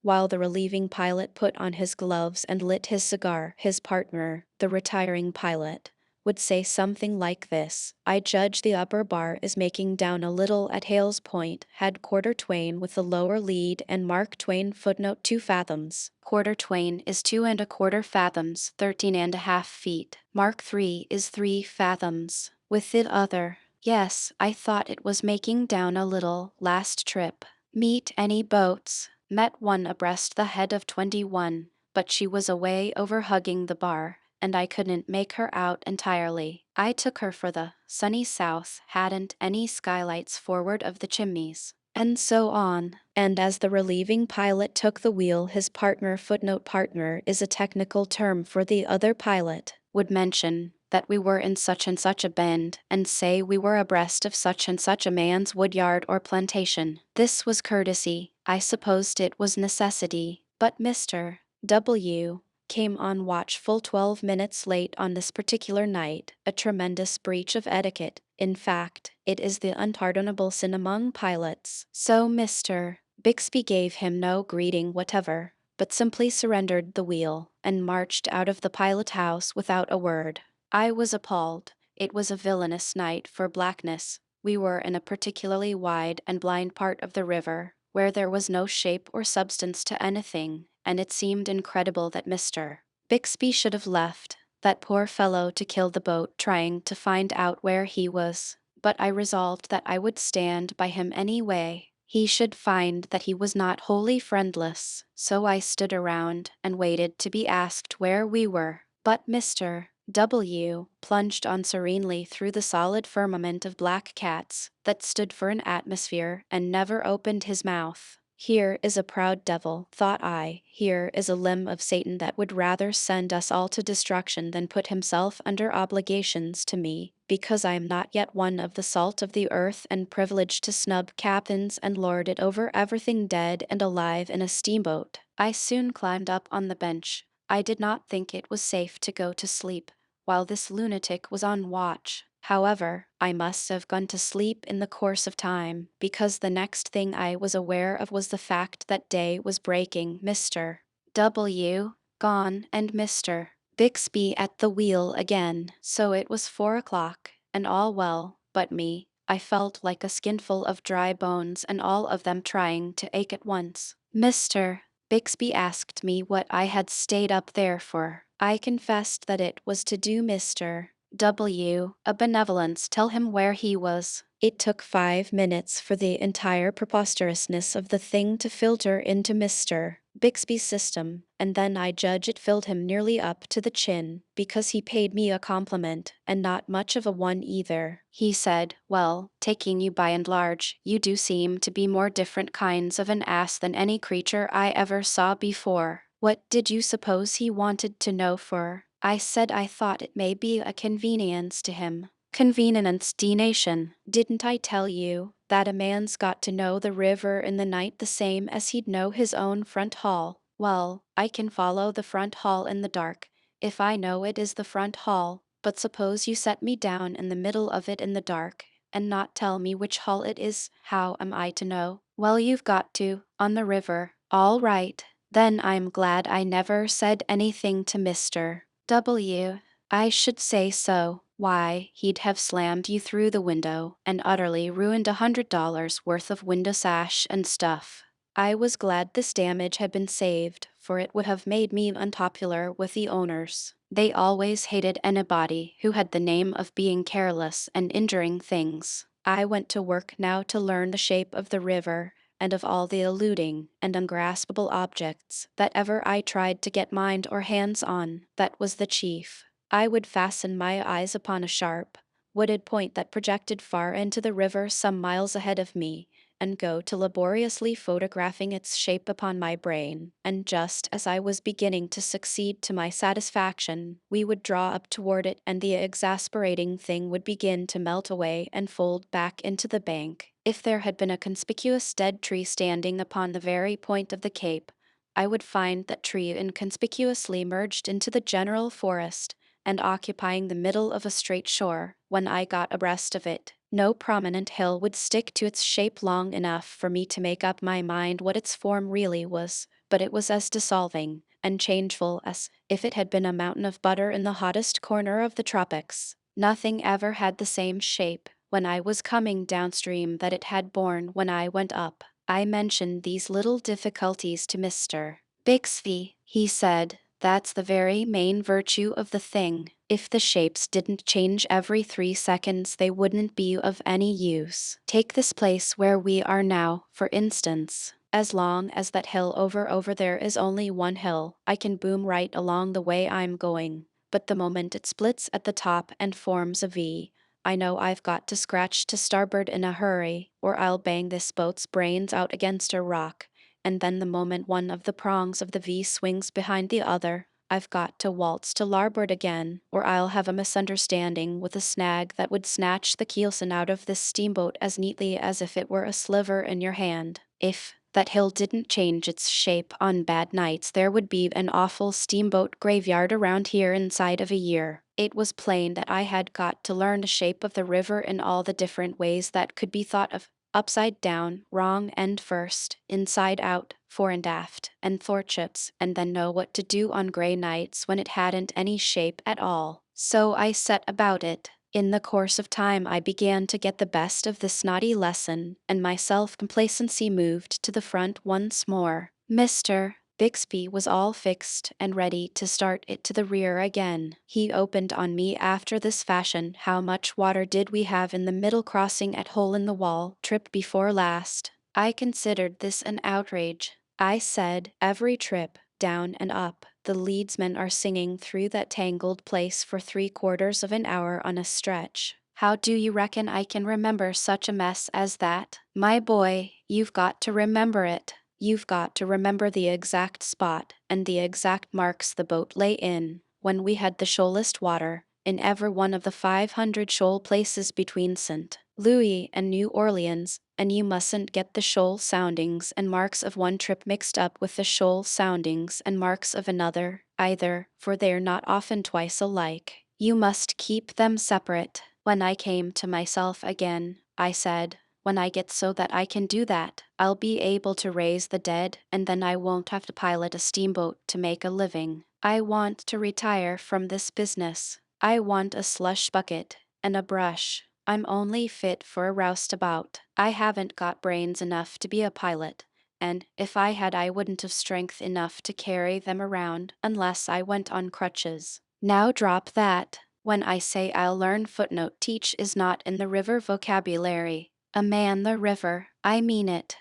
While the relieving pilot put on his gloves and lit his cigar, his partner, the retiring pilot, would say something like this: I judge the upper bar is making down a little at Hale's Point, had quarter Twain with the lower lead and Mark Twain footnote 2 fathoms. Quarter Twain is 2¼ fathoms, 13½ feet. Mark 3 is 3 fathoms. With it other. Yes, I thought it was making down a little, last trip. Meet any boats? Met one abreast the head of 21, but she was away over hugging the bar, and I couldn't make her out entirely. I took her for the sunny south, hadn't any skylights forward of the chimneys. And so on. And as the relieving pilot took the wheel, his partner footnote partner is a technical term for the other pilot, would mention that we were in such and such a bend, and say we were abreast of such and such a man's woodyard or plantation. This was courtesy. I supposed it was necessity, but Mr. W. came on watch full 12 minutes late on this particular night, a tremendous breach of etiquette. In fact, it is the unpardonable sin among pilots. So Mr. Bixby gave him no greeting whatever, but simply surrendered the wheel, and marched out of the pilot house without a word. I was appalled. It was a villainous night for blackness. We were in a particularly wide and blind part of the river, where there was no shape or substance to anything, and it seemed incredible that Mr. Bixby should have left that poor fellow to kill the boat trying to find out where he was. But I resolved that I would stand by him anyway. He should find that he was not wholly friendless, so I stood around and waited to be asked where we were. But Mr. W. plunged on serenely through the solid firmament of black cats that stood for an atmosphere and never opened his mouth. Here is a proud devil, thought I, here is a limb of Satan that would rather send us all to destruction than put himself under obligations to me, because I am not yet one of the salt of the earth and privileged to snub captains and lord it over everything dead and alive in a steamboat. I soon climbed up on the bench. I did not think it was safe to go to sleep while this lunatic was on watch. However, I must have gone to sleep in the course of time, because the next thing I was aware of was the fact that day was breaking. Mr. W. gone, and Mr. Bixby at the wheel again. So it was 4 o'clock, and all well, but me. I felt like a skinful of dry bones, and all of them trying to ache at once. Mr. Bixby asked me what I had stayed up there for. I confessed that it was to do Mr. W. a benevolence, tell him where he was. It took 5 minutes for the entire preposterousness of the thing to filter into Mr. Bixby's system, and then I judge it filled him nearly up to the chin, because he paid me a compliment, and not much of a one either. He said, well, taking you by and large, you do seem to be more different kinds of an ass than any creature I ever saw before. What did you suppose he wanted to know for? I said I thought it may be a convenience to him. Convenience, D-nation. Didn't I tell you that a man's got to know the river in the night the same as he'd know his own front hall? Well, I can follow the front hall in the dark, if I know it is the front hall, but suppose you set me down in the middle of it in the dark, and not tell me which hall it is, how am I to know? Well, you've got to, on the river. All right. Then I'm glad I never said anything to Mr. W. I should say so. Why, he'd have slammed you through the window and utterly ruined $100 worth of window sash and stuff. I was glad this damage had been saved, for it would have made me unpopular with the owners. They always hated anybody who had the name of being careless and injuring things. I went to work now to learn the shape of the river, and of all the eluding and ungraspable objects that ever I tried to get mind or hands on. That was the chief. I would fasten my eyes upon a sharp, wooded point that projected far into the river some miles ahead of me, and go to laboriously photographing its shape upon my brain, and just as I was beginning to succeed to my satisfaction, we would draw up toward it and the exasperating thing would begin to melt away and fold back into the bank. If there had been a conspicuous dead tree standing upon the very point of the cape, I would find that tree inconspicuously merged into the general forest, and occupying the middle of a straight shore. When I got abreast of it, no prominent hill would stick to its shape long enough for me to make up my mind what its form really was, but it was as dissolving and changeful as if it had been a mountain of butter in the hottest corner of the tropics. Nothing ever had the same shape when I was coming downstream that it had borne when I went up. I mentioned these little difficulties to Mr. Bixby. He said, "That's the very main virtue of the thing. If the shapes didn't change every 3 seconds, they wouldn't be of any use. Take this place where we are now, for instance. As long as that hill over there is only one hill, I can boom right along the way I'm going. But the moment it splits at the top and forms a V, I know I've got to scratch to starboard in a hurry, or I'll bang this boat's brains out against a rock, and then the moment one of the prongs of the V swings behind the other, I've got to waltz to larboard again, or I'll have a misunderstanding with a snag that would snatch the keelson out of this steamboat as neatly as if it were a sliver in your hand. If that hill didn't change its shape on bad nights, there would be an awful steamboat graveyard around here inside of a year." It was plain that I had got to learn the shape of the river in all the different ways that could be thought of: upside down, wrong end first, inside out, fore and aft, and thwartships, and then know what to do on gray nights when it hadn't any shape at all. So I set about it. In the course of time I began to get the best of this naughty lesson, and my self-complacency moved to the front once more. Mr. Bixby was all fixed and ready to start it to the rear again. He opened on me after this fashion: "How much water did we have in the middle crossing at Hole in the Wall, trip before last?" I considered this an outrage. I said, "Every trip, down and up, the leadsmen are singing through that tangled place for 3/4 of an hour on a stretch. How do you reckon I can remember such a mess as that?" "My boy, you've got to remember it. You've got to remember the exact spot and the exact marks the boat lay in when we had the shoalest water in ever one of the 500 shoal places between St. Louis and New Orleans, and you mustn't get the shoal soundings and marks of one trip mixed up with the shoal soundings and marks of another, either, for they're not often twice alike. You must keep them separate." When I came to myself again, I said, "When I get so that I can do that, I'll be able to raise the dead, and then I won't have to pilot a steamboat to make a living. I want to retire from this business. I want a slush bucket and a brush. I'm only fit for a roustabout. I haven't got brains enough to be a pilot, and if I had, I wouldn't have strength enough to carry them around unless I went on crutches. Now drop that. When I say I'll learn footnote teach is not in the river vocabulary. A man the river, I mean it."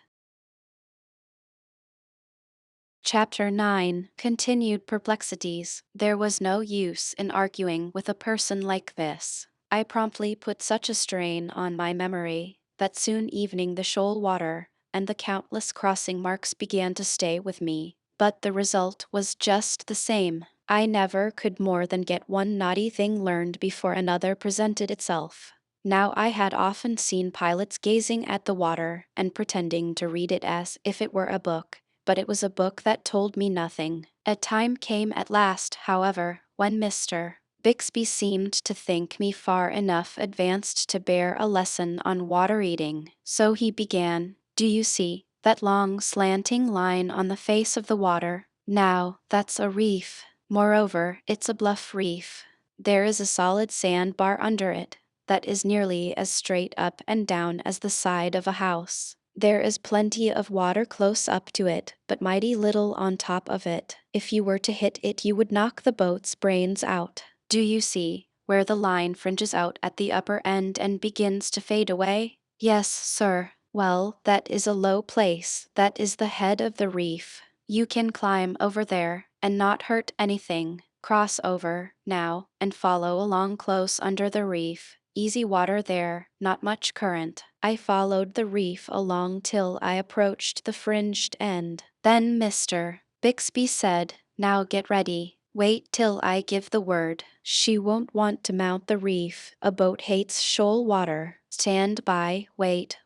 Chapter 9. Continued Perplexities. There was no use in arguing with a person like this. I promptly put such a strain on my memory that soon evening the shoal water and the countless crossing marks began to stay with me. But the result was just the same. I never could more than get one naughty thing learned before another presented itself. Now I had often seen pilots gazing at the water and pretending to read it as if it were a book, but it was a book that told me nothing. A time came at last, however, when Mr. Bixby seemed to think me far enough advanced to bear a lesson on water eating. So he began, "Do you see that long slanting line on the face of the water? Now, that's a reef. Moreover, it's a bluff reef. There is a solid sandbar under it that is nearly as straight up and down as the side of a house. There is plenty of water close up to it, but mighty little on top of it. If you were to hit it, you would knock the boat's brains out. Do you see where the line fringes out at the upper end and begins to fade away?" "Yes, sir." "Well, that is a low place. That is the head of the reef. You can climb over there and not hurt anything. Cross over, now, and follow along close under the reef. Easy water there, not much current." I followed the reef along till I approached the fringed end. Then Mr. Bixby said, "Now get ready. Wait till I give the word. She won't want to mount the reef. A boat hates shoal water. Stand by, wait,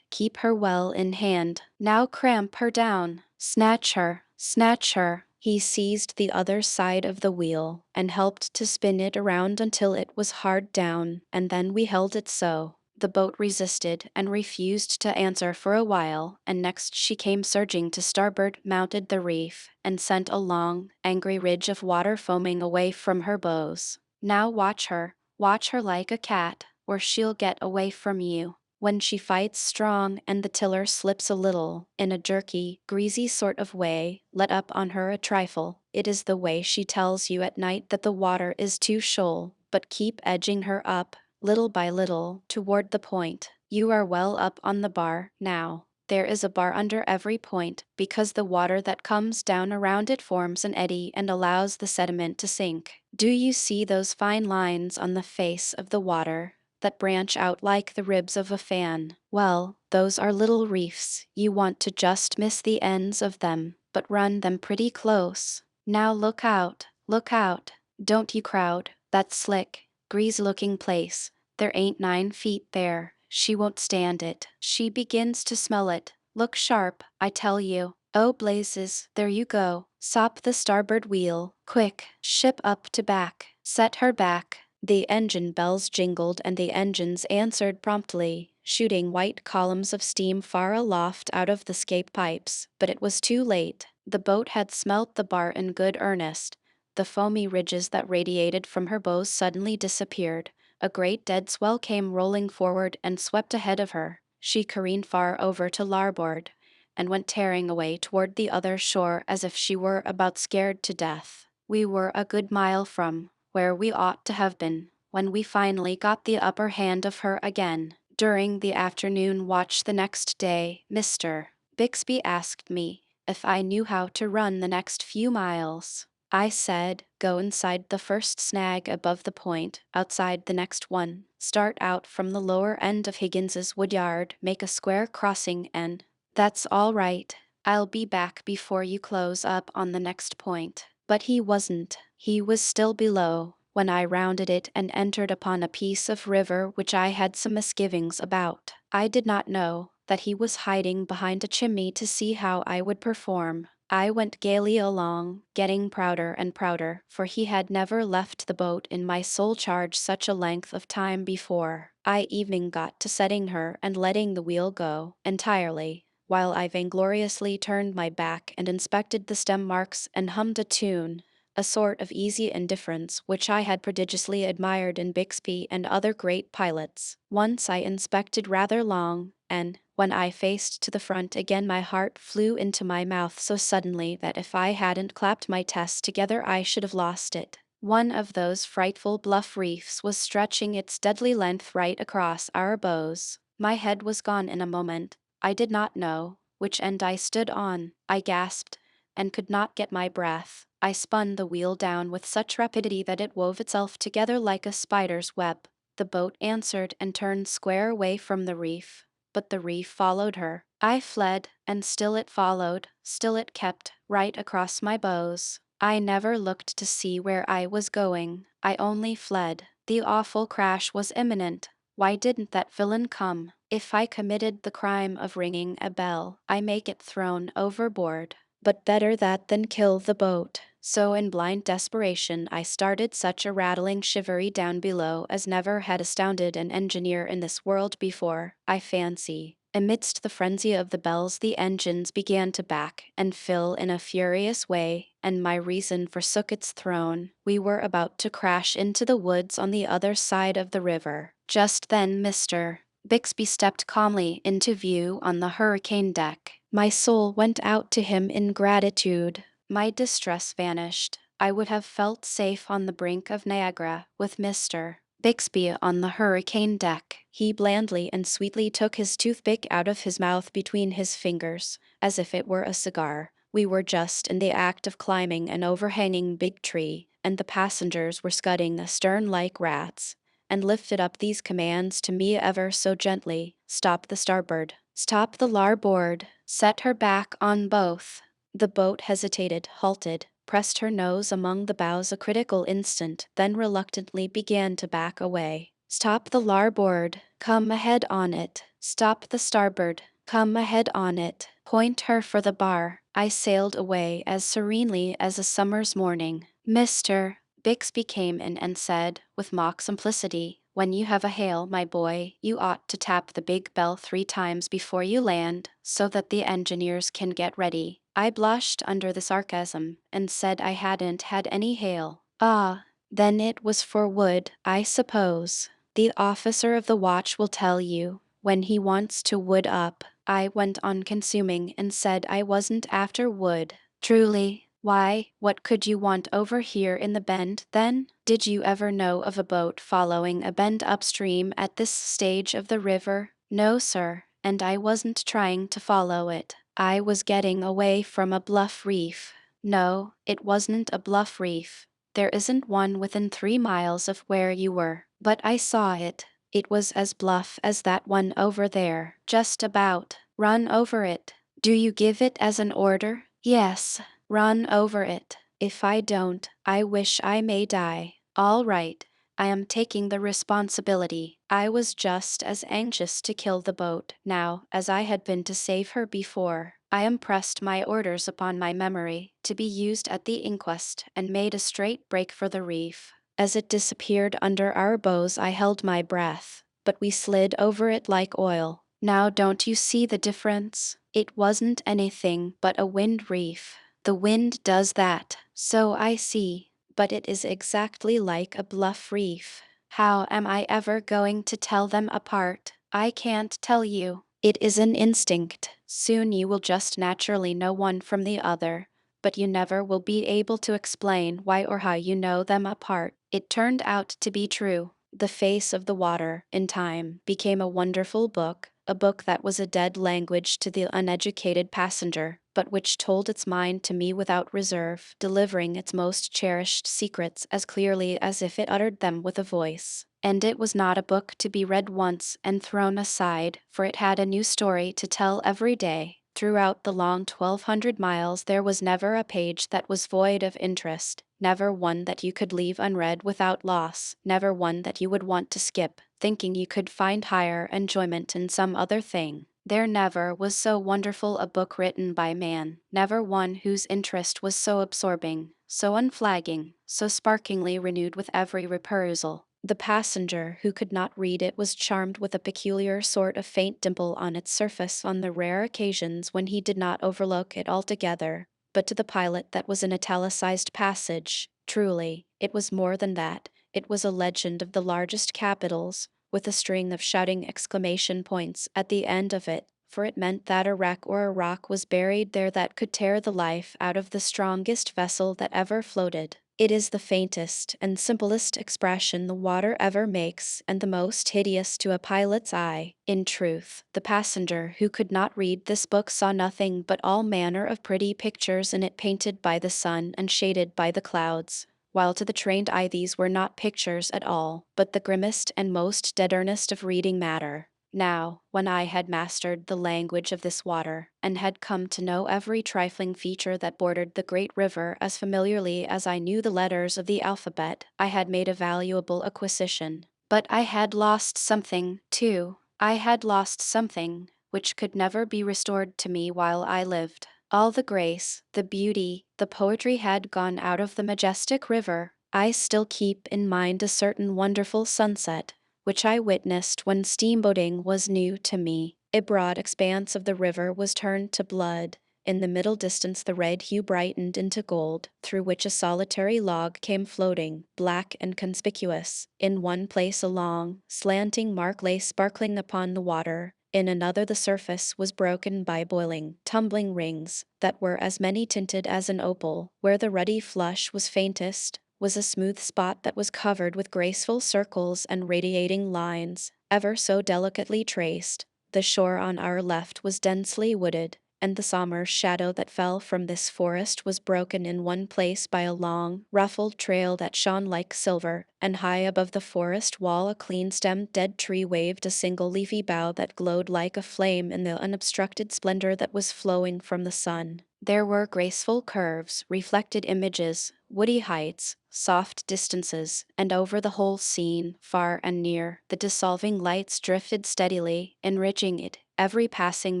keep her well in hand. Now cramp her down. Snatch her, snatch her." He seized the other side of the wheel and helped to spin it around until it was hard down, and then we held it so. The boat resisted and refused to answer for a while, and next she came surging to starboard, mounted the reef, and sent a long, angry ridge of water foaming away from her bows. "Now watch her. Watch her like a cat, or she'll get away from you. When she fights strong and the tiller slips a little, in a jerky, greasy sort of way, let up on her a trifle. It is the way she tells you at night that the water is too shoal, but keep edging her up, little by little, toward the point. You are well up on the bar, now. There is a bar under every point, because the water that comes down around it forms an eddy and allows the sediment to sink. Do you see those fine lines on the face of the water that branch out like the ribs of a fan? Well, those are little reefs. You want to just miss the ends of them, but run them pretty close. Now look out, look out. Don't you crowd that slick, greasy-looking place. There ain't 9 feet there. She won't stand it. She begins to smell it. Look sharp, I tell you. Oh blazes, there you go. Sop the starboard wheel. Quick, ship up to back. Set her back. The engine bells jingled and the engines answered promptly, shooting white columns of steam far aloft out of the scape pipes. But it was too late. The boat had smelt the bar in good earnest. The foamy ridges that radiated from her bows suddenly disappeared. A great dead swell came rolling forward and swept ahead of her. She careened far over to larboard, and went tearing away toward the other shore as if she were about scared to death. We were a good mile from where we ought to have been when we finally got the upper hand of her again. During the afternoon watch the next day, Mr. Bixby asked me if I knew how to run the next few miles. I said, go inside the first snag above the point, outside the next one, start out from the lower end of Higgins's woodyard, make a square crossing and, that's all right, I'll be back before you close up on the next point. But he wasn't. He was still below when I rounded it and entered upon a piece of river which I had some misgivings about. I did not know that he was hiding behind a chimney to see how I would perform. I went gaily along, getting prouder and prouder, for he had never left the boat in my sole charge such a length of time before. I even got to setting her and letting the wheel go entirely, while I vaingloriously turned my back and inspected the stem marks and hummed a tune, a sort of easy indifference which I had prodigiously admired in Bixby and other great pilots. Once I inspected rather long, and, when I faced to the front again, my heart flew into my mouth so suddenly that if I hadn't clapped my tests together I should have lost it. One of those frightful bluff reefs was stretching its deadly length right across our bows. My head was gone in a moment. I did not know which end I stood on. I gasped, and could not get my breath. I spun the wheel down with such rapidity that it wove itself together like a spider's web. The boat answered and turned square away from the reef, but the reef followed her. I fled, and still it followed, still it kept, right across my bows. I never looked to see where I was going. I only fled. The awful crash was imminent. Why didn't that villain come? If I committed the crime of ringing a bell, I make it thrown overboard. But better that than kill the boat. So in blind desperation I started such a rattling shivery down below as never had astounded an engineer in this world before, I fancy. Amidst the frenzy of the bells the engines began to back and fill in a furious way, and my reason forsook its throne. We were about to crash into the woods on the other side of the river. Just then Mr. Bixby stepped calmly into view on the hurricane deck. My soul went out to him in gratitude. My distress vanished. I would have felt safe on the brink of Niagara with Mr. Bixby on the hurricane deck. He blandly and sweetly took his toothpick out of his mouth between his fingers, as if it were a cigar. We were just in the act of climbing an overhanging big tree, and the passengers were scudding astern like rats, and lifted up these commands to me ever so gently: stop the starboard, stop the larboard, set her back on both. The boat hesitated, halted, pressed her nose among the bows a critical instant, then reluctantly began to back away. Stop the larboard, come ahead on it. Stop the starboard, come ahead on it. Point her for the bar. I sailed away as serenely as a summer's morning. Mr. Bixby came in and said, with mock simplicity, when you have a hail, my boy, you ought to tap the big bell 3 times before you land, so that the engineers can get ready. I blushed under the sarcasm, and said I hadn't had any hail. Ah, Then it was for wood, I suppose. The officer of the watch will tell you, when he wants to wood up. I went on consuming and said I wasn't after wood. Truly, why, what could you want over here in the bend, then? Did you ever know of a boat following a bend upstream at this stage of the river? No, sir, and I wasn't trying to follow it. I was getting away from a bluff reef. No, it wasn't a bluff reef. There isn't one within 3 miles of where you were, but I saw it. It was as bluff as that one over there, just about. Run over it. Do you give it as an order? Yes, run over it. If I don't, I wish I may die. All right, I am taking the responsibility. I was just as anxious to kill the boat now as I had been to save her before. I impressed my orders upon my memory to be used at the inquest and made a straight break for the reef. As it disappeared under our bows, I held my breath, but we slid over it like oil. Now don't you see the difference? It wasn't anything but a wind reef. The wind does that, so I see, but it is exactly like a bluff reef. How am I ever going to tell them apart? I can't tell you. It is an instinct. Soon you will just naturally know one from the other, but you never will be able to explain why or how you know them apart. It turned out to be true. The Face of the Water, in time, became a wonderful book, a book that was a dead language to the uneducated passenger, but which told its mind to me without reserve, delivering its most cherished secrets as clearly as if it uttered them with a voice. And it was not a book to be read once and thrown aside, for it had a new story to tell every day. Throughout the long 1,200 miles there was never a page that was void of interest, never one that you could leave unread without loss, never one that you would want to skip, thinking you could find higher enjoyment in some other thing. There never was so wonderful a book written by man, never one whose interest was so absorbing, so unflagging, so sparkingly renewed with every reperusal. The passenger who could not read it was charmed with a peculiar sort of faint dimple on its surface on the rare occasions when he did not overlook it altogether. But to the pilot that was an italicized passage, truly, it was more than that. It was a legend of the largest capitals, with a string of shouting exclamation points at the end of it, for it meant that a wreck or a rock was buried there that could tear the life out of the strongest vessel that ever floated. It is the faintest and simplest expression the water ever makes, and the most hideous to a pilot's eye. In truth, the passenger who could not read this book saw nothing but all manner of pretty pictures in it painted by the sun and shaded by the clouds, while to the trained eye these were not pictures at all, but the grimmest and most dead earnest of reading matter. Now, when I had mastered the language of this water, and had come to know every trifling feature that bordered the great river as familiarly as I knew the letters of the alphabet, I had made a valuable acquisition. But I had lost something, too. I had lost something which could never be restored to me while I lived. All the grace, the beauty, the poetry had gone out of the majestic river. I still keep in mind a certain wonderful sunset, which I witnessed when steamboating was new to me. A broad expanse of the river was turned to blood. In the middle distance the red hue brightened into gold, through which a solitary log came floating, black and conspicuous. In one place a long, slanting mark lay sparkling upon the water. In another the surface was broken by boiling, tumbling rings, that were as many tinted as an opal. Where the ruddy flush was faintest, was a smooth spot that was covered with graceful circles and radiating lines, ever so delicately traced. The shore on our left was densely wooded, and the summer shadow that fell from this forest was broken in one place by a long, ruffled trail that shone like silver, and high above the forest wall a clean-stemmed dead tree waved a single leafy bough that glowed like a flame in the unobstructed splendor that was flowing from the sun. There were graceful curves, reflected images, woody heights, soft distances, and over the whole scene, far and near, the dissolving lights drifted steadily, enriching it, every passing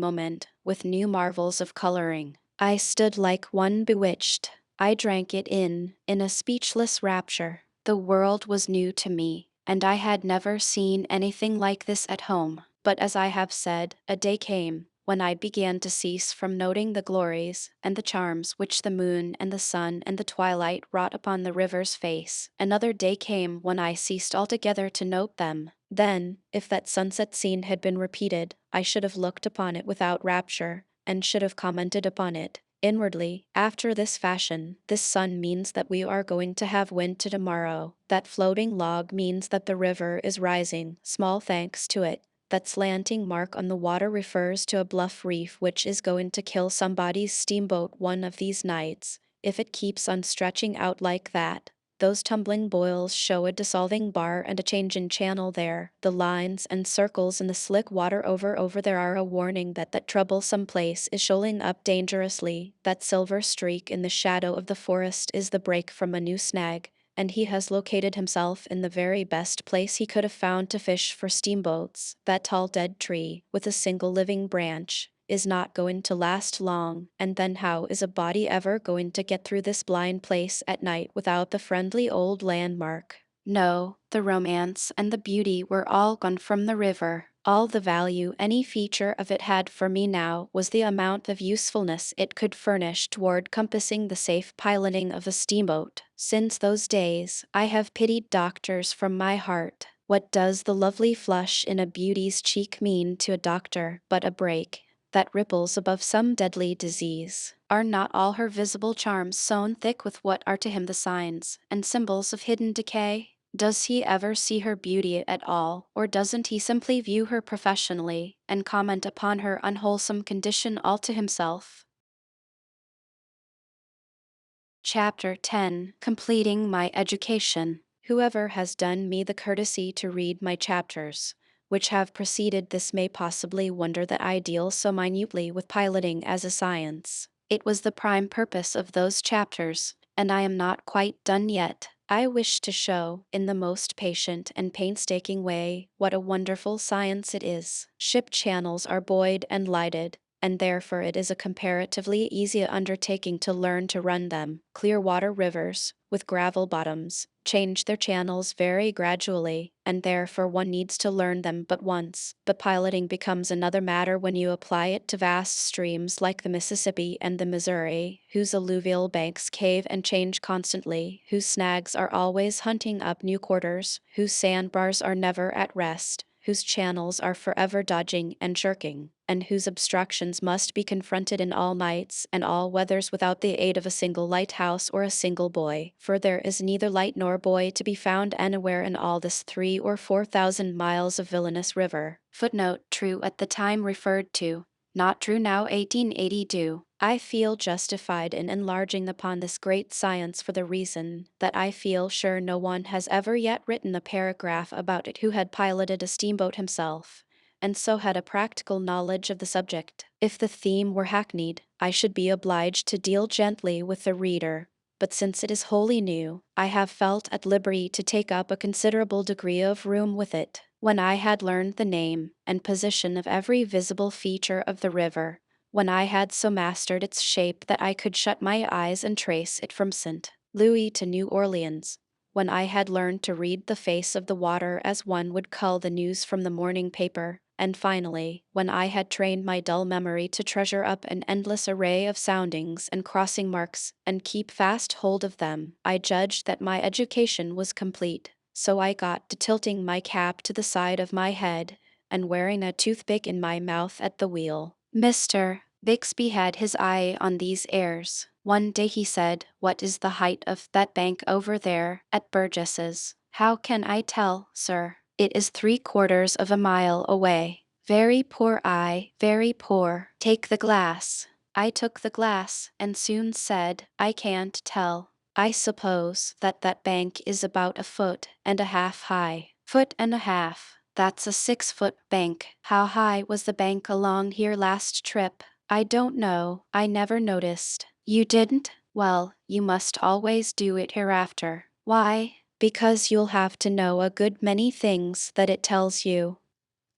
moment, with new marvels of coloring. I stood like one bewitched. I drank it in a speechless rapture. The world was new to me, and I had never seen anything like this at home. But as I have said, a day came when I began to cease from noting the glories and the charms which the moon and the sun and the twilight wrought upon the river's face, another day came when I ceased altogether to note them. Then, if that sunset scene had been repeated, I should have looked upon it without rapture, and should have commented upon it inwardly, after this fashion: this sun means that we are going to have wind to tomorrow. That floating log means that the river is rising. Small thanks to it. That slanting mark on the water refers to a bluff reef which is going to kill somebody's steamboat one of these nights. If it keeps on stretching out like that, those tumbling boils show a dissolving bar and a change in channel there. The lines and circles in the slick water over there are a warning that that troublesome place is shoaling up dangerously. That silver streak in the shadow of the forest is the break from a new snag, and he has located himself in the very best place he could have found to fish for steamboats. That tall dead tree, with a single living branch, is not going to last long, and then how is a body ever going to get through this blind place at night without the friendly old landmark? No, the romance and the beauty were all gone from the river. All the value any feature of it had for me now was the amount of usefulness it could furnish toward compassing the safe piloting of a steamboat. Since those days, I have pitied doctors from my heart. What does the lovely flush in a beauty's cheek mean to a doctor but a break that ripples above some deadly disease? Are not all her visible charms sewn thick with what are to him the signs and symbols of hidden decay? Does he ever see her beauty at all, or doesn't he simply view her professionally and comment upon her unwholesome condition all to himself? Chapter 10: Completing My Education. Whoever has done me the courtesy to read my chapters, which have preceded this, may possibly wonder that I deal so minutely with piloting as a science. It was the prime purpose of those chapters, and I am not quite done yet. I wish to show, in the most patient and painstaking way, what a wonderful science it is. Ship channels are buoyed and lighted, and therefore it is a comparatively easy undertaking to learn to run them. Clear water rivers, with gravel bottoms, change their channels very gradually, and therefore one needs to learn them but once. But piloting becomes another matter when you apply it to vast streams like the Mississippi and the Missouri, whose alluvial banks cave and change constantly, whose snags are always hunting up new quarters, whose sandbars are never at rest, whose channels are forever dodging and jerking, and whose obstructions must be confronted in all nights and all weathers without the aid of a single lighthouse or a single buoy, for there is neither light nor buoy to be found anywhere in all this 3,000 or 4,000 miles of villainous river. Footnote: true at the time referred to, not true now. 1882. I feel justified in enlarging upon this great science for the reason that I feel sure no one has ever yet written a paragraph about it who had piloted a steamboat himself, and so had a practical knowledge of the subject. If the theme were hackneyed, I should be obliged to deal gently with the reader, but since it is wholly new, I have felt at liberty to take up a considerable degree of room with it. When I had learned the name and position of every visible feature of the river, when I had so mastered its shape that I could shut my eyes and trace it from St. Louis to New Orleans, when I had learned to read the face of the water as one would cull the news from the morning paper, and finally, when I had trained my dull memory to treasure up an endless array of soundings and crossing marks and keep fast hold of them, I judged that my education was complete. So I got to tilting my cap to the side of my head and wearing a toothpick in my mouth at the wheel. Mr. Bixby had his eye on these airs. One day he said, "What is the height of that bank over there at Burgess's?" "How can I tell, sir? It is 3/4 of a mile away." "Very poor eye, very poor. Take the glass." I took the glass and soon said, "I can't tell. I suppose that that bank is about 1.5 feet high." 1.5 feet. That's a 6-foot bank. How high was the bank along here last trip? I don't know. I never noticed. You didn't? Well, you must always do it hereafter. Why? Because you'll have to know a good many things that it tells you.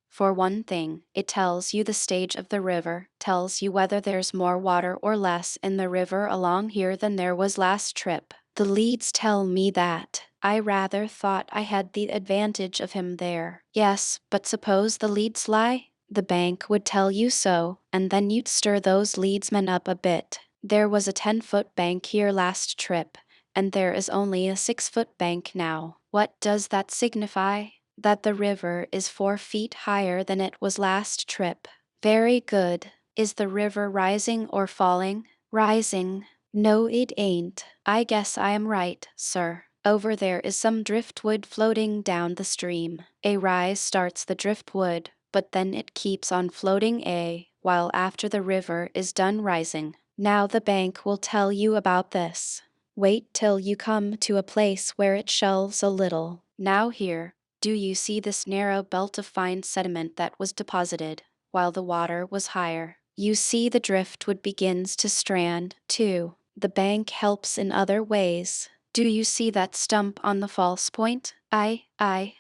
For one thing, it tells you the stage of the river, tells you whether there's more water or less in the river along here than there was last trip. The leads tell me that. I rather thought I had the advantage of him there. Yes, but suppose the leads lie? The bank would tell you so, and then you'd stir those leadsmen up a bit. There was a 10-foot bank here last trip, and there is only a 6-foot bank now. What does that signify? That the river is 4 feet higher than it was last trip. Very good. Is the river rising or falling? Rising. No, it ain't. I guess I am right, sir. Over there is some driftwood floating down the stream. A rise starts the driftwood, but then it keeps on floating while after the river is done rising. Now the bank will tell you about this. Wait till you come to a place where it shelves a little. Now here, do you see this narrow belt of fine sediment that was deposited while the water was higher? You see the driftwood begins to strand, too. The bank helps in other ways. Do you see that stump on the false point? Aye,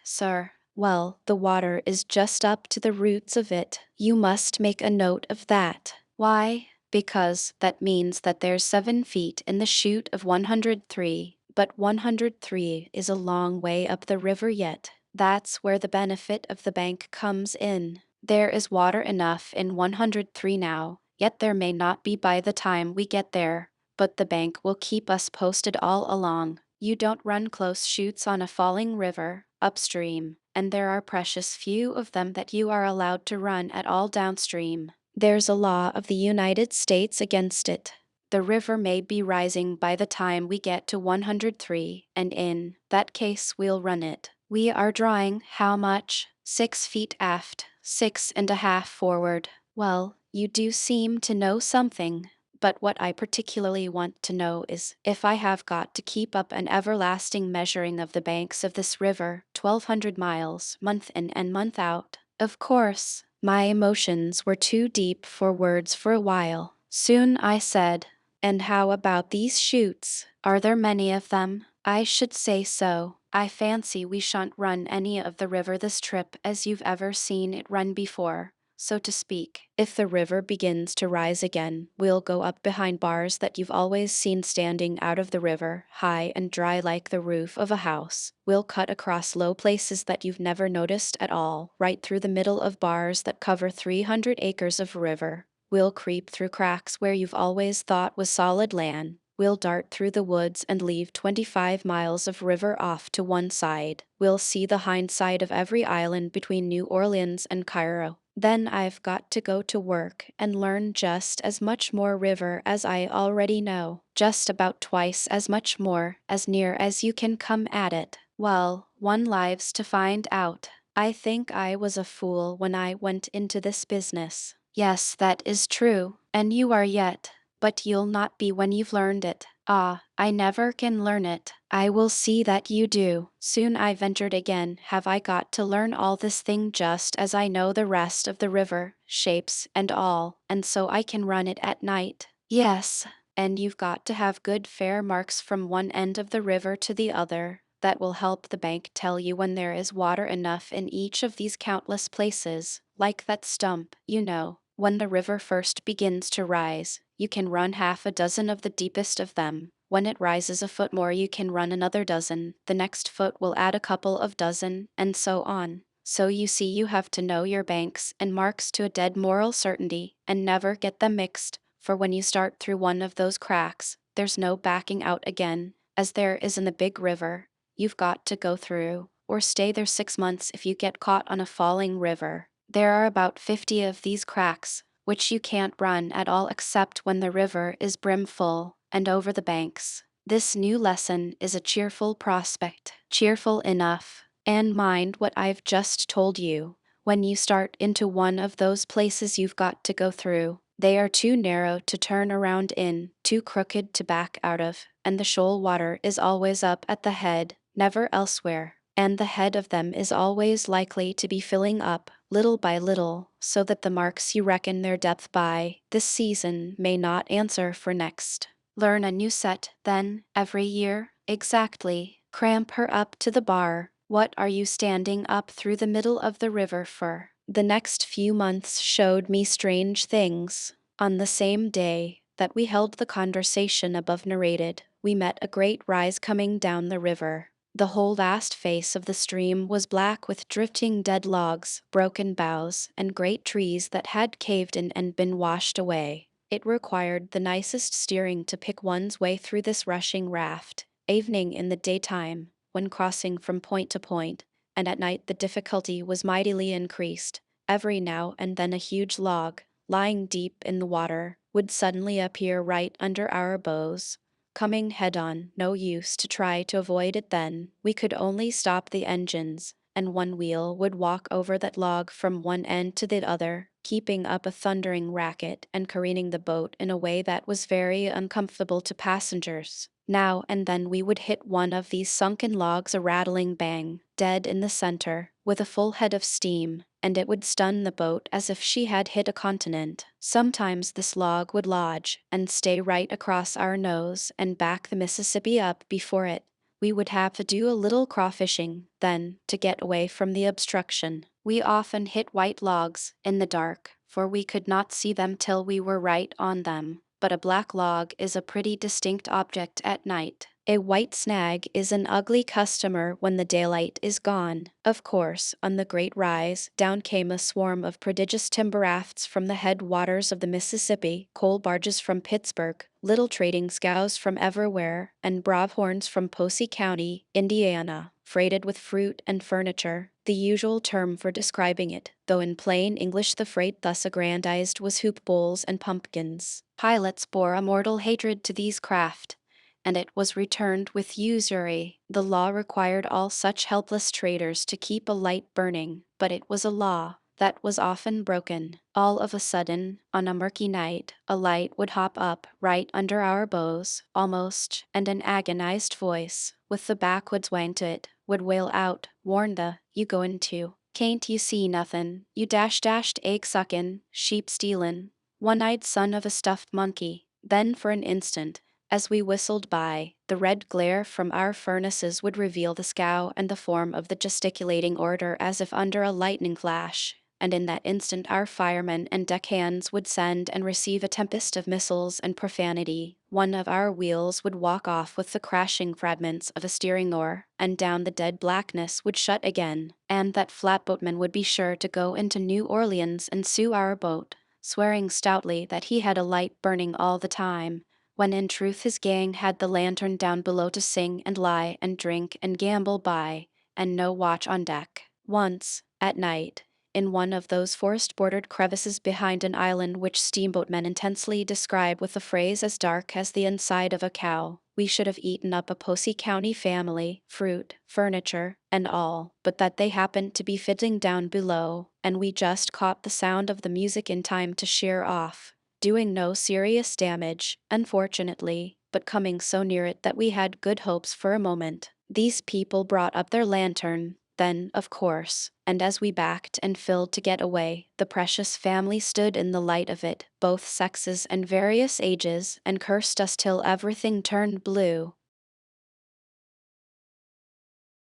sir. Well, the water is just up to the roots of it. You must make a note of that. Why? Because that means that there's 7 feet in the chute of 103, but 103 is a long way up the river yet. That's where the benefit of the bank comes in. There is water enough in 103 now, yet there may not be by the time we get there, but the bank will keep us posted all along. You don't run close chutes on a falling river, upstream, and there are precious few of them that you are allowed to run at all downstream. There's a law of the United States against it. The river may be rising by the time we get to 103, and in that case we'll run it. We are drawing how much? 6 feet aft, 6.5 forward. Well, you do seem to know something. But what I particularly want to know is if I have got to keep up an everlasting measuring of the banks of this river, 1,200 miles, month in and month out. Of course, my emotions were too deep for words for a while. Soon I said, "And how about these chutes? Are there many of them?" "I should say so. I fancy we shan't run any of the river this trip as you've ever seen it run before, so to speak. If the river begins to rise again, we'll go up behind bars that you've always seen standing out of the river, high and dry like the roof of a house. We'll cut across low places that you've never noticed at all, right through the middle of bars that cover 300 acres of river. We'll creep through cracks where you've always thought was solid land. We'll dart through the woods and leave 25 miles of river off to one side. We'll see the hind side of every island between New Orleans and Cairo. Then I've got to go to work and learn just as much more river as I already know. Just about twice as much more, as near as you can come at it. Well, one lives to find out. I think I was a fool when I went into this business. Yes, that is true, and you are yet. But you'll not be when you've learned it. Ah, I never can learn it. I will see that you do. Soon I ventured again, have I got to learn all this thing just as I know the rest of the river, shapes and all, and so I can run it at night? Yes, and you've got to have good fair marks from one end of the river to the other. That will help the bank tell you when there is water enough in each of these countless places, like that stump, you know. When the river first begins to rise, you can run half a dozen of the deepest of them. When it rises a foot more, you can run another dozen. The next foot will add a couple of dozen, and so on. So you see, you have to know your banks and marks to a dead moral certainty, and never get them mixed, for when you start through one of those cracks, there's no backing out again, as there is in the big river. You've got to go through, or stay there 6 months if you get caught on a falling river. There are about 50 of these cracks, which you can't run at all except when the river is brimful, and over the banks. This new lesson is a cheerful prospect, cheerful enough, and mind what I've just told you. When you start into one of those places you've got to go through, they are too narrow to turn around in, too crooked to back out of, and the shoal water is always up at the head, never elsewhere. And the head of them is always likely to be filling up, little by little, so that the marks you reckon their depth by this season may not answer for next. Learn a new set, then, every year? Exactly. Cramp her up to the bar. What are you standing up through the middle of the river for? The next few months showed me strange things. On the same day that we held the conversation above narrated, we met a great rise coming down the river. The whole vast face of the stream was black with drifting dead logs, broken boughs, and great trees that had caved in and been washed away. It required the nicest steering to pick one's way through this rushing raft, evening in the daytime, when crossing from point to point, and at night the difficulty was mightily increased. Every now and then a huge log, lying deep in the water, would suddenly appear right under our bows. Coming head on, no use to try to avoid it then, we could only stop the engines, and one wheel would walk over that log from one end to the other, keeping up a thundering racket and careening the boat in a way that was very uncomfortable to passengers. Now and then we would hit one of these sunken logs a rattling bang, dead in the center, with a full head of steam, and it would stun the boat as if she had hit a continent. Sometimes this log would lodge and stay right across our nose and back the Mississippi up before it. We would have to do a little crawfishing, then, to get away from the obstruction. We often hit white logs in the dark, for we could not see them till we were right on them. But a black log is a pretty distinct object at night. A white snag is an ugly customer when the daylight is gone. Of course, on the great rise, down came a swarm of prodigious timber rafts from the headwaters of the Mississippi, coal barges from Pittsburgh, little trading scows from everywhere, and bravhorns from Posey County, Indiana, freighted with fruit and furniture, the usual term for describing it, though in plain English the freight thus aggrandized was hoop bowls and pumpkins. Pilots bore a mortal hatred to these craft, and it was returned with usury. The law required all such helpless traders to keep a light burning, but it was a law that was often broken. All of a sudden, on a murky night, a light would hop up right under our bows, almost, and an agonized voice, with the backwoods wang to it, would wail out, "Warn the, you goin' to. Can't you see nothin', you dashed egg suckin', sheep stealin', one-eyed son of a stuffed monkey." Then for an instant, as we whistled by, the red glare from our furnaces would reveal the scow and the form of the gesticulating orator as if under a lightning flash, and in that instant our firemen and deckhands would send and receive a tempest of missiles and profanity. One of our wheels would walk off with the crashing fragments of a steering oar, and down the dead blackness would shut again, and that flatboatman would be sure to go into New Orleans and sue our boat, swearing stoutly that he had a light burning all the time, when in truth his gang had the lantern down below to sing and lie and drink and gamble by, and no watch on deck. Once, at night, in one of those forest-bordered crevices behind an island which steamboatmen intensely describe with a phrase as dark as the inside of a cow, we should have eaten up a Posey County family, fruit, furniture, and all, but that they happened to be fiddling down below, and we just caught the sound of the music in time to sheer off, doing no serious damage, unfortunately, but coming so near it that we had good hopes for a moment. These people brought up their lantern, then, of course, and as we backed and filled to get away, the precious family stood in the light of it, both sexes and various ages, and cursed us till everything turned blue.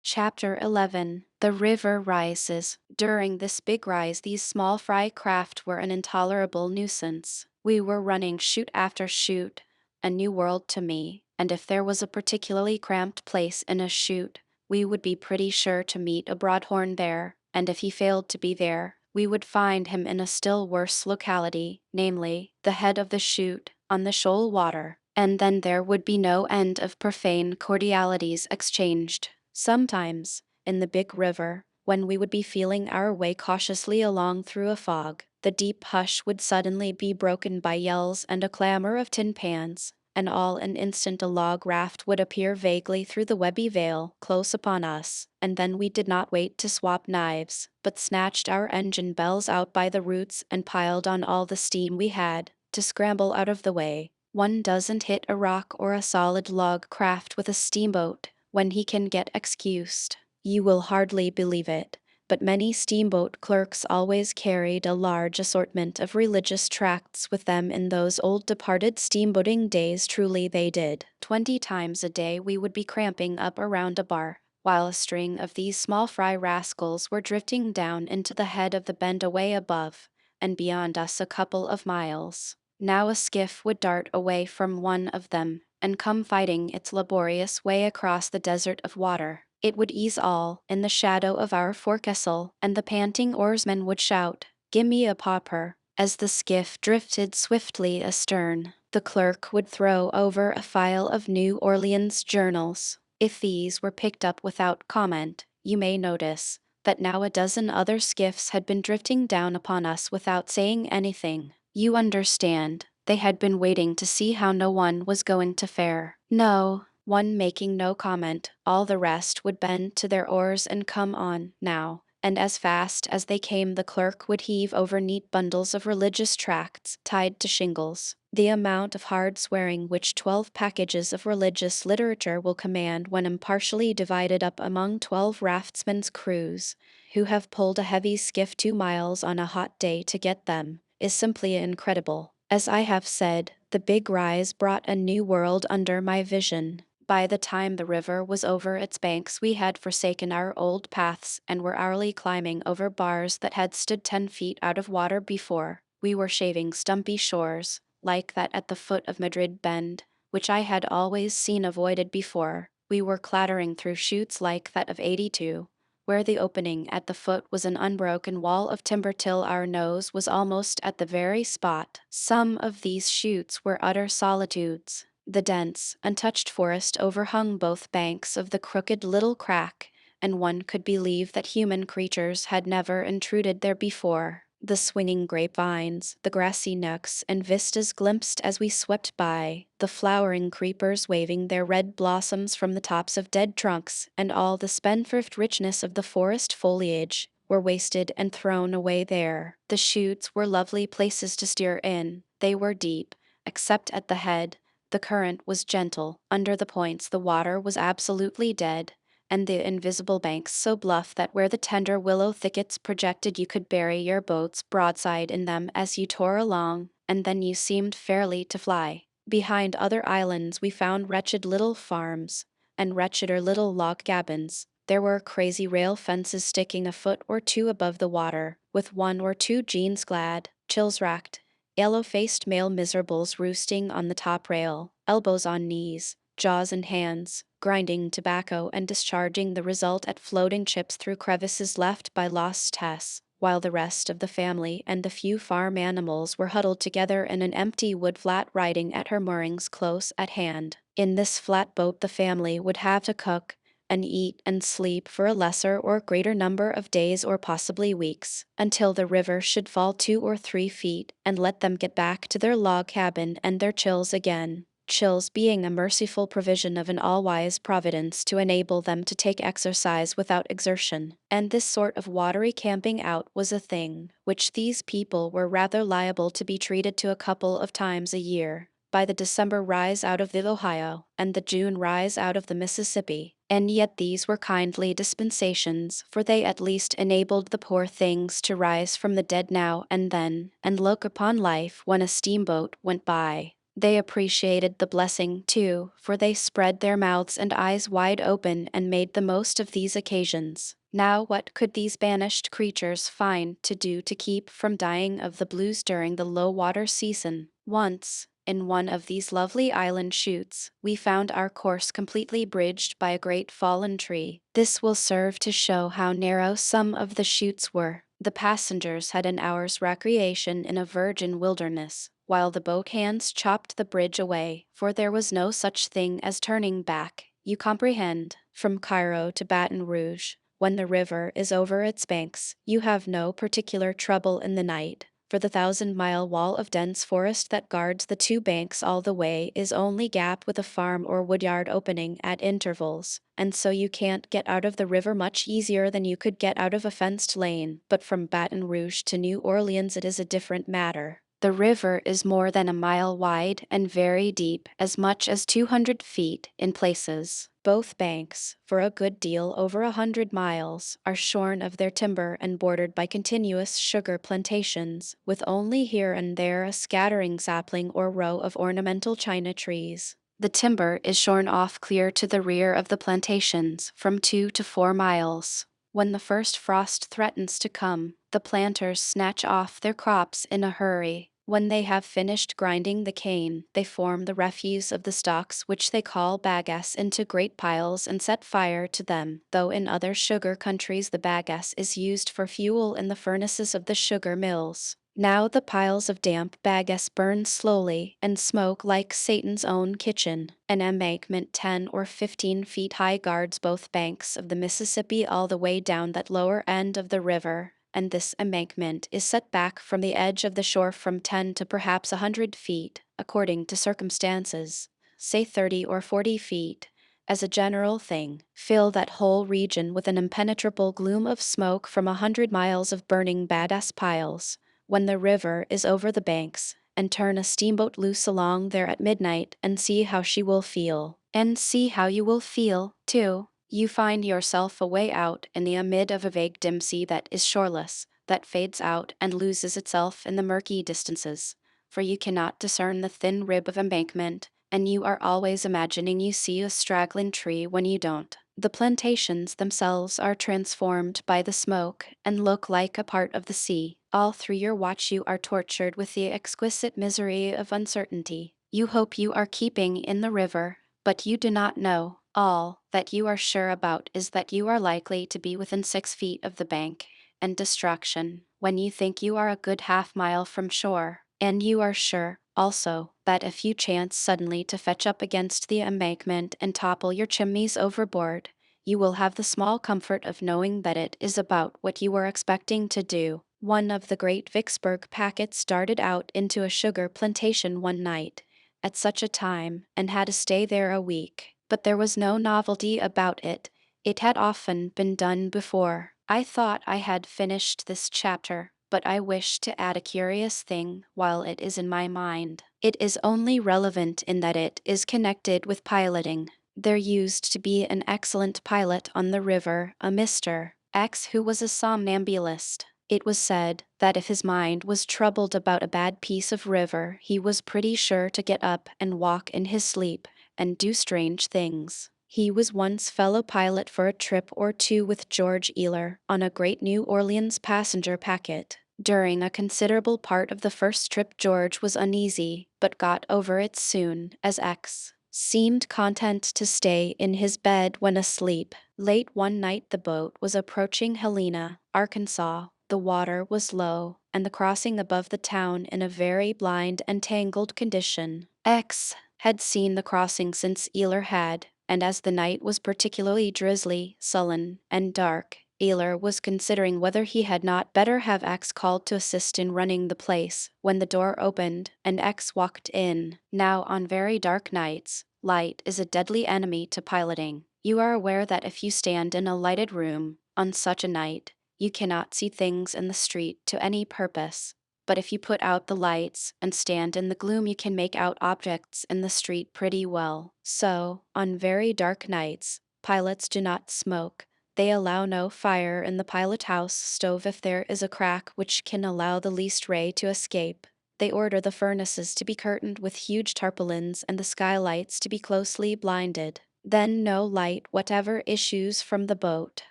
Chapter 11. The river rises. During this big rise, these small fry craft were an intolerable nuisance. We were running chute after chute, a new world to me, and if there was a particularly cramped place in a chute, we would be pretty sure to meet a broadhorn there, and if he failed to be there, we would find him in a still worse locality, namely, the head of the chute, on the shoal water, and then there would be no end of profane cordialities exchanged. Sometimes, in the big river, when we would be feeling our way cautiously along through a fog, the deep hush would suddenly be broken by yells and a clamor of tin pans, and all an instant a log raft would appear vaguely through the webby veil, close upon us, and then we did not wait to swap knives, but snatched our engine bells out by the roots and piled on all the steam we had, to scramble out of the way. One doesn't hit a rock or a solid log craft with a steamboat when he can get excused. You will hardly believe it, but many steamboat clerks always carried a large assortment of religious tracts with them in those old departed steamboating days. Truly they did. 20 times a day we would be cramping up around a bar, while a string of these small fry rascals were drifting down into the head of the bend away above, and beyond us a couple of miles. Now a skiff would dart away from one of them, and come fighting its laborious way across the desert of water. It would ease all in the shadow of our forecastle, and the panting oarsmen would shout, "Gimme a popper." As the skiff drifted swiftly astern, the clerk would throw over a file of New Orleans journals. If these were picked up without comment, you may notice that now a dozen other skiffs had been drifting down upon us without saying anything. You understand, they had been waiting to see how no one was going to fare. No, one making no comment, all the rest would bend to their oars and come on, now. And as fast as they came, the clerk would heave over neat bundles of religious tracts tied to shingles. The amount of hard swearing which 12 packages of religious literature will command when impartially divided up among 12 raftsmen's crews, who have pulled a heavy skiff 2 miles on a hot day to get them, is simply incredible. As I have said, the big rise brought a new world under my vision. By the time the river was over its banks, we had forsaken our old paths and were hourly climbing over bars that had stood 10 feet out of water before. We were shaving stumpy shores, like that at the foot of Madrid Bend, which I had always seen avoided before. We were clattering through chutes like that of 82, where the opening at the foot was an unbroken wall of timber till our nose was almost at the very spot. Some of these chutes were utter solitudes. The dense, untouched forest overhung both banks of the crooked little crack, and one could believe that human creatures had never intruded there before. The swinging grapevines, the grassy nooks and vistas glimpsed as we swept by, the flowering creepers waving their red blossoms from the tops of dead trunks, and all the spendthrift richness of the forest foliage, were wasted and thrown away there. The chutes were lovely places to steer in. They were deep, except at the head. The current was gentle. Under the points the water was absolutely dead, and the invisible banks so bluff that where the tender willow thickets projected you could bury your boats broadside in them as you tore along, and then you seemed fairly to fly. Behind other islands we found wretched little farms, and wretcheder little log cabins. There were crazy rail fences sticking a foot or two above the water, with 1 or 2 jeans-clad, chills-racked, yellow-faced male miserables roosting on the top rail, elbows on knees, jaws in hands, grinding tobacco and discharging the result at floating chips through crevices left by lost Tess, while the rest of the family and the few farm animals were huddled together in an empty wood flat riding at her moorings close at hand. In this flat boat the family would have to cook and eat and sleep for a lesser or greater number of days or possibly weeks, until the river should fall 2 or 3 feet and let them get back to their log cabin and their chills again. Chills being a merciful provision of an all-wise providence to enable them to take exercise without exertion. And this sort of watery camping out was a thing which these people were rather liable to be treated to a couple of times a year, by the December rise out of the Ohio and the June rise out of the Mississippi. And yet these were kindly dispensations, for they at least enabled the poor things to rise from the dead now and then, and look upon life when a steamboat went by. They appreciated the blessing, too, for they spread their mouths and eyes wide open and made the most of these occasions. Now what could these banished creatures find to do to keep from dying of the blues during the low-water season? Once, in one of these lovely island chutes, we found our course completely bridged by a great fallen tree. This will serve to show how narrow some of the chutes were. The passengers had an hour's recreation in a virgin wilderness, while the boat hands chopped the bridge away, for there was no such thing as turning back. You comprehend? From Cairo to Baton Rouge, when the river is over its banks, you have no particular trouble in the night, for the 1,000-mile wall of dense forest that guards the 2 banks all the way is only gap with a farm or woodyard opening at intervals, and so you can't get out of the river much easier than you could get out of a fenced lane. But from Baton Rouge to New Orleans it is a different matter. The river is more than a mile wide and very deep, as much as 200 feet in places. Both banks, for a good deal over 100 miles, are shorn of their timber and bordered by continuous sugar plantations, with only here and there a scattering sapling or row of ornamental china trees. The timber is shorn off clear to the rear of the plantations, from 2 to 4 miles. When the first frost threatens to come, the planters snatch off their crops in a hurry. When they have finished grinding the cane, they form the refuse of the stalks, which they call bagasse, into great piles and set fire to them, though in other sugar countries the bagasse is used for fuel in the furnaces of the sugar mills. Now the piles of damp bagasse burn slowly and smoke like Satan's own kitchen. An embankment 10 or 15 feet high guards both banks of the Mississippi all the way down that lower end of the river, and this embankment is set back from the edge of the shore from 10 to perhaps 100 feet, according to circumstances, say 30 or 40 feet. As a general thing, fill that whole region with an impenetrable gloom of smoke from 100 miles of burning bagasse piles, when the river is over the banks, and turn a steamboat loose along there at midnight and see how she will feel. And see how you will feel, too. You find yourself away out in the amid of a vague dim sea that is shoreless, that fades out and loses itself in the murky distances, for you cannot discern the thin rib of embankment, and you are always imagining you see a straggling tree when you don't. The plantations themselves are transformed by the smoke and look like a part of the sea. All through your watch you are tortured with the exquisite misery of uncertainty. You hope you are keeping in the river, but you do not know. All that you are sure about is that you are likely to be within 6 feet of the bank and destruction when you think you are a good half-mile from shore, and you are sure, also, that if you chance suddenly to fetch up against the embankment and topple your chimneys overboard, you will have the small comfort of knowing that it is about what you were expecting to do. One of the great Vicksburg packets started out into a sugar plantation one night, at such a time, and had to stay there a week. But there was no novelty about it. It had often been done before. I thought I had finished this chapter, but I wish to add a curious thing while it is in my mind. It is only relevant in that it is connected with piloting. There used to be an excellent pilot on the river, a Mr. X, who was a somnambulist. It was said that if his mind was troubled about a bad piece of river, he was pretty sure to get up and walk in his sleep and do strange things. He was once fellow pilot for a trip or two with George Ealer on a great New Orleans passenger packet. During a considerable part of the first trip George was uneasy, but got over it soon, as X seemed content to stay in his bed when asleep. Late one night the boat was approaching Helena, Arkansas. The water was low, and the crossing above the town in a very blind and tangled condition. X had seen the crossing since Ealer had, and as the night was particularly drizzly, sullen, and dark, Ealer was considering whether he had not better have X called to assist in running the place, when the door opened, and X walked in. Now, on very dark nights, light is a deadly enemy to piloting. You are aware that if you stand in a lighted room, on such a night, you cannot see things in the street to any purpose. But if you put out the lights and stand in the gloom, you can make out objects in the street pretty well. So, on very dark nights, pilots do not smoke. They allow no fire in the pilot house stove if there is a crack which can allow the least ray to escape. They order the furnaces to be curtained with huge tarpaulins and the skylights to be closely blinded. Then no light whatever issues from the boat.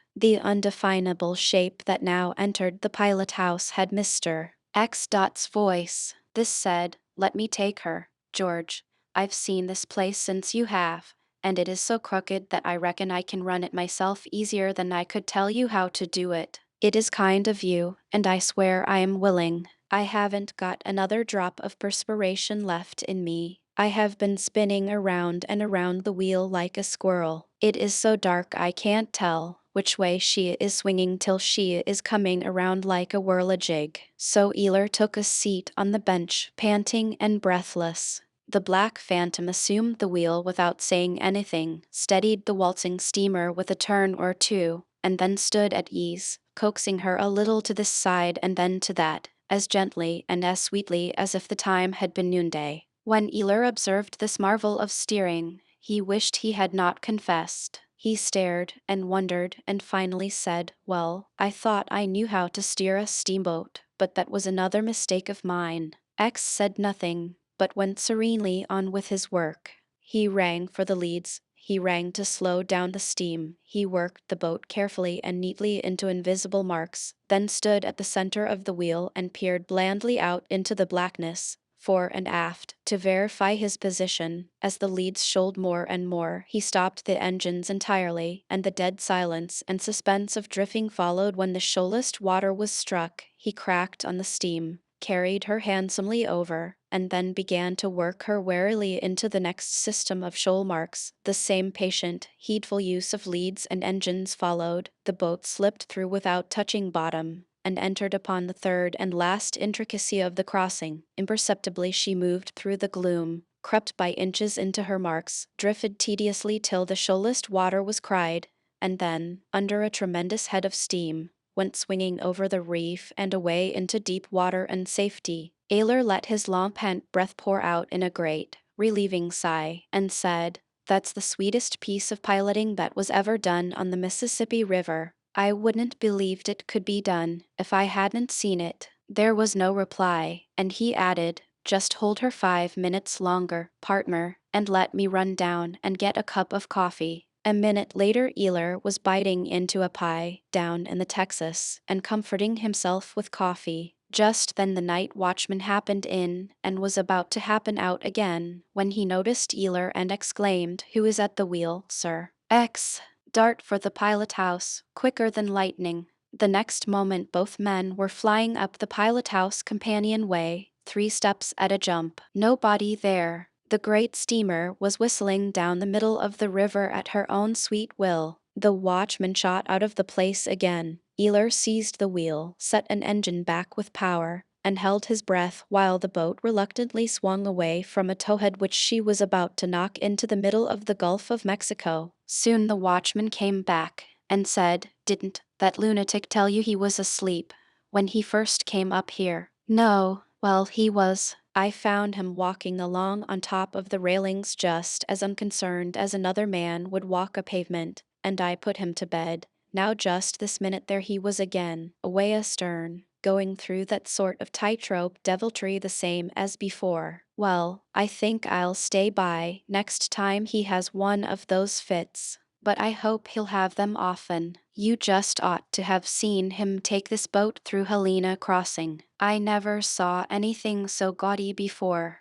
The undefinable shape that now entered the pilot house had Mr. X.'s voice. This said, "Let me take her, George. I've seen this place since you have, and it is so crooked that I reckon I can run it myself easier than I could tell you how to do it. It is kind of you, and I swear I am willing. I haven't got another drop of perspiration left in me. I have been spinning around and around the wheel like a squirrel. It is so dark I can't tell which way she is swinging till she is coming around like a whirl-a-jig." So Ealer took a seat on the bench, panting and breathless. The black phantom assumed the wheel without saying anything, steadied the waltzing steamer with a turn or two, and then stood at ease, coaxing her a little to this side and then to that, as gently and as sweetly as if the time had been noonday. When Ealer observed this marvel of steering, he wished he had not confessed. He stared and wondered and finally said, "Well, I thought I knew how to steer a steamboat, but that was another mistake of mine." X said nothing, but went serenely on with his work. He rang for the leads. he rang to slow down the steam. He worked the boat carefully and neatly into invisible marks, then stood at the center of the wheel and peered blandly out into the blackness, fore and aft, to verify his position. As the leads shoaled more and more, he stopped the engines entirely, and the dead silence and suspense of drifting followed. When the shoalest water was struck, he cracked on the steam, carried her handsomely over, and then began to work her warily into the next system of shoal marks. The same patient, heedful use of leads and engines followed. The boat slipped through without touching bottom, and entered upon the third and last intricacy of the crossing. Imperceptibly she moved through the gloom, crept by inches into her marks, drifted tediously till the shoalest water was cried, and then, under a tremendous head of steam, went swinging over the reef and away into deep water and safety. Ayler let his long-pent breath pour out in a great, relieving sigh, and said, "That's the sweetest piece of piloting that was ever done on the Mississippi River. I wouldn't believed it could be done if I hadn't seen it." There was no reply, and he added, "Just hold her 5 minutes longer, partner, and let me run down and get a cup of coffee." A minute later Ayler was biting into a pie down in the Texas and comforting himself with coffee. Just then the night watchman happened in and was about to happen out again when he noticed Ayler and exclaimed, "Who is at the wheel, sir?" "X." Dart for the pilot house, quicker than lightning. The next moment both men were flying up the pilot house companionway, 3 steps at a jump. Nobody there. The great steamer was whistling down the middle of the river at her own sweet will. The watchman shot out of the place again. Ayler seized the wheel, set an engine back with power, and held his breath while the boat reluctantly swung away from a towhead which she was about to knock into the middle of the Gulf of Mexico. Soon the watchman came back and said, "Didn't that lunatic tell you he was asleep when he first came up here?" "No." "Well, he was. I found him walking along on top of the railings just as unconcerned as another man would walk a pavement, and I put him to bed. Now just this minute there he was again, away astern, going through that sort of tightrope deviltry the same as before. Well, I think I'll stay by next time he has one of those fits. But I hope he'll have them often. You just ought to have seen him take this boat through Helena Crossing. I never saw anything so gaudy before."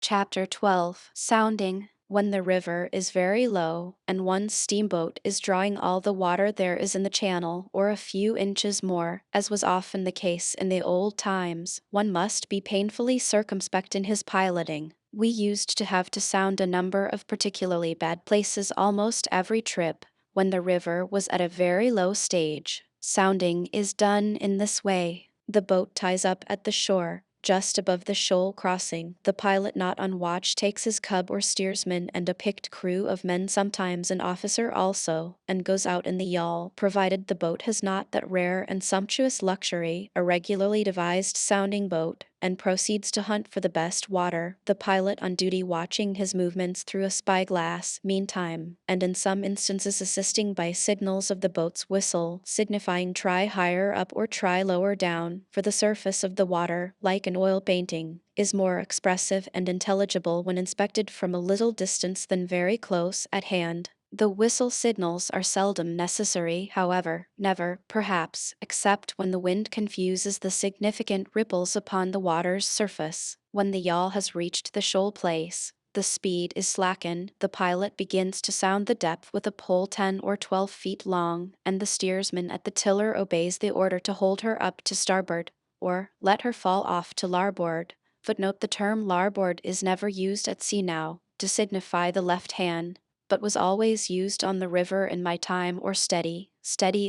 Chapter 12. Sounding. When the river is very low, and one's steamboat is drawing all the water there is in the channel, or a few inches more, as was often the case in the old times, one must be painfully circumspect in his piloting. We used to have to sound a number of particularly bad places almost every trip, when the river was at a very low stage. Sounding is done in this way. The boat ties up at the shore, just above the shoal crossing. The pilot not on watch takes his cub or steersman and a picked crew of men, sometimes an officer also, and goes out in the yawl, provided the boat has not that rare and sumptuous luxury, a regularly devised sounding boat, and proceeds to hunt for the best water, the pilot on duty watching his movements through a spyglass, meantime, and in some instances assisting by signals of the boat's whistle, signifying try higher up or try lower down, for the surface of the water, like an oil painting, is more expressive and intelligible when inspected from a little distance than very close at hand. The whistle signals are seldom necessary, however, never, perhaps, except when the wind confuses the significant ripples upon the water's surface. When the yawl has reached the shoal place, the speed is slackened, the pilot begins to sound the depth with a pole 10 or 12 feet long, and the steersman at the tiller obeys the order to hold her up to starboard, or let her fall off to larboard. Footnote: the term larboard is never used at sea now, to signify the left hand, but was always used on the river in my time, or steady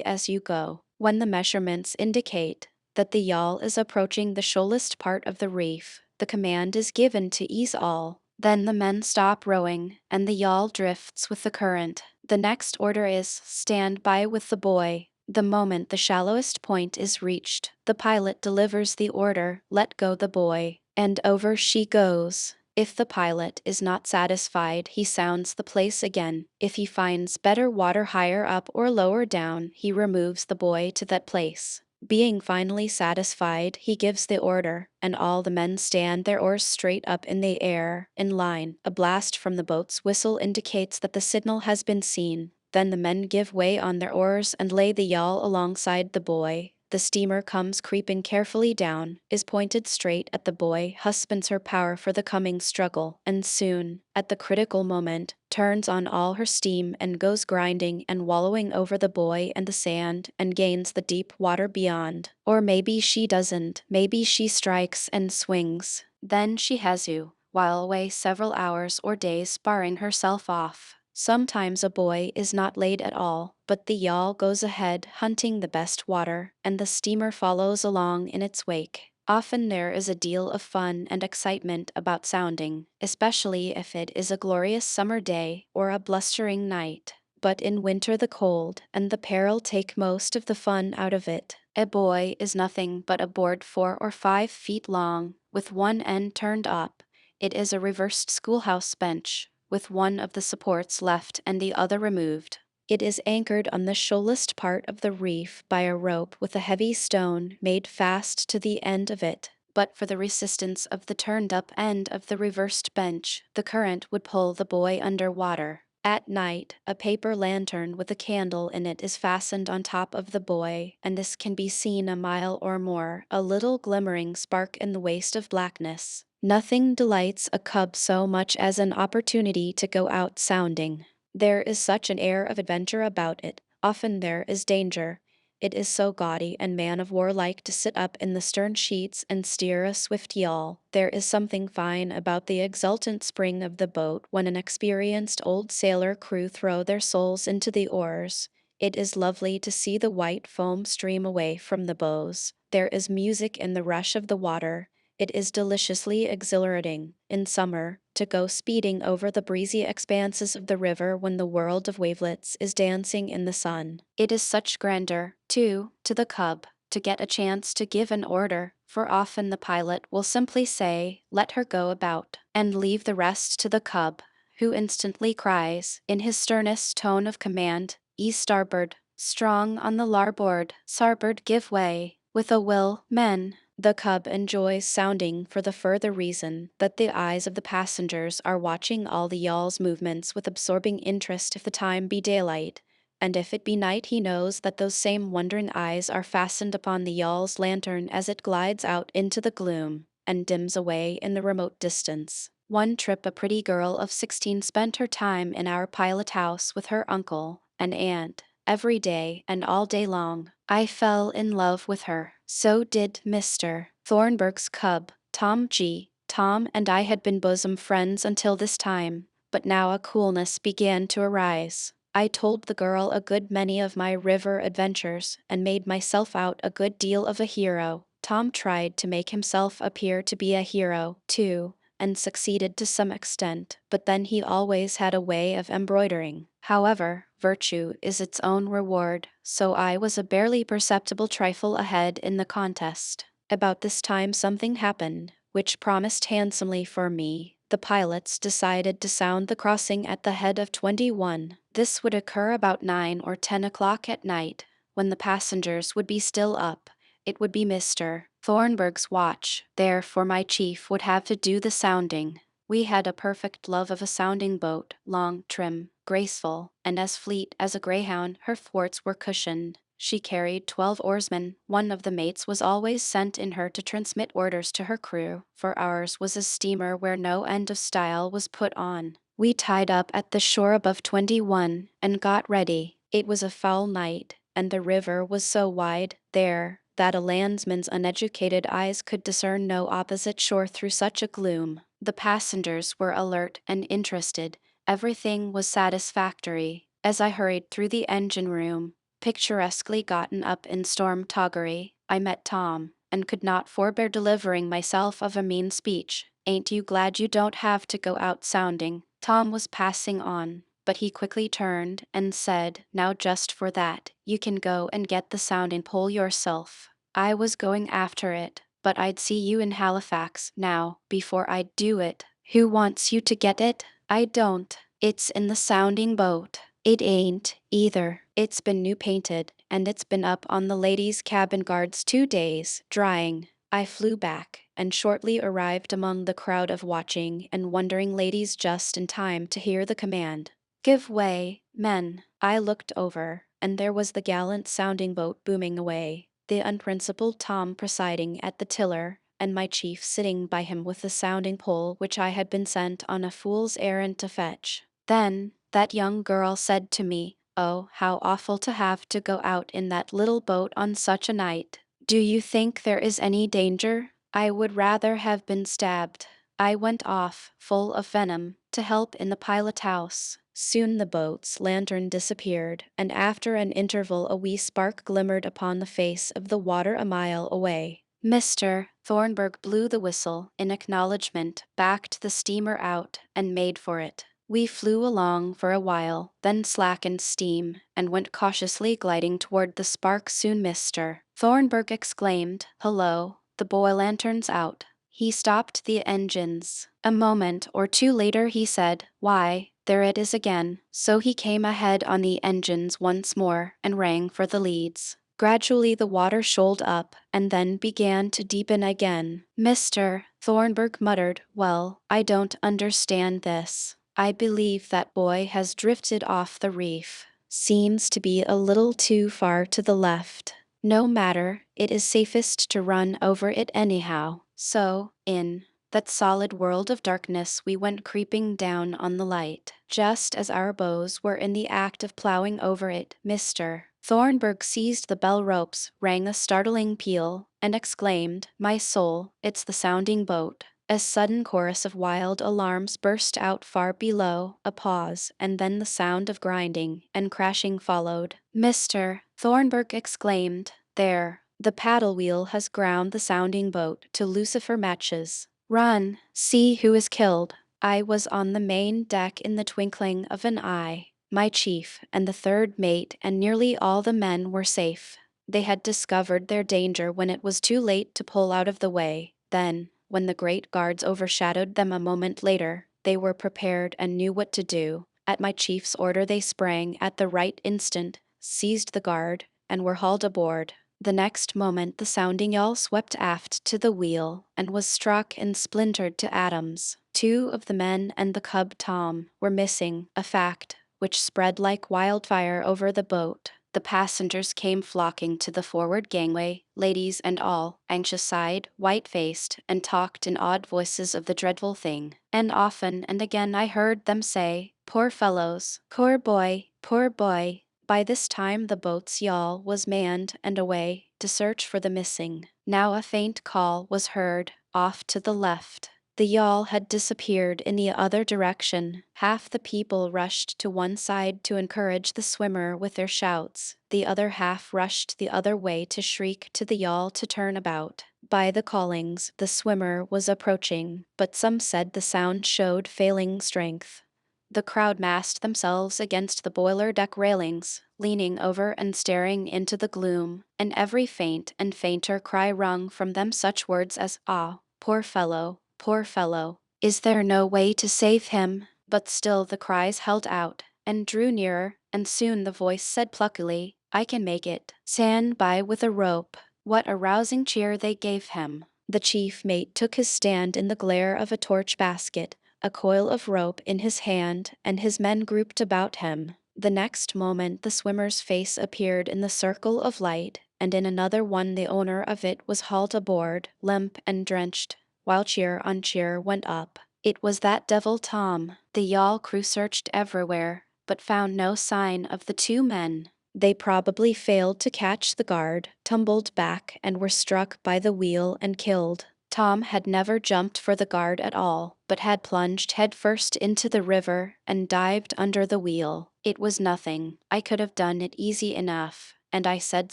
as you go. When the measurements indicate that the yawl is approaching the shoalest part of the reef, the command is given to ease all. Then the men stop rowing, and the yawl drifts with the current. The next order is stand by with the buoy. The moment the shallowest point is reached, the pilot delivers the order, let go the buoy, and over she goes. If the pilot is not satisfied, he sounds the place again. If he finds better water higher up or lower down, he removes the buoy to that place. Being finally satisfied, he gives the order, and all the men stand their oars straight up in the air, in line. A blast from the boat's whistle indicates that the signal has been seen. Then the men give way on their oars and lay the yawl alongside the buoy. The steamer comes creeping carefully down, is pointed straight at the buoy, husbands her power for the coming struggle, and soon, at the critical moment, turns on all her steam and goes grinding and wallowing over the buoy and the sand and gains the deep water beyond. Or maybe she doesn't, maybe she strikes and swings. Then she has you, while away several hours or days sparring herself off. Sometimes a buoy is not laid at all, but the yawl goes ahead hunting the best water, and the steamer follows along in its wake. Often there is a deal of fun and excitement about sounding, especially if it is a glorious summer day or a blustering night. But in winter the cold and the peril take most of the fun out of it. A buoy is nothing but a board 4 or 5 feet long, with one end turned up. It is a reversed schoolhouse bench, with one of the supports left and the other removed. It is anchored on the shoalest part of the reef by a rope with a heavy stone made fast to the end of it. But for the resistance of the turned-up end of the reversed bench, the current would pull the buoy under water. At night, a paper lantern with a candle in it is fastened on top of the buoy, and this can be seen a mile or more, a little glimmering spark in the waste of blackness. Nothing delights a cub so much as an opportunity to go out sounding. There is such an air of adventure about it. Often there is danger. It is so gaudy and man-of-war like to sit up in the stern sheets and steer a swift yawl. There is something fine about the exultant spring of the boat when an experienced old sailor crew throw their souls into the oars. It is lovely to see the white foam stream away from the bows. There is music in the rush of the water. It is deliciously exhilarating, in summer, to go speeding over the breezy expanses of the river when the world of wavelets is dancing in the sun. It is such grandeur, too, to the cub, to get a chance to give an order, for often the pilot will simply say, "Let her go about," and leave the rest to the cub, who instantly cries, in his sternest tone of command, "East starboard, strong on the larboard, starboard give way, with a will, men." The cub enjoys sounding for the further reason that the eyes of the passengers are watching all the yawl's movements with absorbing interest if the time be daylight, and if it be night he knows that those same wondering eyes are fastened upon the yawl's lantern as it glides out into the gloom and dims away in the remote distance. One trip a pretty girl of 16 spent her time in our pilot house with her uncle and aunt. Every day and all day long, I fell in love with her. So did Mr. Thornburg's cub, Tom G. Tom and I had been bosom friends until this time, but now a coolness began to arise. I told the girl a good many of my river adventures and made myself out a good deal of a hero. Tom tried to make himself appear to be a hero, too, and succeeded to some extent, but then he always had a way of embroidering. However, virtue is its own reward, so I was a barely perceptible trifle ahead in the contest. About this time something happened, which promised handsomely for me. The pilots decided to sound the crossing at the head of 21. This would occur about 9 or 10 o'clock at night, when the passengers would be still up. It would be Mr. Thornburg's watch, therefore my chief would have to do the sounding. We had a perfect love of a sounding boat, long, trim, graceful, and as fleet as a greyhound. Her thwarts were cushioned. She carried 12 oarsmen. One of the mates was always sent in her to transmit orders to her crew, for ours was a steamer where no end of style was put on. We tied up at the shore above 21 and got ready. It was a foul night, and the river was so wide there that a landsman's uneducated eyes could discern no opposite shore through such a gloom. The passengers were alert and interested. Everything was satisfactory. As I hurried through the engine room, picturesquely gotten up in storm toggery, I met Tom, and could not forbear delivering myself of a mean speech. "Ain't you glad you don't have to go out sounding?" Tom was passing on, but he quickly turned and said, "Now just for that, you can go and get the sounding pole yourself." I was going after it, but I'd see you in Halifax, now, before I'd do it. "Who wants you to get it?" "I don't. It's in the sounding boat." "It ain't, either. It's been new painted, and it's been up on the ladies' cabin guards 2 days, drying. I flew back, and shortly arrived among the crowd of watching and wondering ladies just in time to hear the command, "Give way, men." I looked over, and there was the gallant sounding boat booming away, the unprincipled Tom presiding at the tiller, and my chief sitting by him with the sounding pole which I had been sent on a fool's errand to fetch. Then, that young girl said to me, "Oh, how awful to have to go out in that little boat on such a night. Do you think there is any danger? I would rather have been stabbed." I went off, full of venom, to help in the pilot house. Soon the boat's lantern disappeared, and after an interval a wee spark glimmered upon the face of the water a mile away. Mr. Thornburg blew the whistle in acknowledgment, backed the steamer out, and made for it. We flew along for a while, then slackened steam, and went cautiously gliding toward the spark. Soon Mr. Thornburg exclaimed, "Hello, the boy lantern's out." He stopped the engines. A moment or two later he said, "Why, there it is again." So he came ahead on the engines once more and rang for the leads. Gradually the water shoaled up, and then began to deepen again. Mr. Thornburg muttered, "Well, I don't understand this. I believe that boy has drifted off the reef. Seems to be a little too far to the left. No matter, it is safest to run over it anyhow." So, in that solid world of darkness we went creeping down on the light. Just as our bows were in the act of plowing over it, Mr. Thornburg seized the bell ropes, rang a startling peal, and exclaimed, "My soul, it's the sounding boat." A sudden chorus of wild alarms burst out far below, a pause, and then the sound of grinding and crashing followed. Mr. Thornburg exclaimed, "There, the paddle wheel has ground the sounding boat to lucifer matches. Run, see who is killed." I was on the main deck in the twinkling of an eye. My chief and the third mate and nearly all the men were safe. They had discovered their danger when it was too late to pull out of the way. Then, when the great guards overshadowed them a moment later, they were prepared and knew what to do. At my chief's order they sprang at the right instant, seized the guard, and were hauled aboard. The next moment the sounding yawl swept aft to the wheel and was struck and splintered to atoms. 2 of the men and the cub Tom were missing, a fact which spread like wildfire over the boat. The passengers came flocking to the forward gangway, ladies and all, anxious-eyed, white-faced, and talked in awed voices of the dreadful thing. And often and again I heard them say, "Poor fellows, poor boy, poor boy." By this time the boat's yawl was manned and away to search for the missing. Now a faint call was heard, off to the left. The yawl had disappeared in the other direction. Half the people rushed to one side to encourage the swimmer with their shouts. The other half rushed the other way to shriek to the yawl to turn about. By the callings, the swimmer was approaching, but some said the sound showed failing strength. The crowd massed themselves against the boiler deck railings, leaning over and staring into the gloom, and every faint and fainter cry wrung from them such words as, "Ah, poor fellow, poor fellow. Is there no way to save him?" But still the cries held out, and drew nearer, and soon the voice said pluckily, "I can make it. Stand by with a rope." What a rousing cheer they gave him! The chief mate took his stand in the glare of a torch basket, a coil of rope in his hand, and his men grouped about him. The next moment the swimmer's face appeared in the circle of light, and in another one the owner of it was hauled aboard, limp and drenched, while cheer on cheer went up. It was that devil Tom. The yawl crew searched everywhere, but found no sign of the 2 men. They probably failed to catch the guard, tumbled back, and were struck by the wheel and killed. Tom had never jumped for the guard at all, but had plunged headfirst into the river and dived under the wheel. It was nothing. I could have done it easy enough, and I said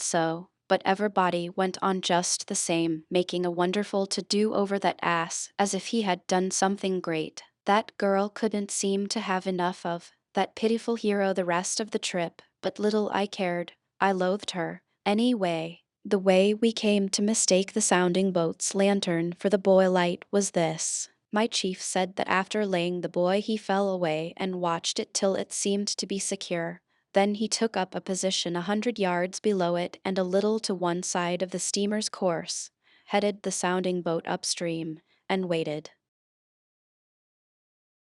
so. But everybody went on just the same, making a wonderful to-do over that ass, as if he had done something great. That girl couldn't seem to have enough of that pitiful hero the rest of the trip, but little I cared. I loathed her. Anyway, the way we came to mistake the sounding boat's lantern for the buoy light was this. My chief said that after laying the buoy he fell away and watched it till it seemed to be secure. Then he took up a position 100 yards below it and a little to one side of the steamer's course, headed the sounding boat upstream, and waited.